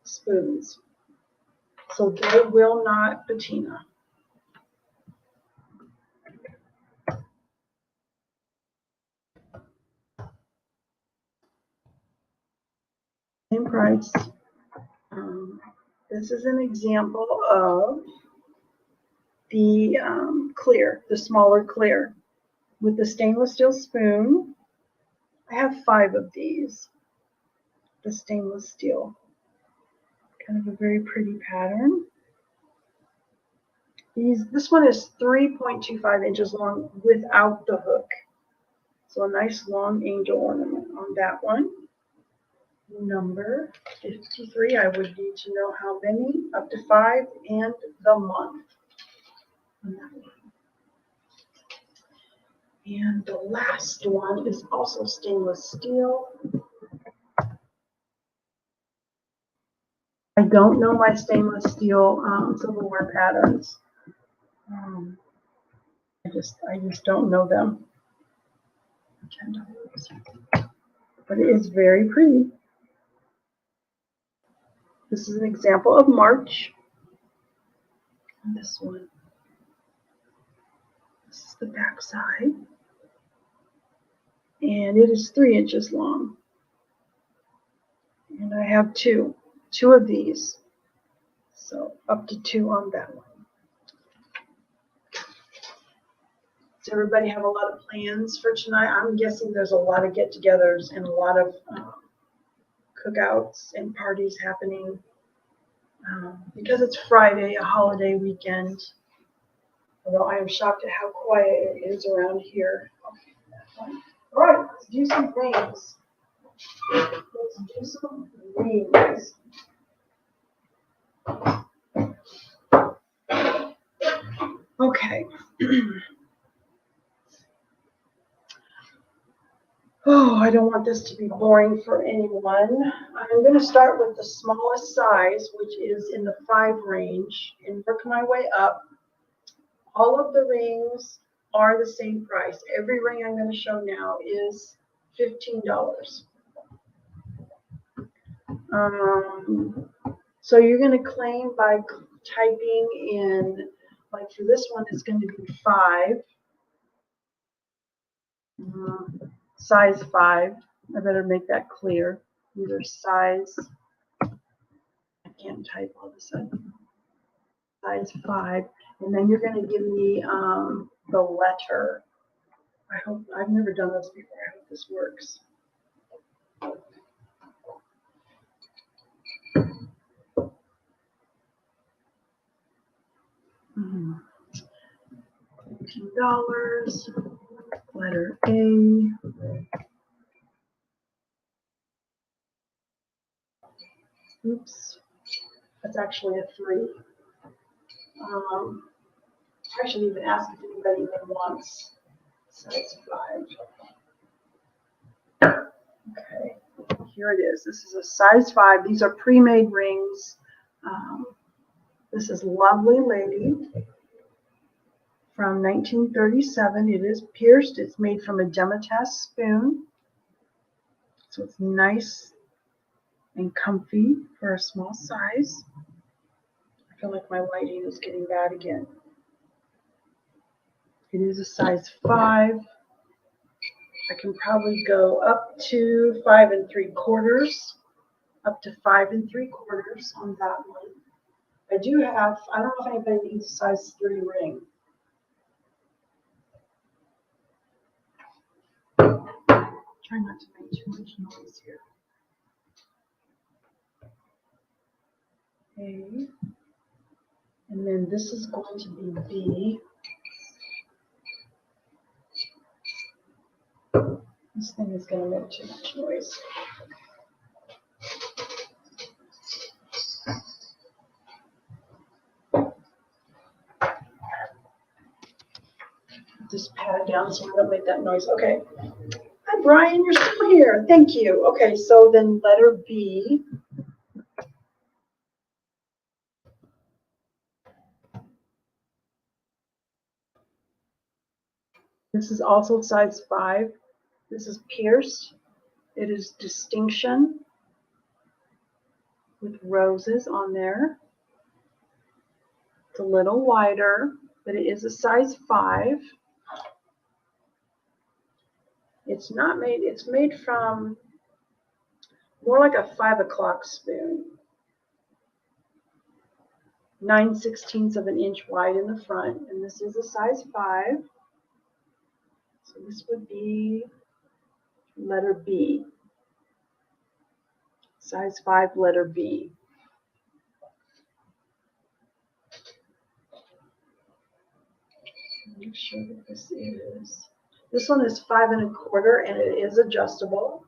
spoons. So they will not patina. Same price. This is an example of the clear, the smaller clear with the stainless steel spoon. I have 5 of these. The stainless steel. Kind of a very pretty pattern. This one is 3.25 inches long without the hook. So a nice long angel ornament on that one. Number 53, I would need to know how many, up to 5, and the month on that one. And the last one is also stainless steel. I don't know my stainless steel silverware patterns. I just don't know them. But it is very pretty. This is an example of March. And this one. This is the back side. And it is 3 inches long. And I have two of these. So up to 2 on that one. Does everybody have a lot of plans for tonight? I'm guessing there's a lot of get-togethers and a lot of cookouts and parties happening because it's Friday, a holiday weekend. Although I am shocked at how quiet it is around here. Okay, that one. All right, let's do some rings. Let's do some rings. Okay. Oh, I don't want this to be boring for anyone. I'm going to start with the smallest size, which is in the 5 range, and work my way up. All of the rings are the same price. Every ring I'm going to show now is $15. So you're going to claim by typing in, like for this one, it's going to be 5, size 5. I better make that clear. These are size, I can't type all of a sudden, size 5. And then you're going to give me the letter. I hope, I've never done this before. I hope this works. $15, letter A. Oops, that's actually a 3. I should even ask if anybody even wants size 5. Okay, here it is. This is a size 5. These are pre-made rings. This is Lovely Lady from 1937. It is pierced. It's made from a Dzines spoon. So it's nice and comfy for a small size. I feel like my lighting is getting bad again. It is a size 5. I can probably go up to 5 3/4, up to 5 3/4 on that one. I do have, I don't know if anybody needs a size 3 ring. Try not to make too much noise here. A, and then this is going to be B. This thing is going to make too much noise. Just pat it down so I don't make that noise. Okay. Hi, Brian, you're still here. Thank you. Okay, so then letter B. This is also size 5. This is pierced. It is distinction with roses on there. It's a little wider, but it is a size 5. It's not made, it's made from more like a 5 o'clock spoon. 9/16 of an inch wide in the front, and this is a size 5. So this would be letter B. Size 5, letter B. Make sure that this is. This one is 5 1/4, and it is adjustable.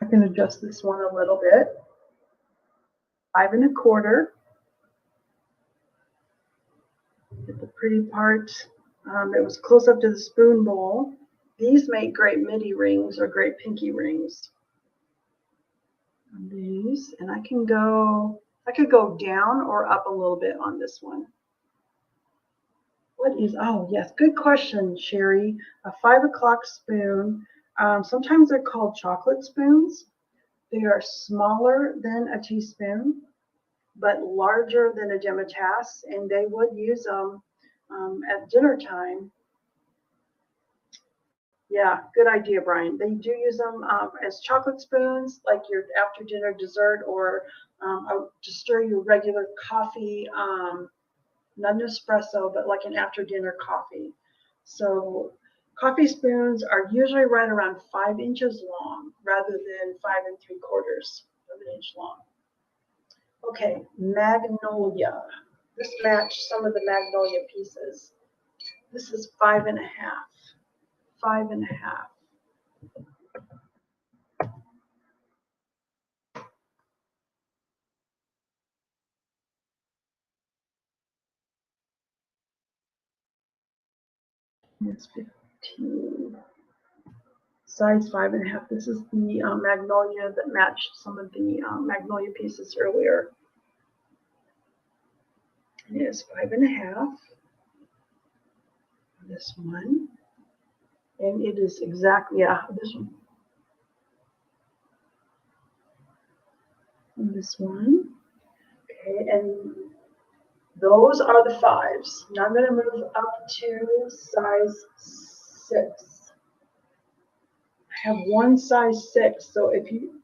I can adjust this one a little bit. 5 1/4. Get the pretty part. It was close up to the spoon bowl. These make great midi rings or great pinky rings. These, and I could go down or up a little bit on this one. What is, oh yes, good question, Sherry. A 5 o'clock spoon. Sometimes they're called chocolate spoons. They are smaller than a teaspoon, but larger than a Dzines, and they would use them at dinner time. Yeah, good idea, Brian. They do use them as chocolate spoons, like your after dinner dessert, or to stir your regular coffee, not an espresso, but like an after dinner coffee. So coffee spoons are usually right around 5 inches long rather than 5 3/4. 7" long. Okay, magnolia. This matched some of the magnolia pieces. This is 5½. 5½. It's 15. Size 5½. This is the magnolia that matched some of the magnolia pieces earlier. It is 5½. This one, and it is exactly this one. And this one. Okay, and those are the 5s. Now I'm going to move up to size 6. I have one size 6, so if you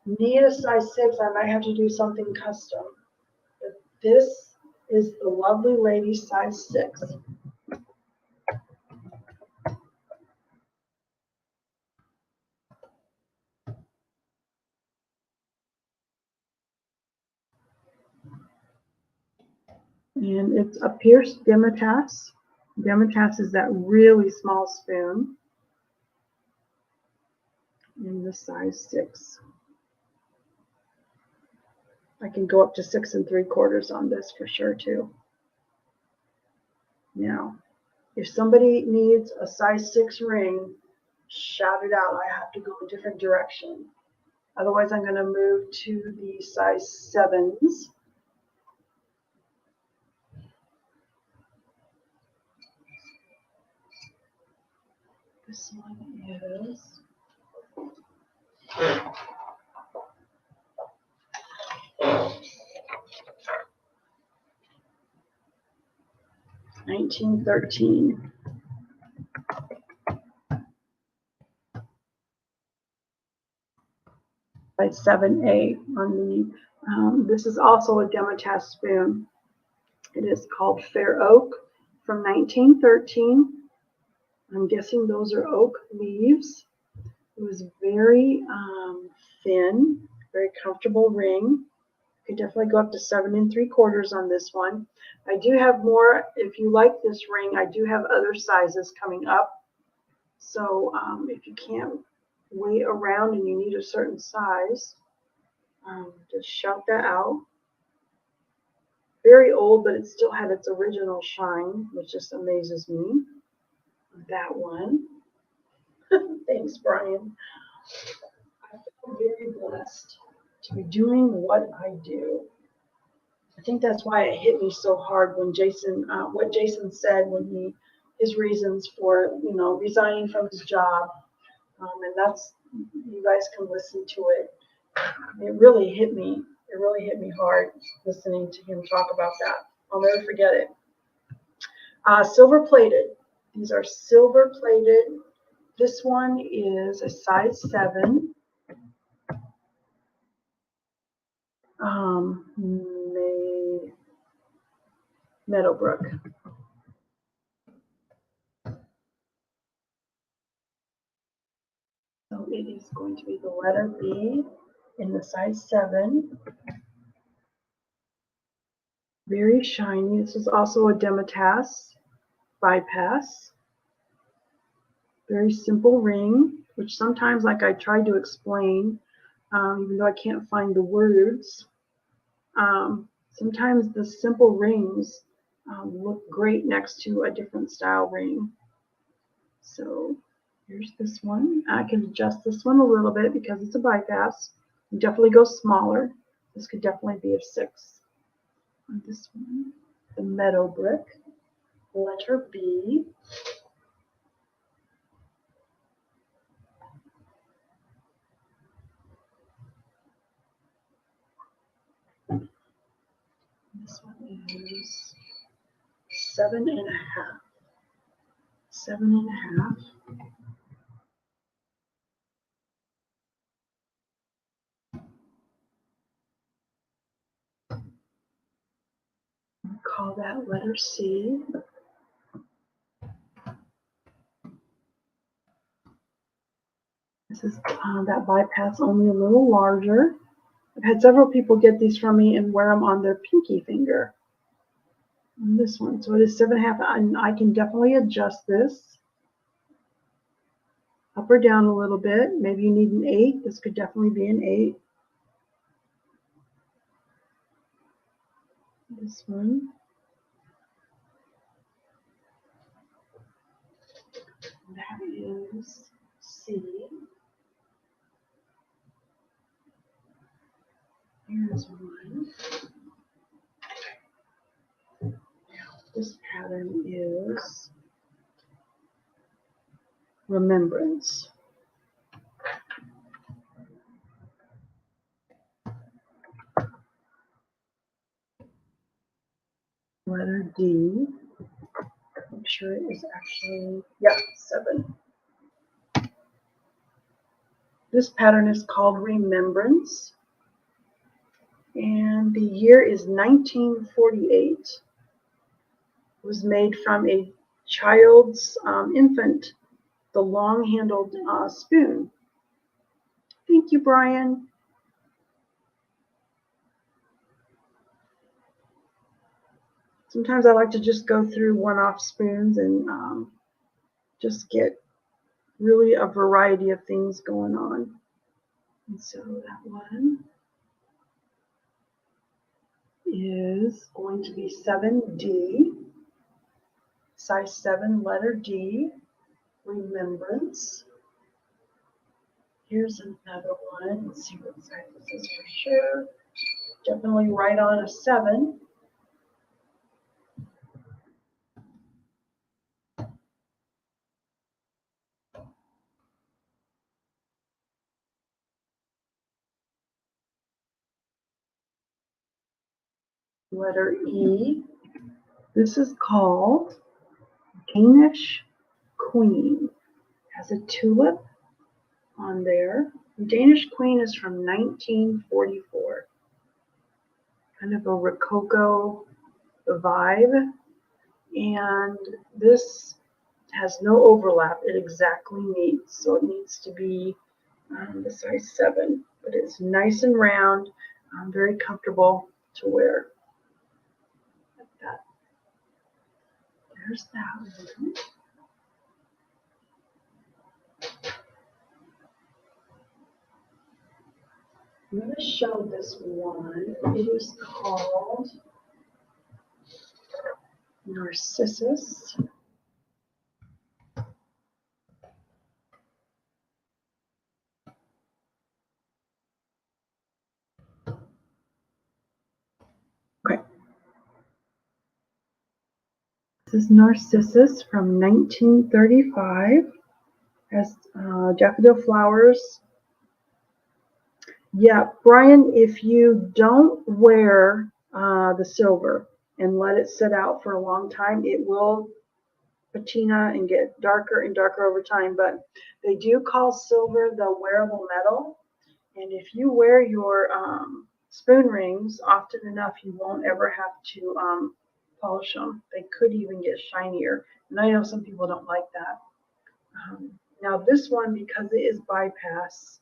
need a size 6, I might have to do something custom. But this is the lovely lady size 6. And it's a pierced demitasse. Demitasse is that really small spoon. In the size 6. I can go up to 6 3/4 on this for sure too. Now, if somebody needs a size 6 ring, shout it out. I have to go a different direction. Otherwise, I'm going to move to the size 7s. This one is 1913. By 7A on the, this is also a demitasse spoon. It is called Fair Oak from 1913. I'm guessing those are oak leaves. It was very thin, very comfortable ring. You could definitely go up to 7 3/4 on this one. I do have more. If you like this ring, I do have other sizes coming up. So if you can't wait around and you need a certain size, just shout that out. Very old, but it still had its original shine, which just amazes me. That one. Thanks, Brian. I feel very blessed to be doing what I do. I think that's why it hit me so hard when Jason, what Jason said when his reasons for, resigning from his job. And that's, you guys can listen to it. It really hit me. It really hit me hard listening to him talk about that. I'll never forget it. Silver plated. These are silver plated. This one is a size 7. Meadowbrook. So it is going to be the letter B in the size 7. Very shiny. This is also a demitasse bypass. Very simple ring, which sometimes, like I tried to explain, even though I can't find the words, sometimes the simple rings look great next to a different style ring. So here's this one. I can adjust this one a little bit because it's a bypass. You definitely go smaller. This could definitely be a 6. On this one, the Meadowbrook, letter B. This one is 7½. 7½. Call that letter C. This is that bypass, only a little larger. had several people get these from me and wear them on their pinky finger. And this one, so it is 7.5, and I can definitely adjust this up or down a little bit. Maybe you need an 8. This could definitely be an 8. This one. That is C. Here's one. This pattern is remembrance. Letter D. Make sure it is actually, yeah, 7. This pattern is called Remembrance, and the year is 1948. It was made from a child's infant, the long-handled spoon. Thank you, Brian. Sometimes I like to just go through one-off spoons and just get really a variety of things going on. And so that one is going to be 7D, size 7, letter D, Remembrance. Here's another one. Let's see what size this is for sure. Definitely right on a 7. Letter E. This is called Danish Queen. Has a tulip on there. The Danish Queen is from 1944. Kind of a Rococo vibe. And this has no overlap. It exactly meets. So it needs to be the size 7. But it's nice and round, very comfortable to wear. Like that. There's that one. I'm going to show this one. It is called Narcissus. Okay. This is Narcissus from 1935. Has daffodil flowers. Yeah, Brian, if you don't wear the silver and let it sit out for a long time, it will patina and get darker and darker over time. But they do call silver the wearable metal. And if you wear your spoon rings often enough, you won't ever have to polish them. They could even get shinier. And I know some people don't like that. Now this one, because it is bypass,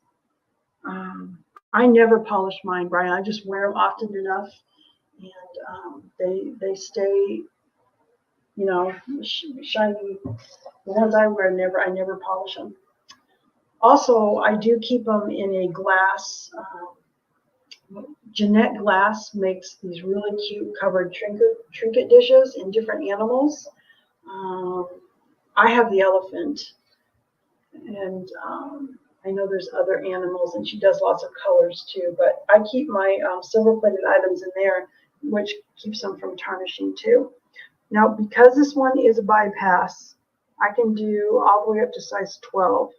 I never polish mine, Brian. I just wear them often enough, and they stay, you know, shiny. The ones I wear, I never polish them. Also, I do keep them in a glass. Jeanette Glass makes these really cute covered trinket dishes in different animals. I have the elephant, and I know there's other animals, and she does lots of colors too, but I keep my silver-plated items in there, which keeps them from tarnishing too. Now, because this one is a bypass, I can do all the way up to size 12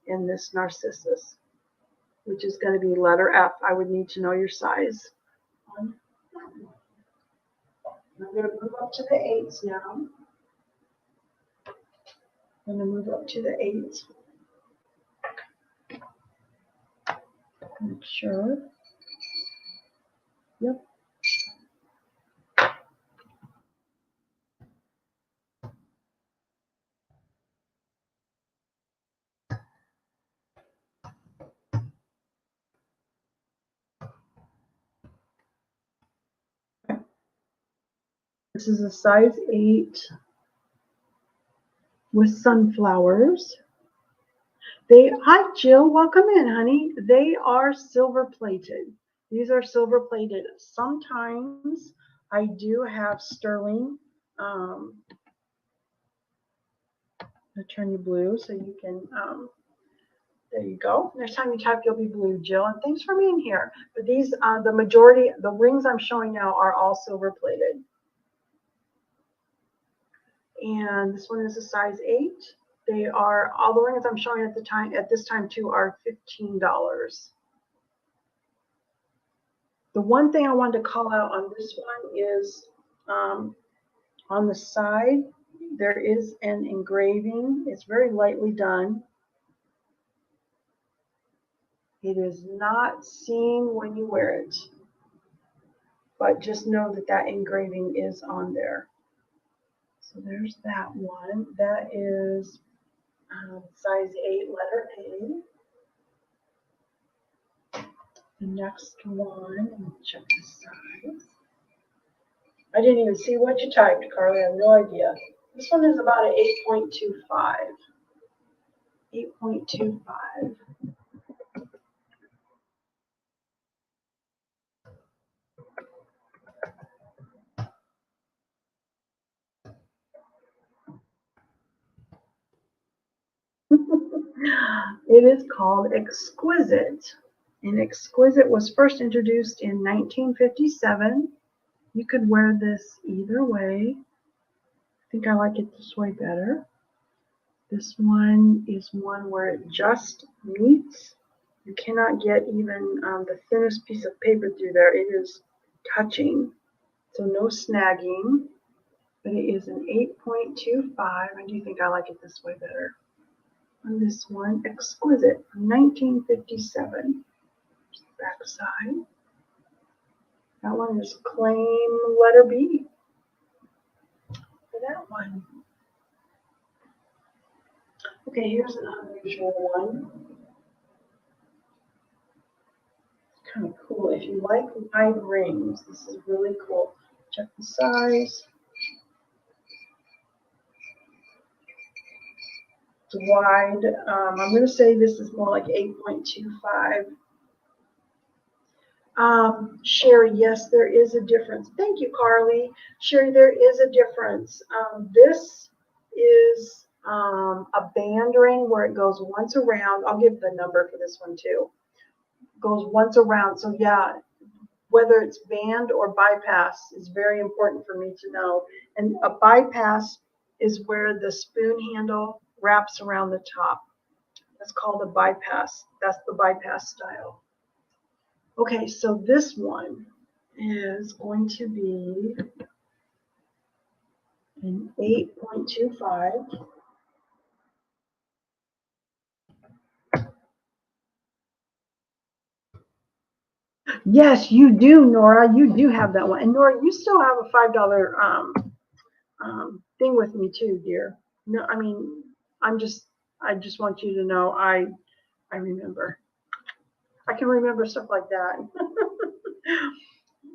in this Narcissus, which is going to be letter F. I would need to know your size. I'm going to move up to the 8s now. I'm going to move up to the 8s. Make sure. Yep. is a size 8 with sunflowers. Hi Jill, welcome in, honey. They are silver plated. These are silver plated. Sometimes I do have sterling. I'll turn you blue so you can, there you go. Next time you type, you'll be blue, Jill. And thanks for being here. But these, the majority, the rings I'm showing now are all silver plated. And this one is a size 8. They are, all the rings I'm showing at this time too are $15. The one thing I wanted to call out on this one is on the side, there is an engraving. It's very lightly done. It is not seen when you wear it, but just know that that engraving is on there. So there's that one. That is size 8, letter A. The next one, let me check the size. I didn't even see what you typed, Carly. I have no idea. This one is about an 8.25. 8.25. It is called Exquisite. And Exquisite was first introduced in 1957. You could wear this either way. I think I like it this way better. This one is one where it just meets. You cannot get even the thinnest piece of paper through there. It is touching, so no snagging. But it is an 8.25. I do think I like it this way better. On this one, Exquisite, from 1957. Back side. That one is claim letter B. For that one. Okay, here's an unusual one. It's kind of cool. If you like wide rings, this is really cool. Check the size. It's wide. I'm going to say this is more like 8.25. Sherry, yes, there is a difference. Thank you, Carly. Sherry, there is a difference. This is a band ring where it goes once around. I'll give the number for this one too. Goes once around. So yeah, whether it's band or bypass is very important for me to know. And a bypass is where the spoon handle wraps around the top. That's called a bypass. That's the bypass style. Okay, so this one is going to be an 8.25. Yes, you do, Nora. You do have that one. And Nora, you still have a $5 thing with me too, dear. No, I mean, I just want you to know I remember. I can remember stuff like that.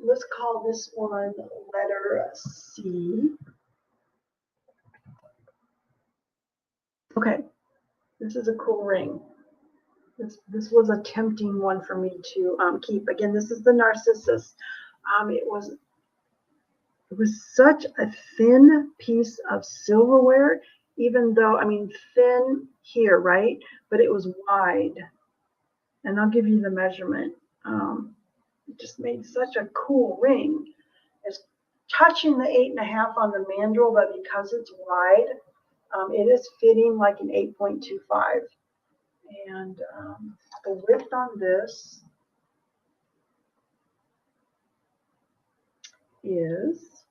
Let's call this one letter C. Okay, this is a cool ring. This was a tempting one for me to keep. Again, this is the Narcissus. It was such a thin piece of silverware, even though, I mean, thin here, right? But it was wide. And I'll give you the measurement. It just made such a cool ring. It's touching the 8.5 on the mandrel, but because it's wide, it is fitting like an 8.25. And the width on this is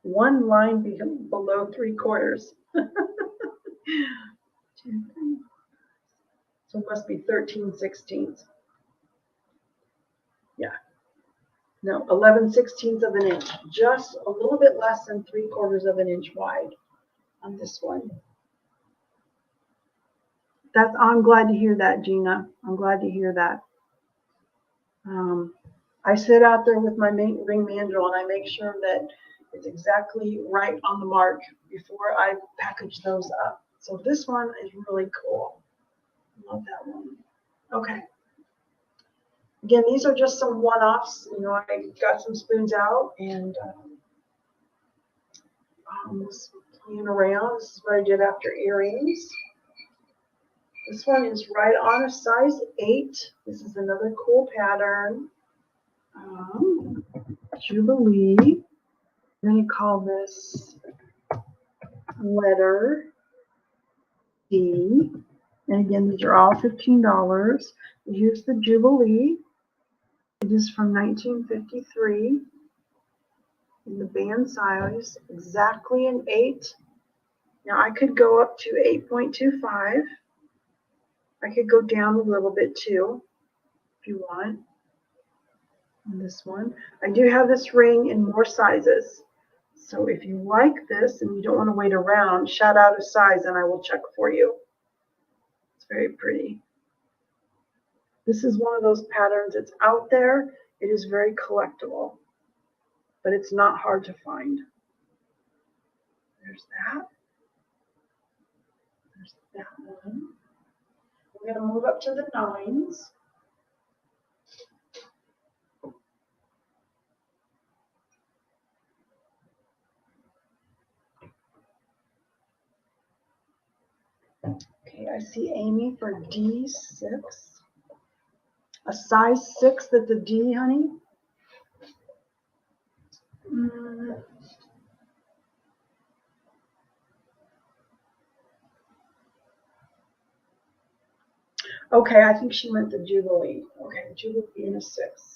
one line below 3/4. So it must be 13/16. Yeah. No, 11/16 of an inch. Just a little bit less than 3/4 of an inch wide on this one. I'm glad to hear that, Gina. I'm glad to hear that. I sit out there with my ring mandrel and I make sure that It's exactly right on the mark before I package those up. So this one is really cool. Love that one. Okay. Again, these are just some one-offs. You know, I got some spoons out and was playing around. This is what I did after earrings. This one is right on a size 8. This is another cool pattern. Jubilee. I'm going to call this letter D. And again, these are all $15. Here's the Jubilee. It is from 1953. In the band size, exactly an 8. Now I could go up to 8.25. I could go down a little bit too, if you want. On this one, I do have this ring in more sizes. So if you like this and you don't want to wait around, shout out a size and I will check for you. It's very pretty. This is one of those patterns. It's out there. It is very collectible, but it's not hard to find. There's that. There's that one. We're going to move up to the 9s. Okay, I see Amy for D6. A size 6 that's a D, honey? Okay, I think she meant the Jubilee. Okay, Jubilee in a 6.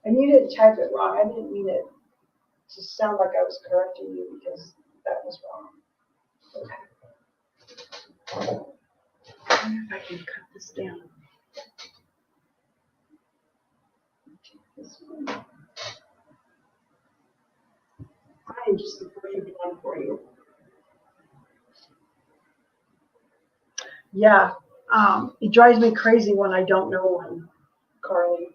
I needed to type it wrong. I didn't mean it to sound like I was correcting you because that was wrong. Okay. I wonder if I can cut this down. This one. I am just the perfect one for you. Yeah, it drives me crazy when I don't know one, Carly.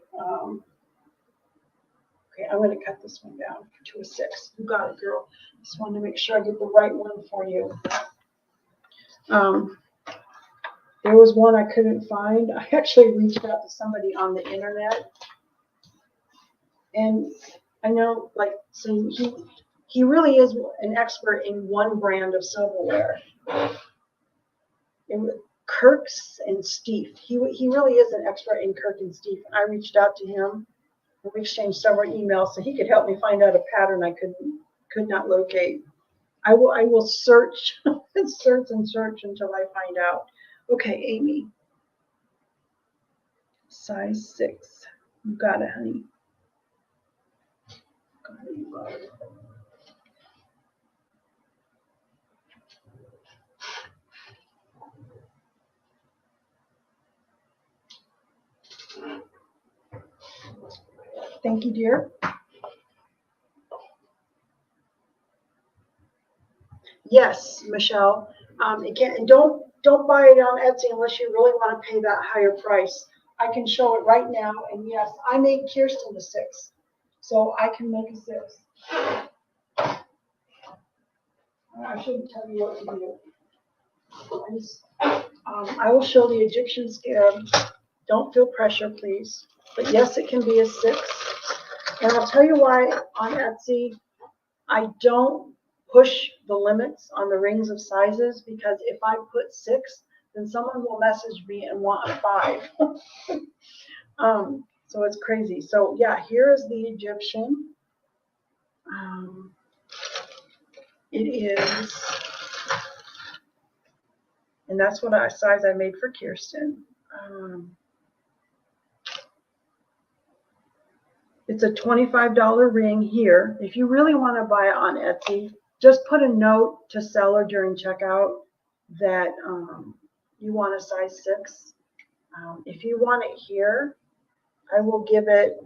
Okay, I'm going to cut this one down to a 6. You got it, girl. Just wanted to make sure I get the right one for you. There was one I couldn't find. I actually reached out to somebody on the internet, and I know, like, so he really is an expert in one brand of silverware. Kirk's and Steve. He really is an expert in Kirk and Steve. I reached out to him. We exchanged several emails so he could help me find out a pattern I could not locate. I will search and search and search until I find out. Okay, Amy. Size 6. You got it, honey. Got it. Thank you, dear. Yes, Michelle. Again, and don't buy it on Etsy unless you really want to pay that higher price. I can show it right now, and yes, I made Kirsten a 6, so I can make a 6. I shouldn't tell you what to do. I will show the Egyptian scarab. Don't feel pressure, please. But yes, it can be a 6. And I'll tell you why on Etsy I don't push the limits on the rings of sizes, because if I put 6, then someone will message me and want a 5. So it's crazy. So yeah, here is the Egyptian. It is, and that's what size I made for Kirsten. It's a $25 ring here. If you really want to buy it on Etsy, just put a note to seller during checkout that you want a size 6. If you want it here, I will give it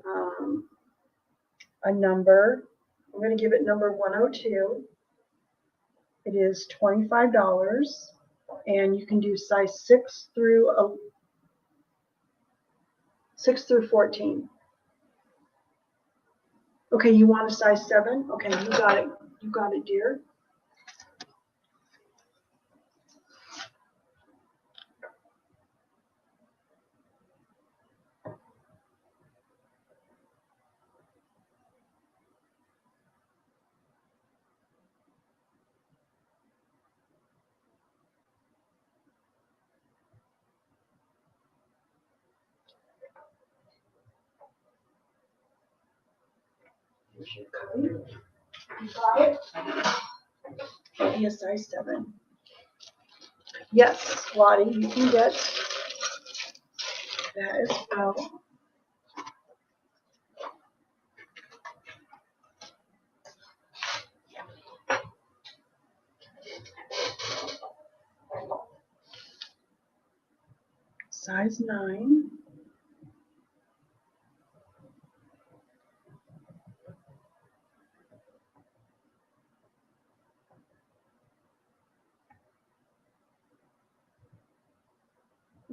a number. I'm going to give it number 102. It is $25, and you can do size 6 through 14. Okay, you want a size 7? Okay, you got it. You got it, dear. Here's your cubby. You got it? Be a size 7. Yes, Lottie, you can get that as well. Size 9.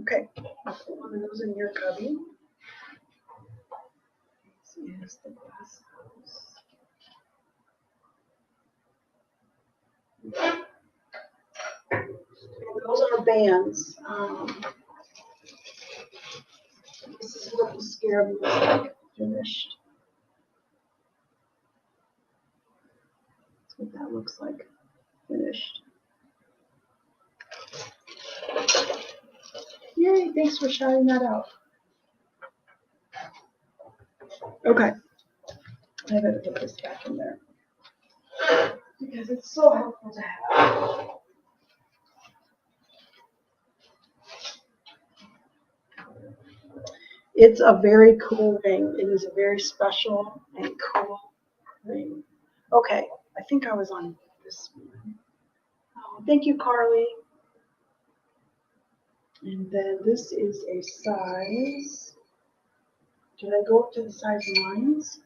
Okay, I'll put one of those in your cubby. This is the glass house. Those are bands. This is what the scarab looks like finished. That's what that looks like finished. Yay, thanks for shouting that out. Okay, I better put this back in there because it's so helpful to have. It's a very cool ring. It is a very special and cool ring. Okay, I think I was on this one. Oh, thank you, Carly. And then this is a size. Did I go up to the size 9s?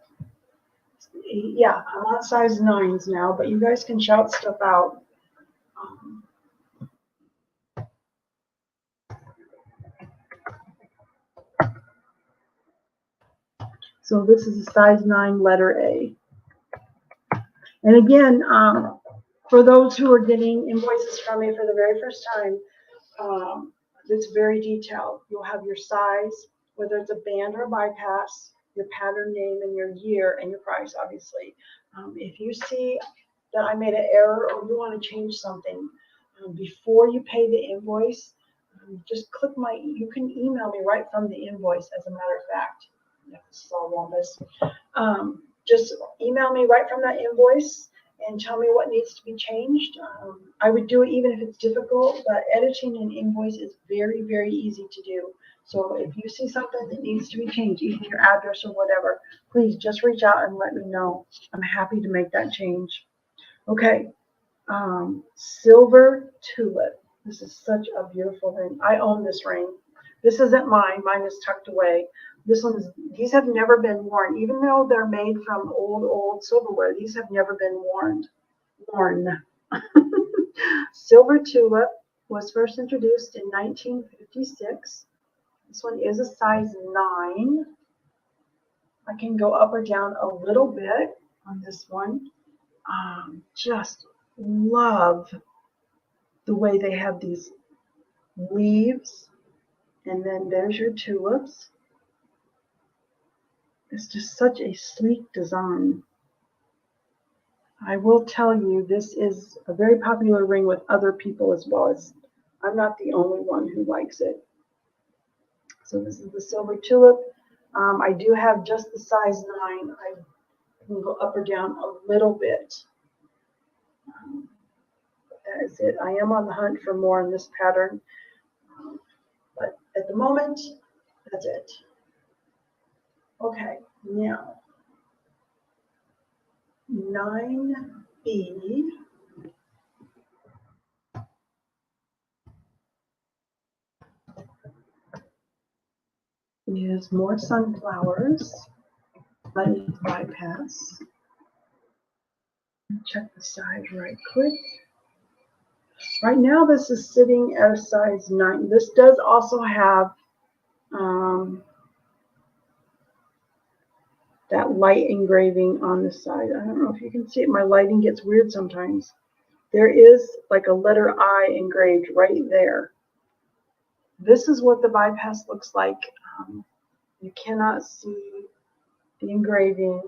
Yeah, I'm on size 9s now, but you guys can shout stuff out. So this is a size 9 letter A. And again, for those who are getting invoices from me for the very first time, it's very detailed. You'll have your size, whether it's a band or a bypass, your pattern name and your year and your price, obviously. If you see that I made an error or you want to change something, before you pay the invoice, just click you can email me right from the invoice, as a matter of fact. Solve all this. Just email me right from that invoice and tell me what needs to be changed. I would do it even if it's difficult, but editing an invoice is very, very easy to do. So if you see something that needs to be changed, even your address or whatever, please just reach out and let me know. I'm happy to make that change. Okay, silver tulip. This is such a beautiful ring. I own this ring. This isn't mine. Mine is tucked away. These have never been worn, even though they're made from old silverware. These have never been worn. Silver tulip was first introduced in 1956. This one is a size 9. I can go up or down a little bit on this one. Just love the way they have these leaves, and then there's your tulips. It's just such a sleek design. I will tell you, this is a very popular ring with other people as well. I'm not the only one who likes it. So this is the silver tulip. I do have just the size 9. I can go up or down a little bit. That is it. I am on the hunt for more in this pattern. But at the moment, that's it. Okay, now 9B. is more sunflowers. Let me bypass. Check the size right quick. Right now this is sitting at a size 9. This does also have that light engraving on the side. I don't know if you can see it. My lighting gets weird sometimes. There is like a letter I engraved right there. This is what the bypass looks like. You cannot see the engraving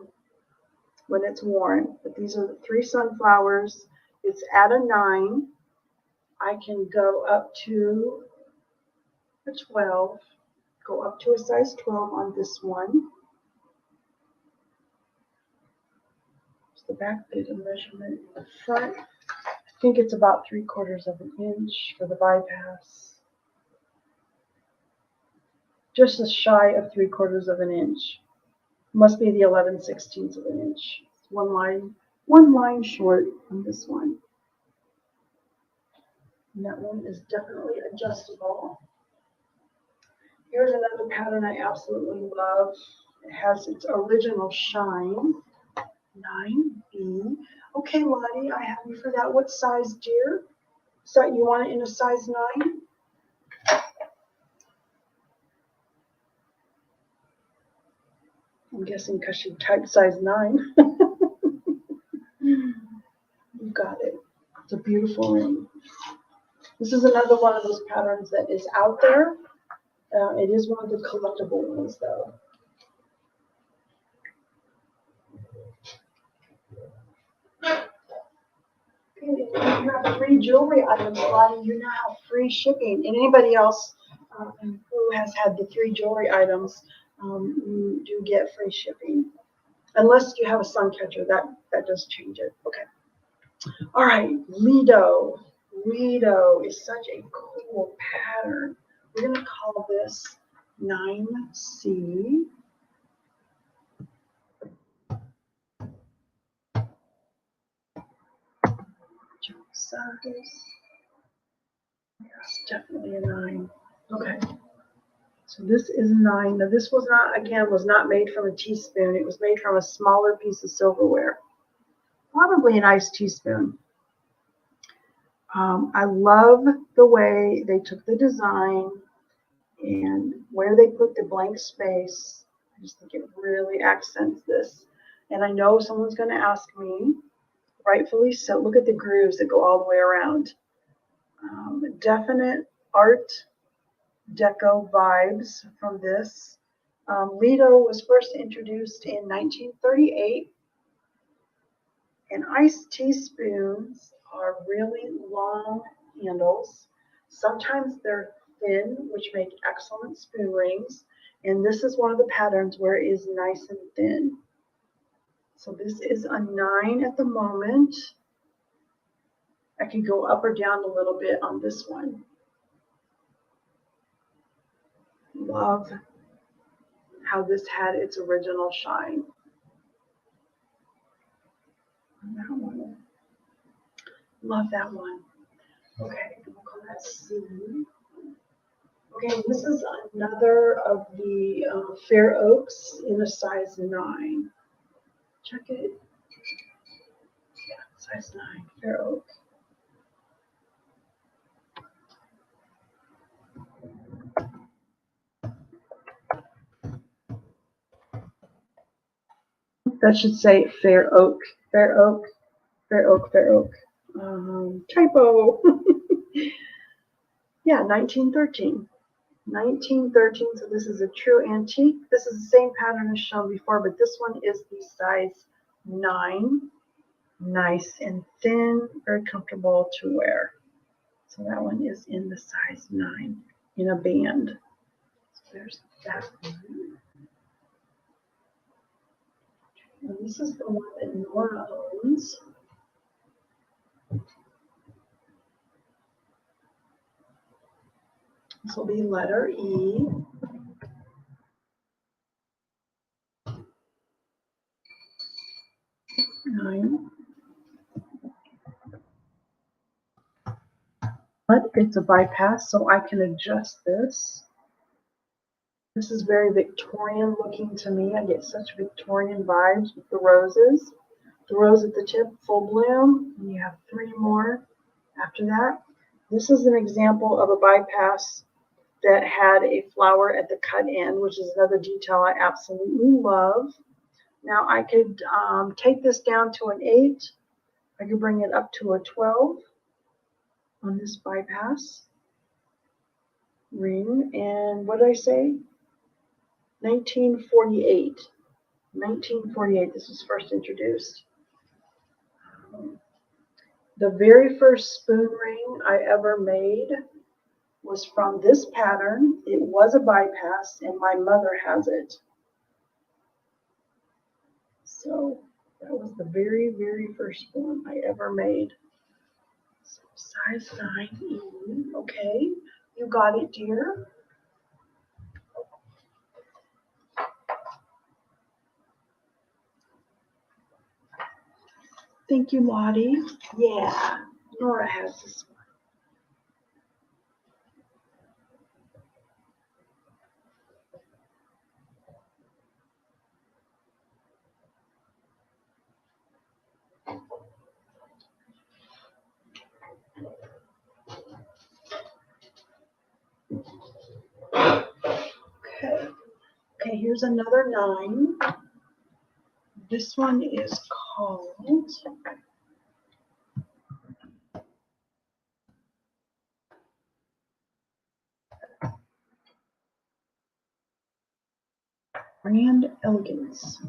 when it's worn, but these are the 3 sunflowers. It's at a 9. I can go up to a 12, go up to a size 12 on this one. It's the back bit of measurement. The front, I think it's about 3/4 of an inch for the bypass. Just as shy of 3/4 of an inch. Must be the 11/16 of an inch. It's one line short on this one. And that one is definitely adjustable. Here's another pattern I absolutely love. It has its original shine. 9B. Okay, Lottie, I have you for that. What size, dear? So you want it in a size 9? I'm guessing because she typed size 9. You got it. It's a beautiful ring. This is another one of those patterns that is out there. It is one of the collectible ones, though. Okay, you have free jewelry items, Lottie. You now have free shipping. And anybody else who has had the 3 jewelry items, you do get free shipping. Unless you have a suncatcher, that does change it. Okay. All right, Lido. Lido is such a cool pattern. We're going to call this 9C. Size. Yes, definitely a 9. Okay. So this is 9. Now this was not made from a teaspoon. It was made from a smaller piece of silverware. Probably an iced teaspoon. I love the way they took the design and where they put the blank space. I just think it really accents this. And I know someone's going to ask me, rightfully so, look at the grooves that go all the way around. Definite art deco vibes from this. Lido was first introduced in 1938, and iced teaspoons are really long handles. Sometimes they're thin, which make excellent spoon rings, and this is one of the patterns where it is nice and thin. So this is a 9 at the moment. I could go up or down a little bit on this one. Love how this had its original shine. That one. Love that one. Okay, we'll call that C. Okay, this is another of the fair oaks in a size 9. Check it. Yeah, size 9, fair oak. That should say fair oak, fair oak, fair oak, fair oak. Typo. Yeah, 1913. 1913, so this is a true antique. This is the same pattern as shown before, but this one is the size 9. Nice and thin, very comfortable to wear. So that one is in the size 9 in a band. So there's that one. And this is the one that Nora owns. This will be letter E. Nine. But it's a bypass, so I can adjust this. This is very Victorian looking to me. I get such Victorian vibes with the roses. The rose at the tip, full bloom, and you have 3 more after that. This is an example of a bypass that had a flower at the cut end, which is another detail I absolutely love. Now I could take this down to an 8. I could bring it up to a 12 on this bypass ring. And what did I say? 1948. 1948, this was first introduced. The very first spoon ring I ever made was from this pattern. It was a bypass, and my mother has it. So that was the very, very first one I ever made. So size 9E. Okay, you got it, dear. Thank you, Lottie. Yeah, Nora has this one. Okay. Okay, here's another 9. This one is called Grand Elegance.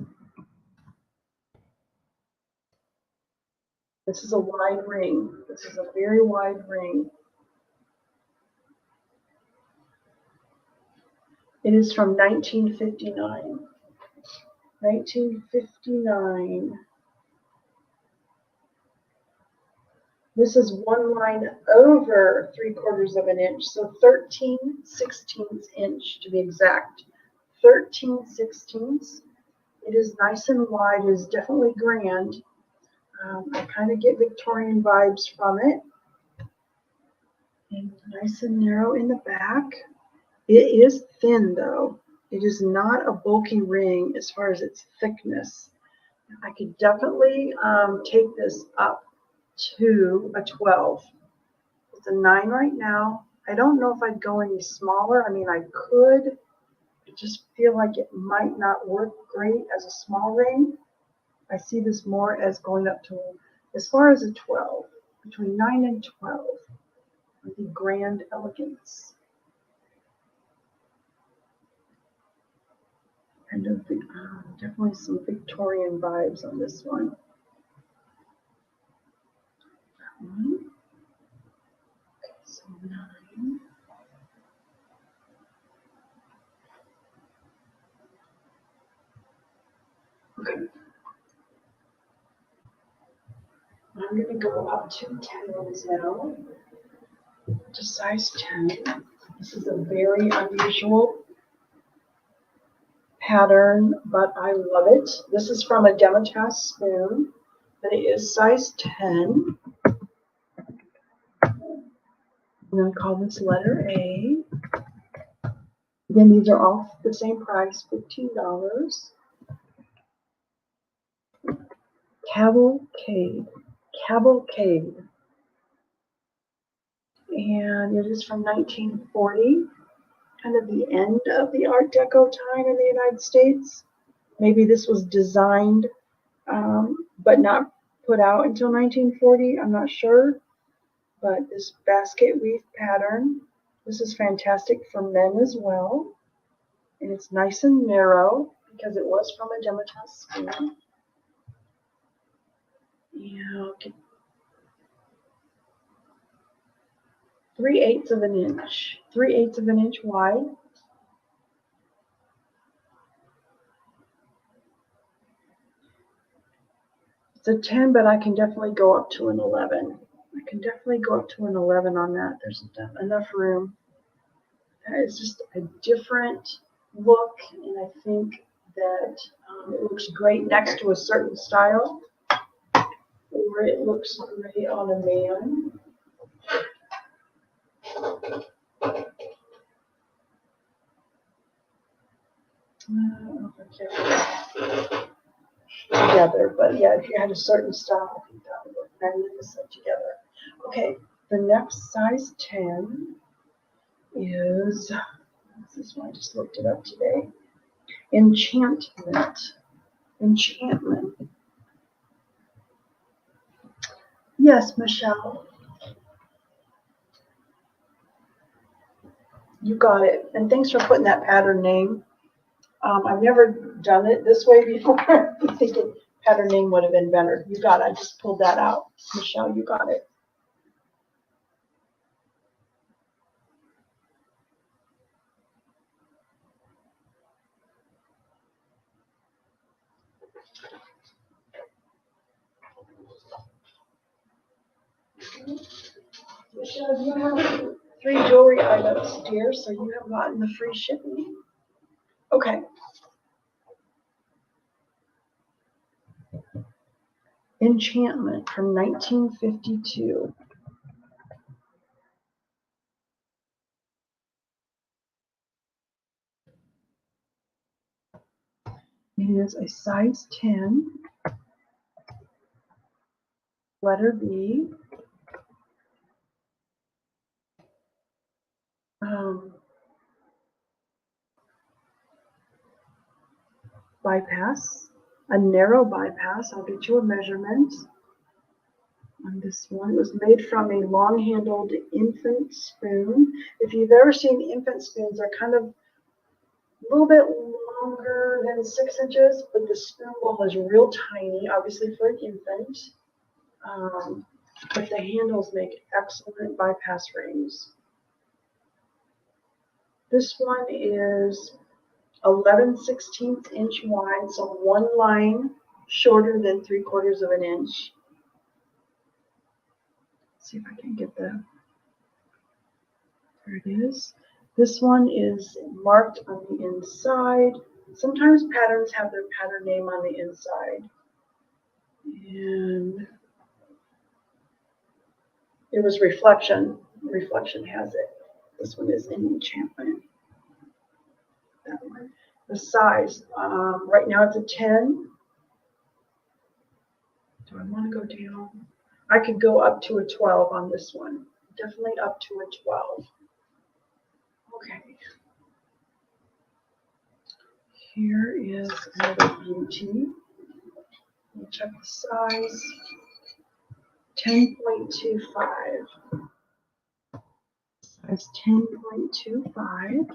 This is a wide ring. This is a very wide ring. It is from 1959. 1959. This is 1 line over 3/4 of an inch, so 13/16 inch to be exact. 13/16. It is nice and wide. It is definitely grand. I kind of get Victorian vibes from it. And nice and narrow in the back. It is thin though. It is not a bulky ring as far as its thickness. I could definitely take this up to a 12. It's a 9 right now. I don't know if I'd go any smaller. I mean, I could. I just feel like it might not work great as a small ring. I see this more as going up to, as far as a 12, between 9 and 12, the Grand Elegance. Kind of definitely some Victorian vibes on this one. Okay, so 9. Okay. I'm going to go up to 10s now, to size 10. This is a very unusual pattern, but I love it. This is from a Dzines spoon, but it is size 10. I'm going to call this letter A. Again, these are all the same price, $15. Cavalcade. Cavalcade. And it is from 1940, kind of the end of the Art Deco time in the United States. Maybe this was designed but not put out until 1940. I'm not sure. But this basket weave pattern, this is fantastic for men as well. And it's nice and narrow because it was from a Dzines spoon. Yeah, okay. 3/8 of an inch. 3/8 of an inch wide. It's a 10, but I can definitely go up to an 11. I can definitely go up to an 11 on that. There's enough room. It's just a different look, and I think that it looks great next to a certain style, or it looks great on a man. Okay. Together, but yeah, if you had a certain style, I think that would look magnificent together. Okay, the next size 10 is, this is one I just looked it up today. Enchantment. Enchantment. Yes, Michelle. You got it. And thanks for putting that pattern name. I've never done it this way before. I'm thinking pattern name would have been better. You got it. I just pulled that out. Michelle, you got it. Michelle, you have 3 jewelry items, dear, so you have gotten the free shipping. Okay. Enchantment from 1952. It is a size 10, letter B. Bypass, a narrow bypass. I'll get you a measurement on this one. It was made from a long-handled infant spoon. If you've ever seen infant spoons, they're kind of a little bit longer than 6 inches, but the spoon bowl is real tiny, obviously for an infant. But the handles make excellent bypass rings. This one is 11/16 inch wide, so one line shorter than 3/4 of an inch. Let's see if I can get the, there it is. This one is marked on the inside. Sometimes patterns have their pattern name on the inside. And it was Reflection. Reflection has it. This one is Enchantment. That one. The size, right now it's a 10. Do I want to go down? I could go up to a 12 on this one. Definitely up to a 12. Okay. Here is another beauty. We'll check the size. 10.25. Size 10.25.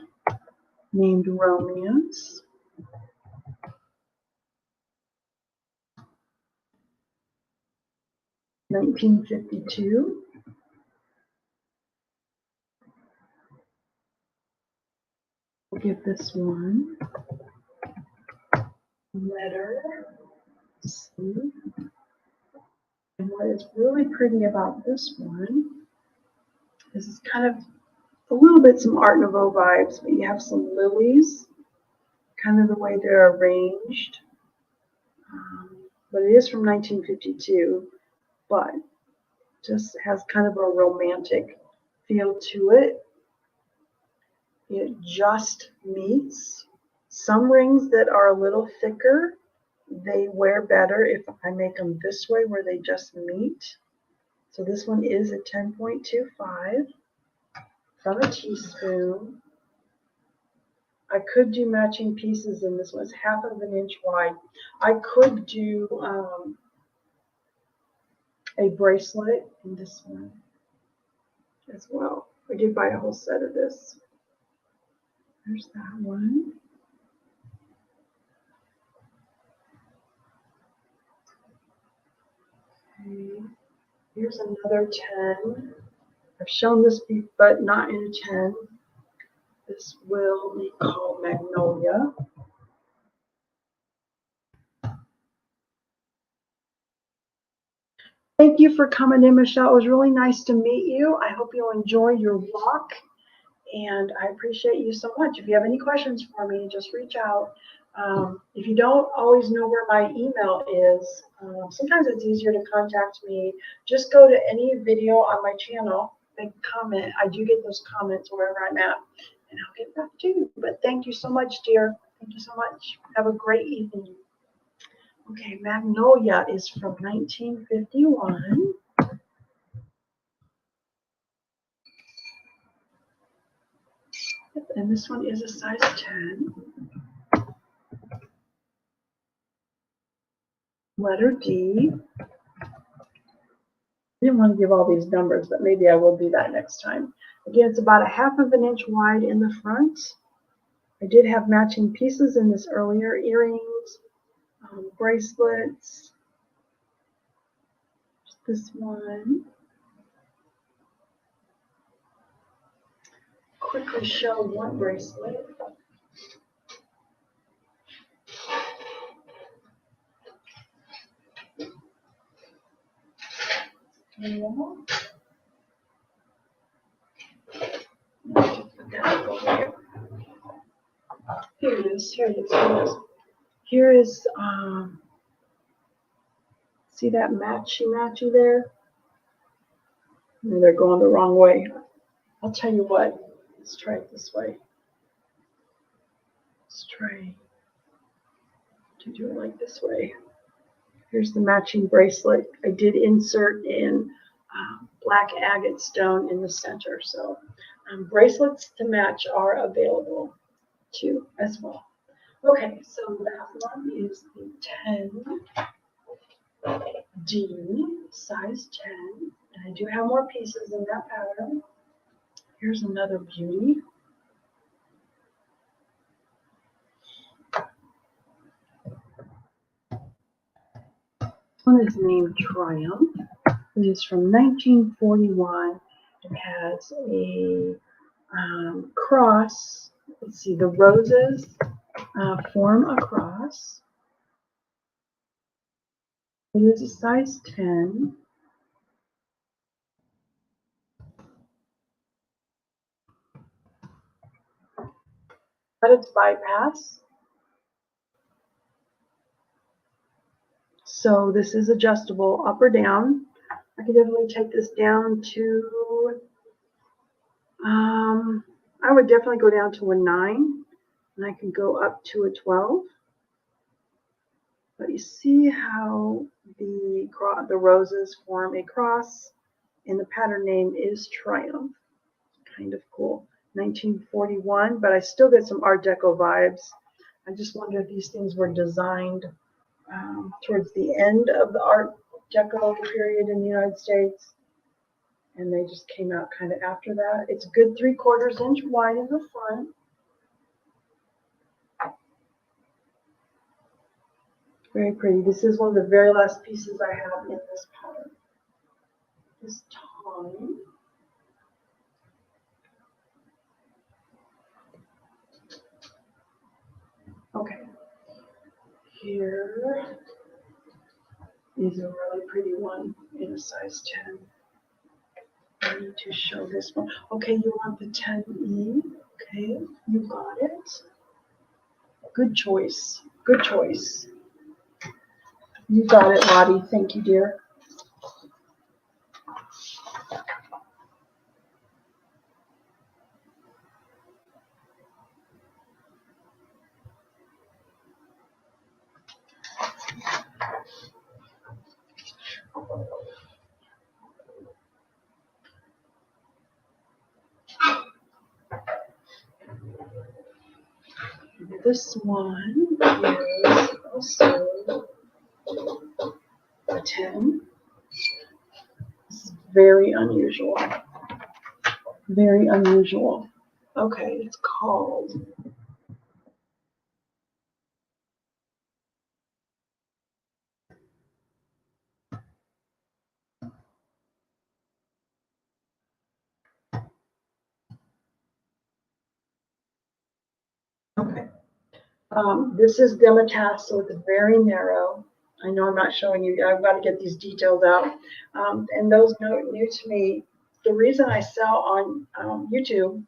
Named Romance. 1952. We'll give this one letter C. And what is really pretty about this one is it's kind of a little bit some Art Nouveau vibes, but you have some lilies, kind of the way they're arranged. But it is from 1952, but just has kind of a romantic feel to it. It just meets. Some rings that are a little thicker, they wear better if I make them this way where they just meet. So this one is a 10.25 from a teaspoon. I could do matching pieces in this one. It's 1/2 inch wide. I could do a bracelet in this one as well. I did buy a whole set of this. There's that one. Okay. Here's another 10. I've shown this but not in a 10. This will be called Magnolia. Thank you for coming in, Michelle. It was really nice to meet you. I hope you'll enjoy your walk, and I appreciate you so much. If you have any questions for me, just reach out. If you don't always know where my email is, sometimes it's easier to contact me. Just go to any video on my channel and comment. I do get those comments wherever I'm at, and I'll get back to you. But thank you so much, dear. Thank you so much. Have a great evening. Okay, Magnolia is from 1951. And this one is a size 10. Letter D. I didn't want to give all these numbers, but maybe I will do that next time. Again, it's about 1/2 of an inch wide in the front. I did have matching pieces in this earlier, earrings, bracelets. Just this one. Quickly show one bracelet. Yeah. Here it is. Here it is. Here it is. Here is, see that matchy there? No, they're going the wrong way. I'll tell you what. Let's try it this way. Let's try to do it like this way. Here's the matching bracelet. I did insert in black agate stone in the center. So bracelets to match are available too as well. Okay, so that one is the 10D, size 10. And I do have more pieces in that pattern. Here's another beauty. This one is named Triumph. It is from 1941. It has a cross. Let's see, the roses form a cross. It is a size 10. But it's bypass. So this is adjustable up or down. I can definitely take this down to, I would definitely go down to a 9. And I can go up to a 12. But you see how the roses form a cross, and the pattern name is Triumph. Kind of cool. 1941, but I still get some Art Deco vibes. I just wonder if these things were designed towards the end of the Art Deco period in the United States, and they just came out kind of after that. It's a good 3/4 inch wide in the front. Very pretty. This is one of the very last pieces I have in this pattern. This time. Okay. Here is a really pretty one in a size 10. I need to show this one. Okay, you want the 10E. Okay, you got it. Good choice. Good choice. You got it, Lottie. Thank you, dear. This one is also a 10. This is very unusual. Very unusual. Okay, it's called this is Demitasse, so it's very narrow. I know I'm not showing you. I've got to get these details out. And those new to me, the reason I sell on YouTube,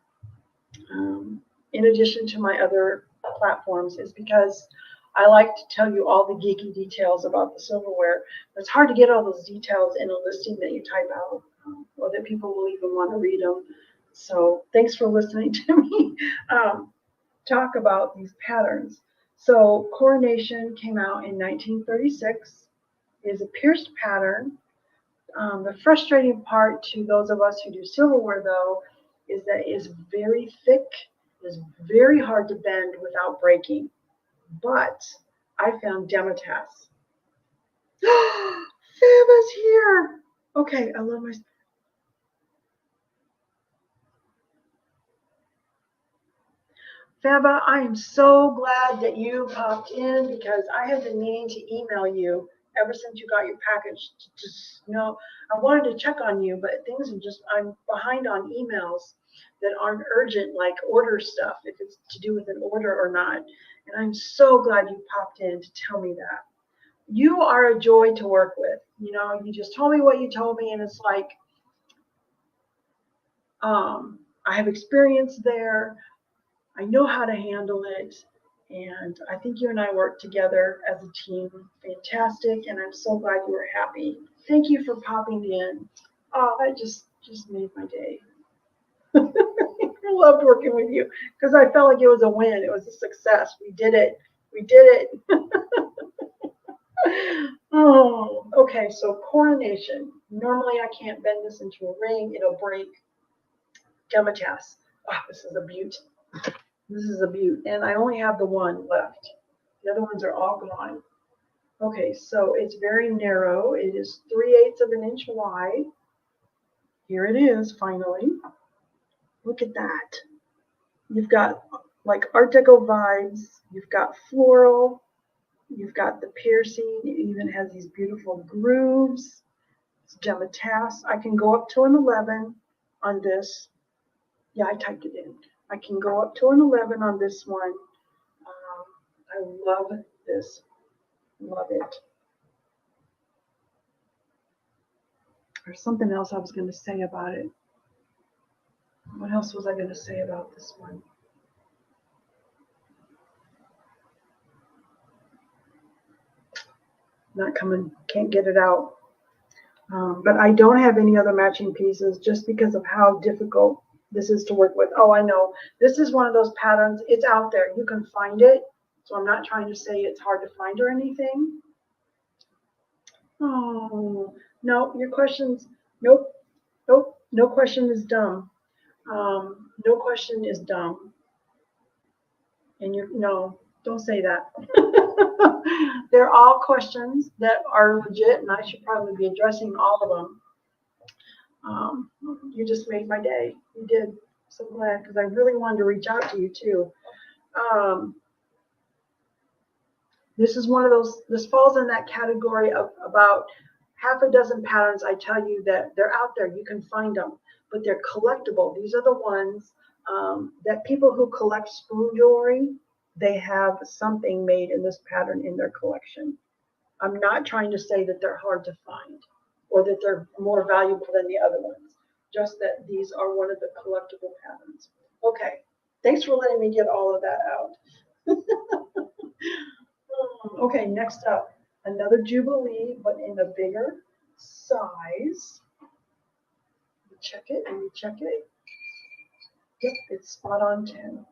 in addition to my other platforms, is because I like to tell you all the geeky details about the silverware. It's hard to get all those details in a listing that you type out, or that people will even want to read them. So thanks for listening to me. talk about these patterns. So coronation came out in 1936. It is a pierced pattern. The frustrating part to those of us who do silverware, though, is that it is very thick. It is very hard to bend without breaking. But I found Dematas. Faba's here. Okay, I love my. Faba, I am so glad that you popped in because I have been meaning to email you ever since you got your package. Just I wanted to check on you, but things are just, I'm behind on emails that aren't urgent, like order stuff, if it's to do with an order or not. And I'm so glad you popped in to tell me that. You are a joy to work with. You just told me what you told me, and it's like, I have experience there. I know how to handle it, and I think you and I work together as a team fantastic, and I'm so glad you were happy. Thank you for popping in. Oh, that just made my day. I loved working with you because I felt like it was a win. It was a success. We did it. We did it. Oh, okay. So coronation. Normally I can't bend this into a ring. It'll break. Dematas. Oh, this is a beaut. This is a beaut. And I only have the one left. The other ones are all gone. Okay, so it's very narrow. It is 3/8 of an inch wide. Here it is, finally. Look at that. You've got like Art Deco vibes. You've got floral. You've got the piercing. It even has these beautiful grooves. It's Dematas. I can go up to an 11 on this. Yeah, I typed it in. I can go up to an 11 on this one. I love this. Love it. There's something else I was going to say about it. What else was I going to say about this one? Not coming, can't get it out. But I don't have any other matching pieces just because of how difficult this is to work with. Oh, I know. This is one of those patterns. It's out there. You can find it. So I'm not trying to say it's hard to find or anything. Oh, no, your questions, nope, nope, no question is dumb. No question is dumb. And no, don't say that. They're all questions that are legit, and I should probably be addressing all of them. You just made my day. You did. So glad, because I really wanted to reach out to you too. This is one of those, this falls in that category of about half a dozen patterns. I tell you that they're out there, you can find them, but they're collectible. These are the ones that people who collect spoon jewelry, they have something made in this pattern in their collection. I'm not trying to say that they're hard to find or that they're more valuable than the other ones, just that these are one of the collectible patterns. Okay, thanks for letting me get all of that out. Okay, next up, another Jubilee, but in a bigger size. You check it and you check it. Yep, it's spot on 10.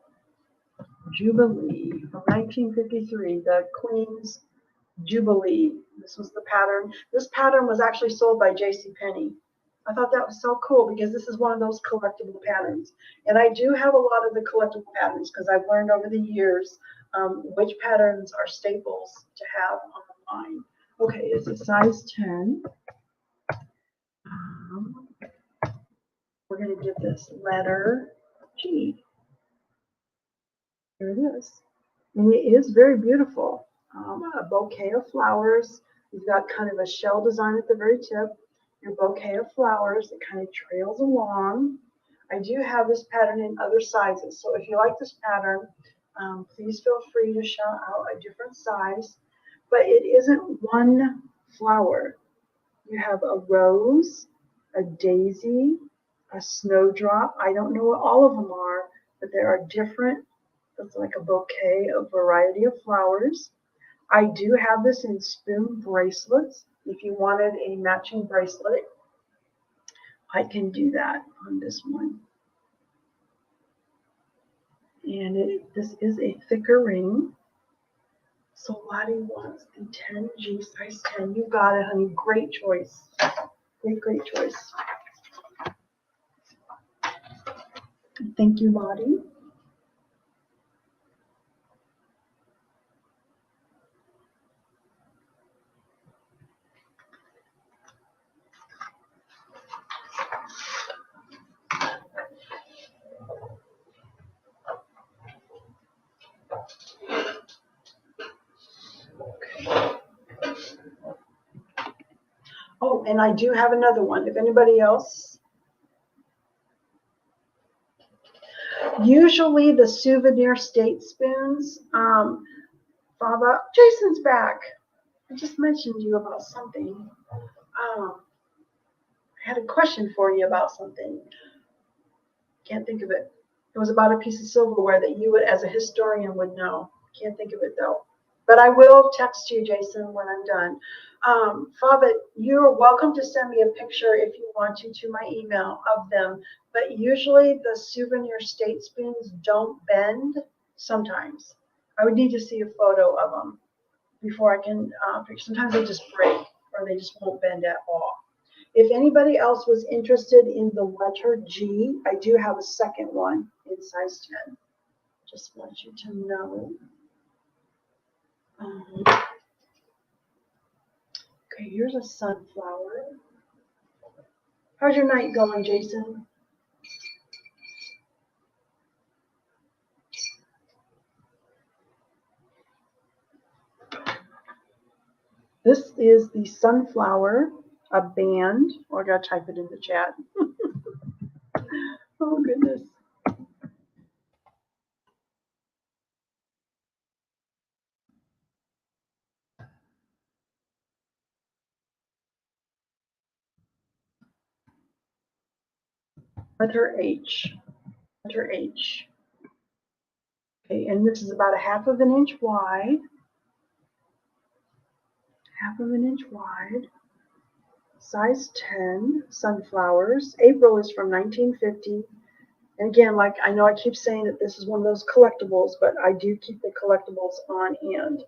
Jubilee from 1953, the Queen's Jubilee. This was the pattern. This pattern was actually sold by JCPenney. I thought that was so cool because this is one of those collectible patterns. And I do have a lot of the collectible patterns because I've learned over the years which patterns are staples to have online. Okay, it's a size 10. We're going to give this letter G. Here it is. And it is very beautiful. A bouquet of flowers. You've got kind of a shell design at the very tip. Your bouquet of flowers that kind of trails along. I do have this pattern in other sizes. So if you like this pattern, please feel free to shout out a different size. But it isn't one flower. You have a rose, a daisy, a snowdrop. I don't know what all of them are, but there are different. It's like a bouquet of variety of flowers. I do have this in spoon bracelets. If you wanted a matching bracelet, I can do that on this one. And this is a thicker ring. So Lottie wants the 10G, size 10. You got it, honey. Great choice. Great choice. Thank you, Lottie. Oh, and I do have another one. If anybody else. Usually the souvenir state spoons. Baba, Jason's back. I just mentioned you about something. I had a question for you about something. Can't think of it. It was about a piece of silverware that you would, as a historian, would know. Can't think of it though. But I will text you, Jason, when I'm done. Fava, you're welcome to send me a picture if you want to my email of them. But usually the souvenir state spoons don't bend sometimes. I would need to see a photo of them before I can picture. Sometimes they just break or they just won't bend at all. If anybody else was interested in the letter G, I do have a second one in size 10. Just want you to know. Okay, here's a sunflower. How's your night going, Jason? This is the sunflower, a band. Oh, I gotta type it in the chat. Oh, goodness. Letter H. Letter H. Okay, and this is about a half of an inch wide. Half of an inch wide. Size 10, sunflowers. April is from 1950. And again, like I know I keep saying that this is one of those collectibles, but I do keep the collectibles on hand.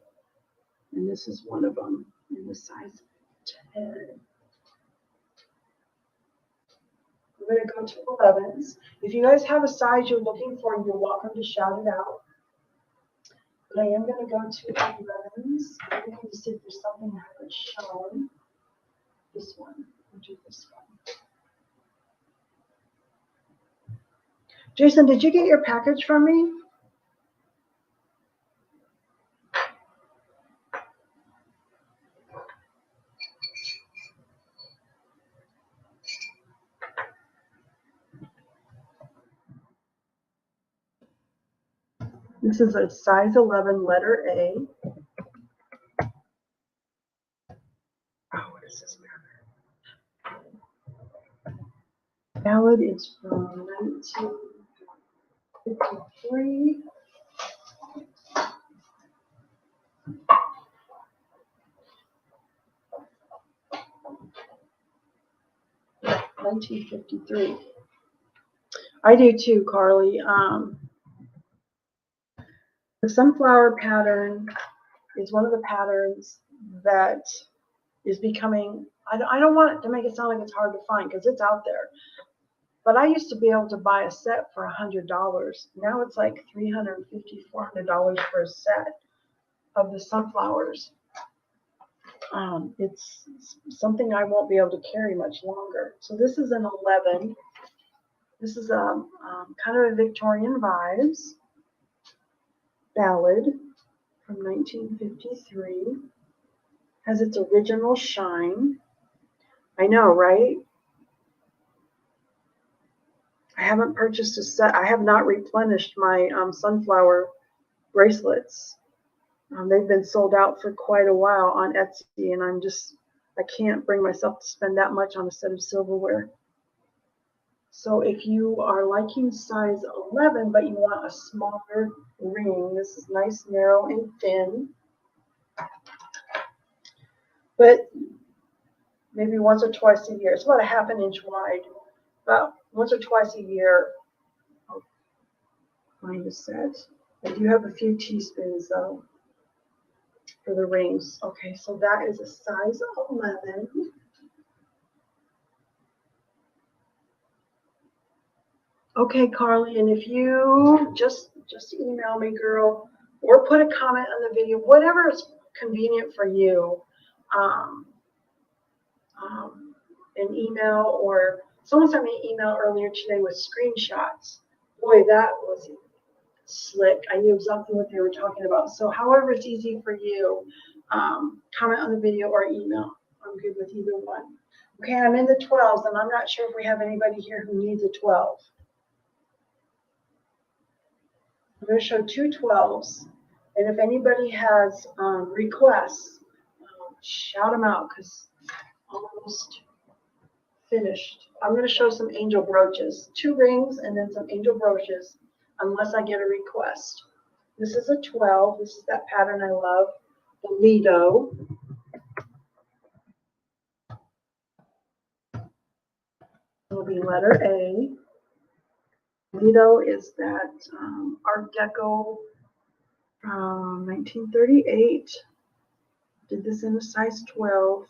And this is one of them in the size 10. We're going to go to 11s. If you guys have a size you're looking for, you're welcome to shout it out. But I am going to go to 11s. I'm going to see if there's something I haven't shown. This one. We'll do this one. Jason, did you get your package from me? This is a size 11 letter A. Oh, what is this ballad? Ballad is from 1953. I do too, Carly. The sunflower pattern is one of the patterns that is becoming, I don't want it to make it sound like it's hard to find because it's out there. But I used to be able to buy a set for $100. Now it's like $350, $400 for a set of the sunflowers. It's something I won't be able to carry much longer. So this is an 11. This is a kind of a Victorian vibes ballad from 1953. Has its original shine. I know, right? I haven't purchased a set. I have not replenished my sunflower bracelets. They've been sold out for quite a while on Etsy, and I can't bring myself to spend that much on a set of silverware. So if you are liking size 11, but you want a smaller ring, this is nice, narrow, and thin. But maybe once or twice a year. It's about a half an inch wide. About once or twice a year. find a set. I do have a few teaspoons though for the rings. Okay, so that is a size 11. Okay, Carly, and if you just email me, girl, or put a comment on the video, whatever is convenient for you. Um, an email, or someone sent me an email earlier today with screenshots. Boy, that was slick. I knew exactly what they were talking about. So however it's easy for you, comment on the video or email. I'm good with either one. Okay, I'm in the 12s, and I'm not sure if we have anybody here who needs a 12. I'm going to show two 12s, and if anybody has requests, shout them out because almost finished. I'm going to show some angel brooches, 2 rings and then some angel brooches, unless I get a request. This is a 12. This is that pattern I love, the Lido. It will be letter A. Lido is that Art Deco from 1938. Did this in a size 12.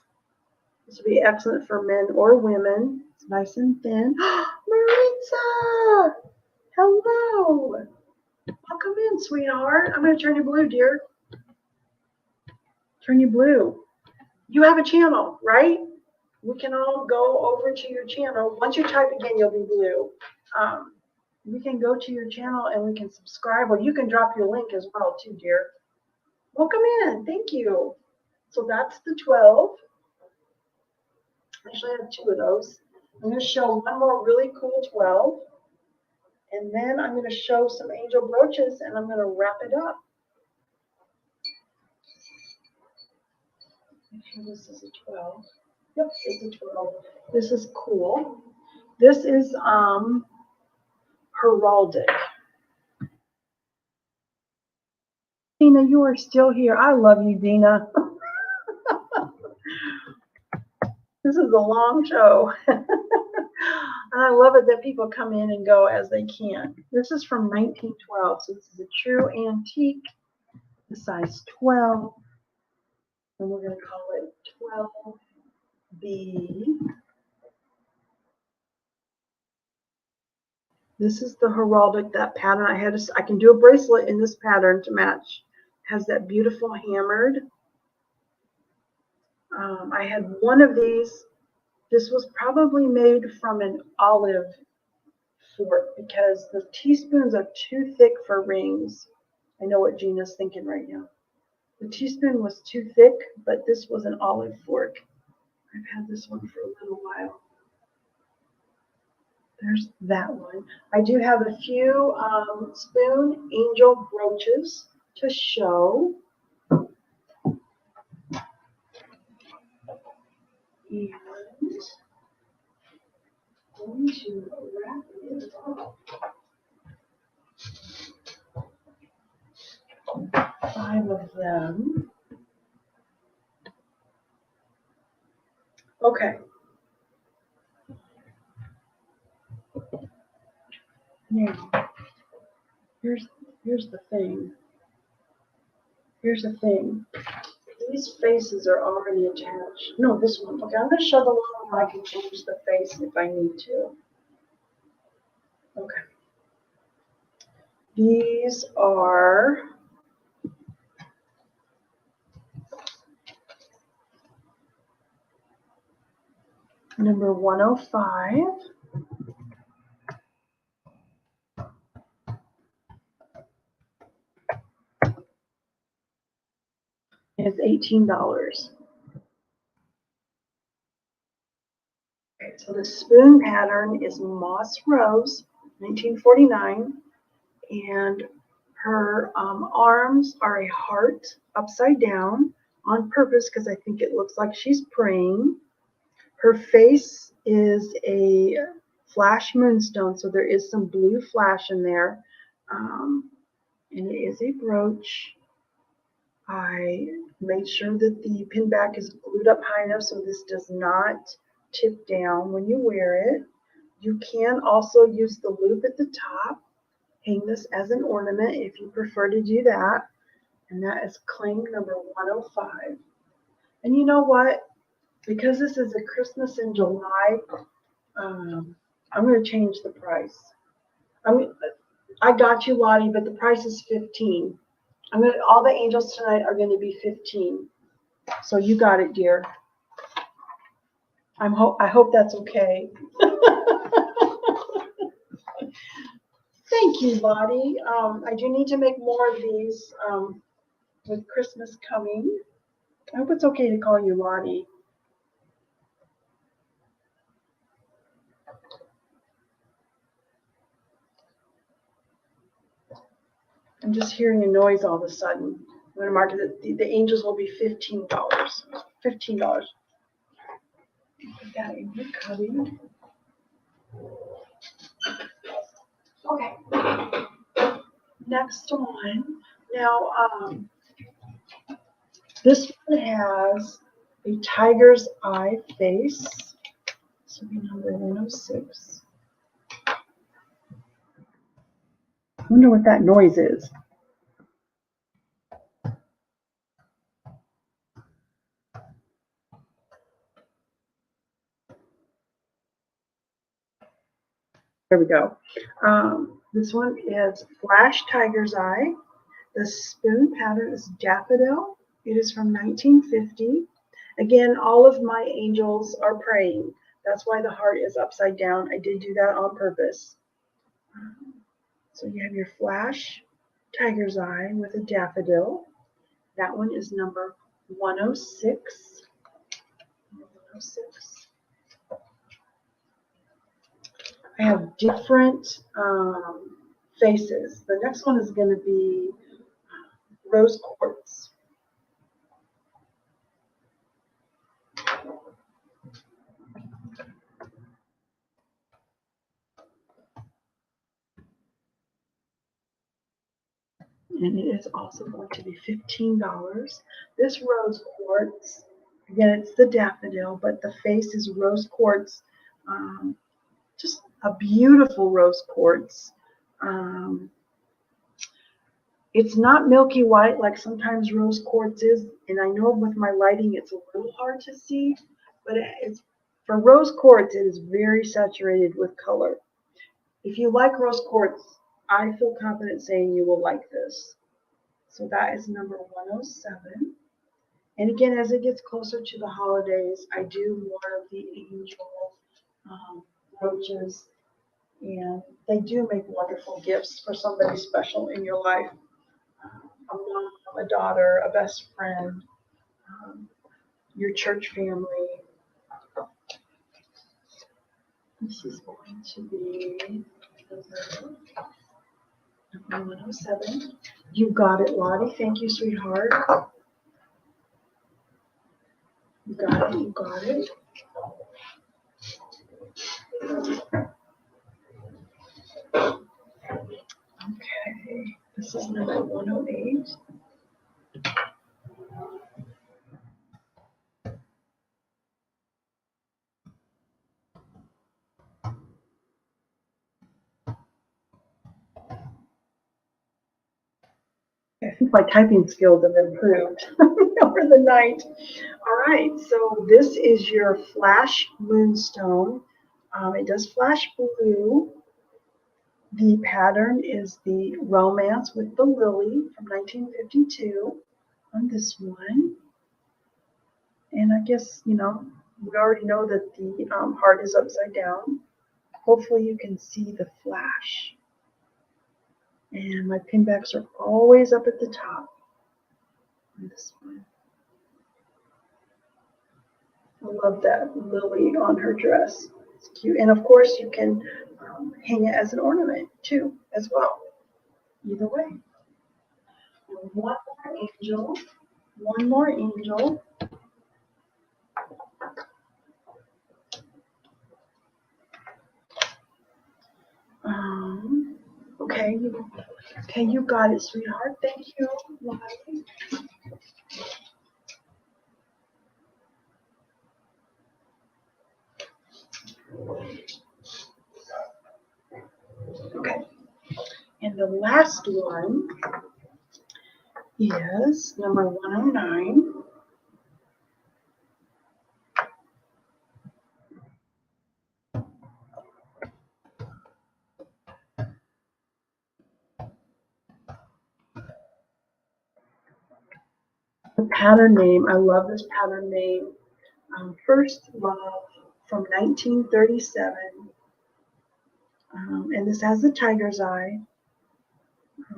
This would be excellent for men or women. It's nice and thin. Maritza! Hello! Welcome in, sweetheart. I'm going to turn you blue, dear. Turn you blue. You have a channel, right? We can all go over to your channel. Once you type again, you'll be blue. We can go to your channel and we can subscribe, or you can drop your link as well, too, dear. Welcome in. Thank you. So that's the 12. Actually, I have 2 of those. I'm going to show one more really cool 12. And then I'm going to show some angel brooches, and I'm going to wrap it up. Okay, this is a 12. Yep, it's a 12. This is cool. This is heraldic. Dina, you are still here. I love you, Dina. This is a long show. And I love it that people come in and go as they can. This is from 1912, so this is a true antique, the size 12. And we're going to call it 12B. This is the heraldic, that pattern. I can do a bracelet in this pattern to match. It has that beautiful hammered. I had one of these. This was probably made from an olive fork because the teaspoons are too thick for rings. I know what Gina's thinking right now. The teaspoon was too thick, but this was an olive fork. I've had this one for a little while. There's that one. I do have a few spoon angel brooches to show. And I'm going to wrap it up. 5 of them. Okay. Now, here's the thing. Here's the thing. These faces are already attached. No, this one. Okay, I'm going to show the one where I can change the face if I need to. Okay. These are number 105. It's $18. Okay, so the spoon pattern is Moss Rose, 1949, and her arms are a heart upside down on purpose because I think it looks like she's praying. Her face is a flash moonstone, so there is some blue flash in there, and it is a brooch. I made sure that the pin back is glued up high enough so this does not tip down when you wear it. You can also use the loop at the top hang this as an ornament if you prefer to do that. And that is claim number 105. And you know what? Because this is a Christmas in July, I'm going to change the price. I got you, Lottie, but the price is 15. All the angels tonight are going to be 15. So you got it, dear. I hope that's okay. Thank you, Lottie. I do need to make more of these with Christmas coming. I hope it's okay to call you Lottie. I'm just hearing a noise all of a sudden. I'm going to mark it. The angels will be $15. $15. Put that in your cubby. Okay. Next one. Now, this one has a tiger's eye face. This will be number 106. I wonder what that noise is. There we go. This one is Flash Tiger's Eye. The spoon pattern is Daffodil. It is from 1950. Again, all of my angels are praying. That's why the heart is upside down. I did do that on purpose. So you have your Flash Tiger's Eye with a daffodil. That one is number 106. 106. I have different faces. The next one is going to be rose quartz. And it is also going to be $15. This rose quartz, again, it's the daffodil, but the face is rose quartz. Just a beautiful rose quartz. It's not milky white like sometimes rose quartz is, and I know with my lighting it's a little hard to see, but for rose quartz, it is very saturated with color. If you like rose quartz, I feel confident saying you will like this. So that is number 107. And again, as it gets closer to the holidays, I do more of the angel brooches, and they do make wonderful gifts for somebody special in your life. A mom, a daughter, a best friend, your church family. This is going to be number 107. You got it, Lottie. Thank you, sweetheart. You got it. You got it. Okay. This is number 108. I think my typing skills have improved over the night. All right, so this is your Flash Moonstone. It does flash blue. The pattern is the Romance with the Lily from 1952 on this one. And I guess, we already know that the heart is upside down. Hopefully you can see the flash. And my pinbacks are always up at the top on this one. I love that lily on her dress. It's cute. And of course you can hang it as an ornament too, as well. Either way. And one more angel. One more angel. Okay, you got it, sweetheart. Thank you, Lottie. Okay, and And the last one is number 109. The pattern name, I love this pattern name. First Love from 1937. And this has the tiger's eye.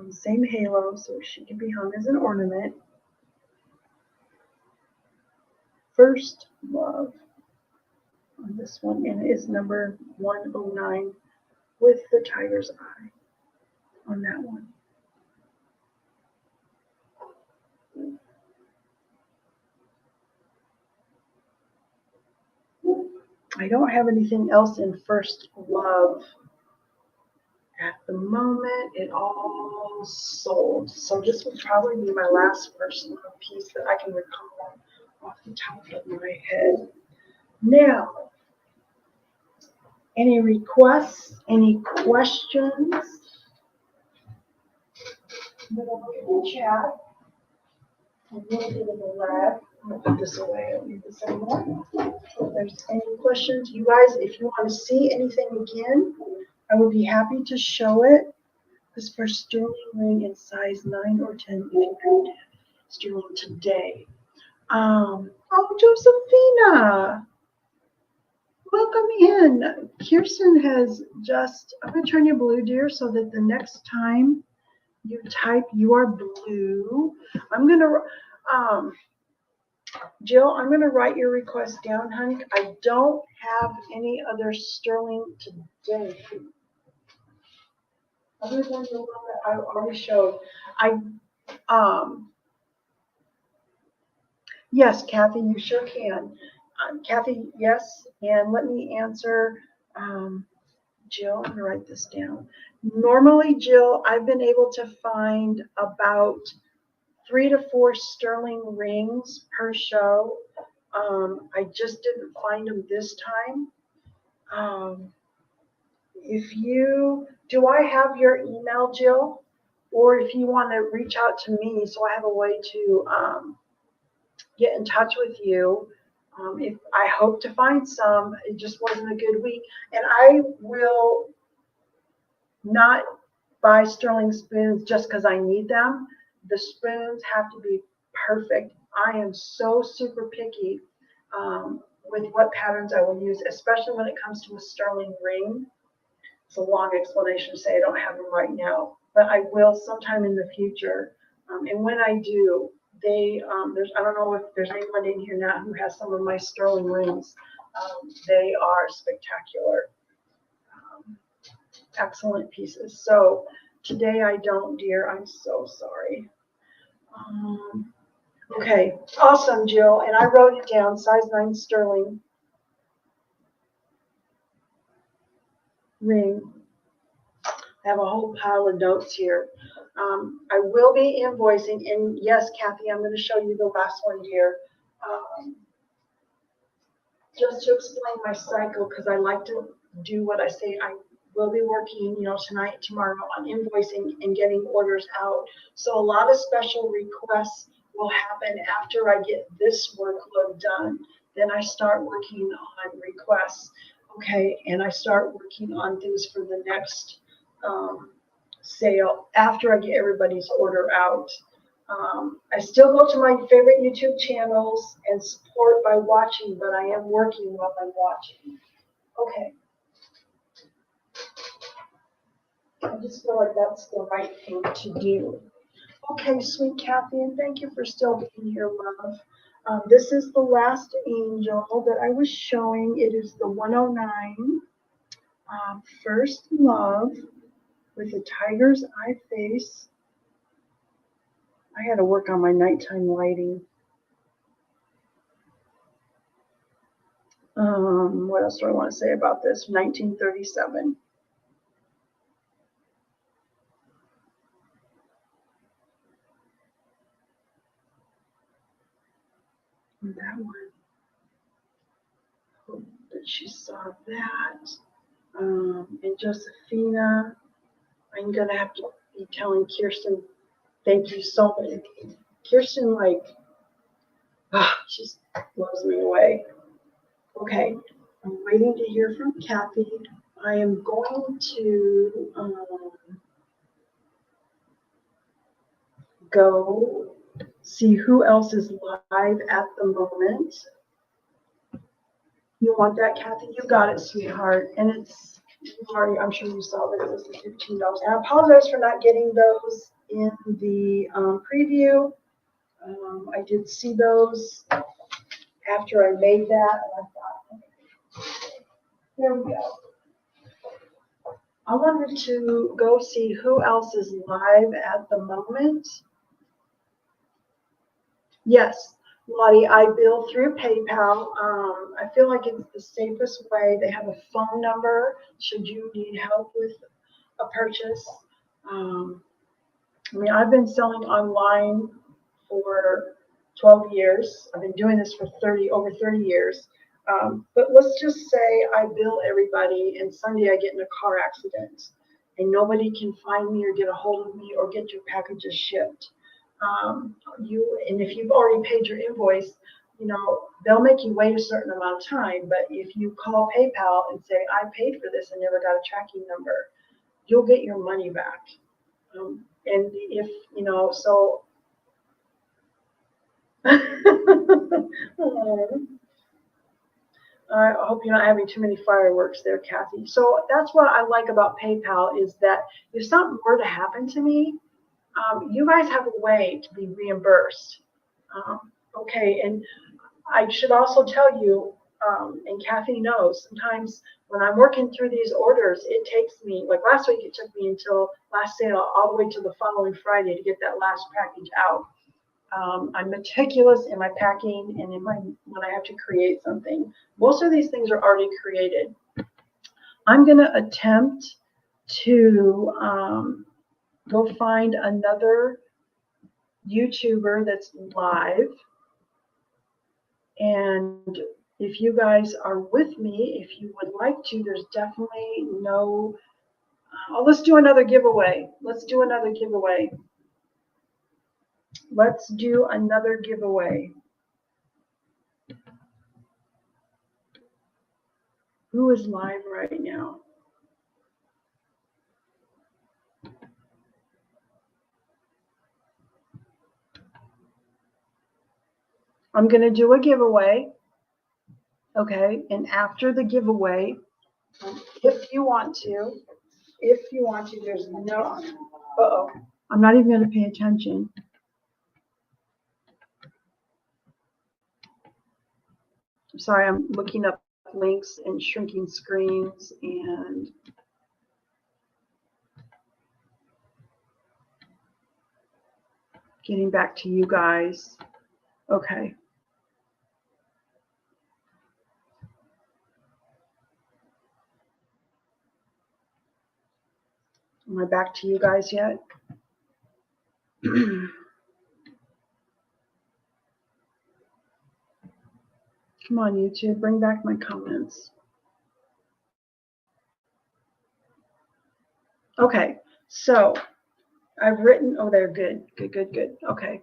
Same halo, so she can be hung as an ornament. First Love on this one, and it is number 109 with the tiger's eye on that one. I don't have anything else in First Love at the moment. It all sold. So this will probably be my last First Love piece that I can recall off the top of my head. Now, any requests, any questions? I'm going to look at the chat. A little bit of a lag. I'm going to put this away. I don't need this anymore. If there's any questions, you guys, if you want to see anything again, I would be happy to show it. This for sterling ring in size 9 or 10 if you could sterling today. Oh, Josephina, welcome in. Kirsten has just, I'm going to turn you blue, dear, so that the next time you type you are blue. I'm going to, Jill, I'm going to write your request down, honey. I don't have any other sterling today. Other than the one that I already showed. Yes, Kathy, you sure can. Kathy, yes, and let me answer, Jill, I'm going to write this down. Normally, Jill, I've been able to find about 3 to 4 sterling rings per show. I just didn't find them this time. Do I have your email, Jill? Or if you want to reach out to me so I have a way to get in touch with you. If I hope to find some, it just wasn't a good week. And I will not buy sterling spoons just because I need them. The spoons have to be perfect. I am so super picky with what patterns I will use, especially when it comes to a sterling ring. It's a long explanation to say I don't have them right now, but I will sometime in the future. And when I do, I don't know if there's anyone in here now who has some of my sterling rings. They are spectacular. Excellent pieces. So today I don't, dear. I'm so sorry. Okay, awesome, Jill. And I wrote it down, size 9 sterling ring. I have a whole pile of notes here. I will be invoicing, and yes, Kathy, I'm going to show you the last one here. Just to explain my cycle, because I like to do what I say. I will be working, tonight, tomorrow on invoicing and getting orders out. So a lot of special requests will happen after I get this workload done. Then I start working on requests, okay, and I start working on things for the next sale after I get everybody's order out. I still go to my favorite YouTube channels and support by watching, but I am working while I'm watching. Okay. I just feel like that's the right thing to do. Okay, sweet Kathy, and thank you for still being here, love. This is the last angel that I was showing. It is the 109, First Love, with the tiger's eye face. I had to work on my nighttime lighting. What else do I want to say about this? 1937. And that one. Hope that she saw that. And Josephina, I'm going to have to be telling Kirsten thank you so much. Kirsten, like, she just blows me away. Okay, I'm waiting to hear from Kathy. I am going to go see who else is live at the moment. You want that, Kathy? You got it, sweetheart. And it's already, I'm sure you saw that it was the $15. And I apologize for not getting those in the preview. I did see those after I made that, and I thought, okay, there we go. I wanted to go see who else is live at the moment. Yes, Lottie, I bill through PayPal. I feel like it's the safest way. They have a phone number should you need help with a purchase. I mean, I've been selling online for 12 years. I've been doing this for over 30 years. But let's just say I bill everybody and Sunday I get in a car accident and nobody can find me or get a hold of me or get your packages shipped. And if you've already paid your invoice, they'll make you wait a certain amount of time. But if you call PayPal and say, I paid for this and never got a tracking number, you'll get your money back. And if, so. I hope you're not having too many fireworks there, Kathy. So that's what I like about PayPal is that if something were to happen to me, you guys have a way to be reimbursed. Okay, and I should also tell you, and Kathy knows, sometimes when I'm working through these orders, it takes me, like last week, it took me until last sale all the way to the following Friday to get that last package out. I'm meticulous in my packing and when I have to create something. Most of these things are already created. I'm going to attempt to go find another YouTuber that's live. And if you guys are with me, if you would like to, there's definitely no, let's do another giveaway. Let's do another giveaway. Let's do another giveaway. Who is live right now? I'm going to do a giveaway. Okay, and after the giveaway, if you want to, there's no, I'm not even going to pay attention. I'm sorry, I'm looking up links and shrinking screens and getting back to you guys. Okay. Am I back to you guys yet? Come on, YouTube, bring back my comments. Okay, so I've written, oh, they're good. Okay.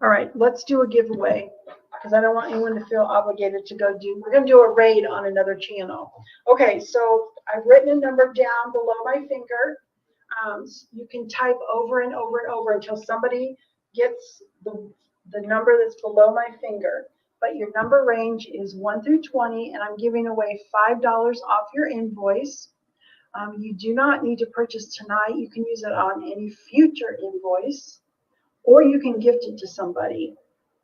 All right, let's do a giveaway because I don't want anyone to feel obligated to go do, we're going to do a raid on another channel. Okay, so I've written a number down below my finger. You can type over and over and over until somebody gets the number that's below my finger. But your number range is 1 through 20, and I'm giving away $5 off your invoice. You do not need to purchase tonight. You can use it on any future invoice, or you can gift it to somebody.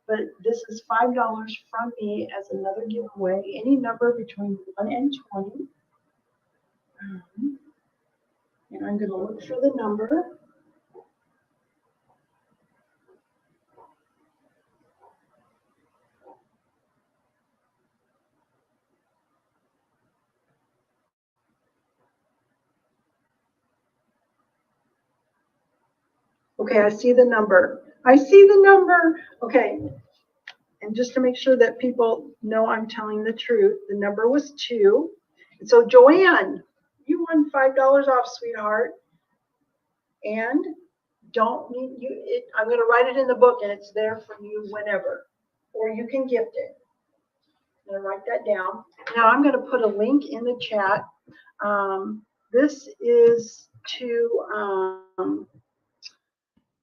But this is $5 from me as another giveaway. Any number between 1 and 20. And I'm going to look for the number. Okay, I see the number. Okay. And just to make sure that people know I'm telling the truth, the number was 2. And so Joanne, you won $5 off, sweetheart. And don't need you. I'm going to write it in the book, and it's there for you whenever, or you can gift it. I'm going to write that down. Now I'm going to put a link in the chat. This is to a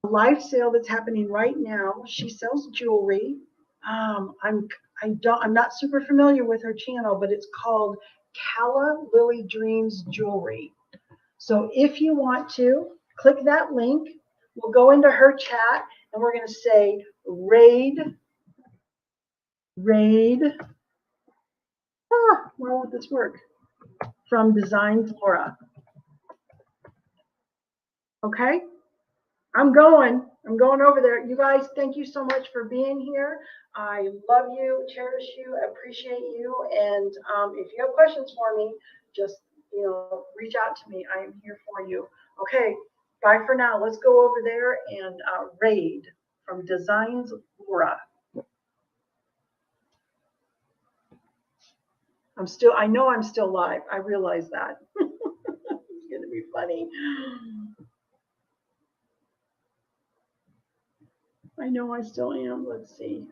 live sale that's happening right now. She sells jewelry. I'm not super familiar with her channel, but it's called Calla Lily Dreams Jewelry. So if you want to click that link, we'll go into her chat and we're going to say raid. Why won't this work? From Dzines Laura. Okay? I'm going over there. You guys, thank you so much for being here. I love you, cherish you, appreciate you. And if you have questions for me, just, reach out to me. I am here for you. Okay, bye for now. Let's go over there and raid from Dzines Laura. I know I'm still live. I realize that. It's going to be funny. I know I still am. Let's see.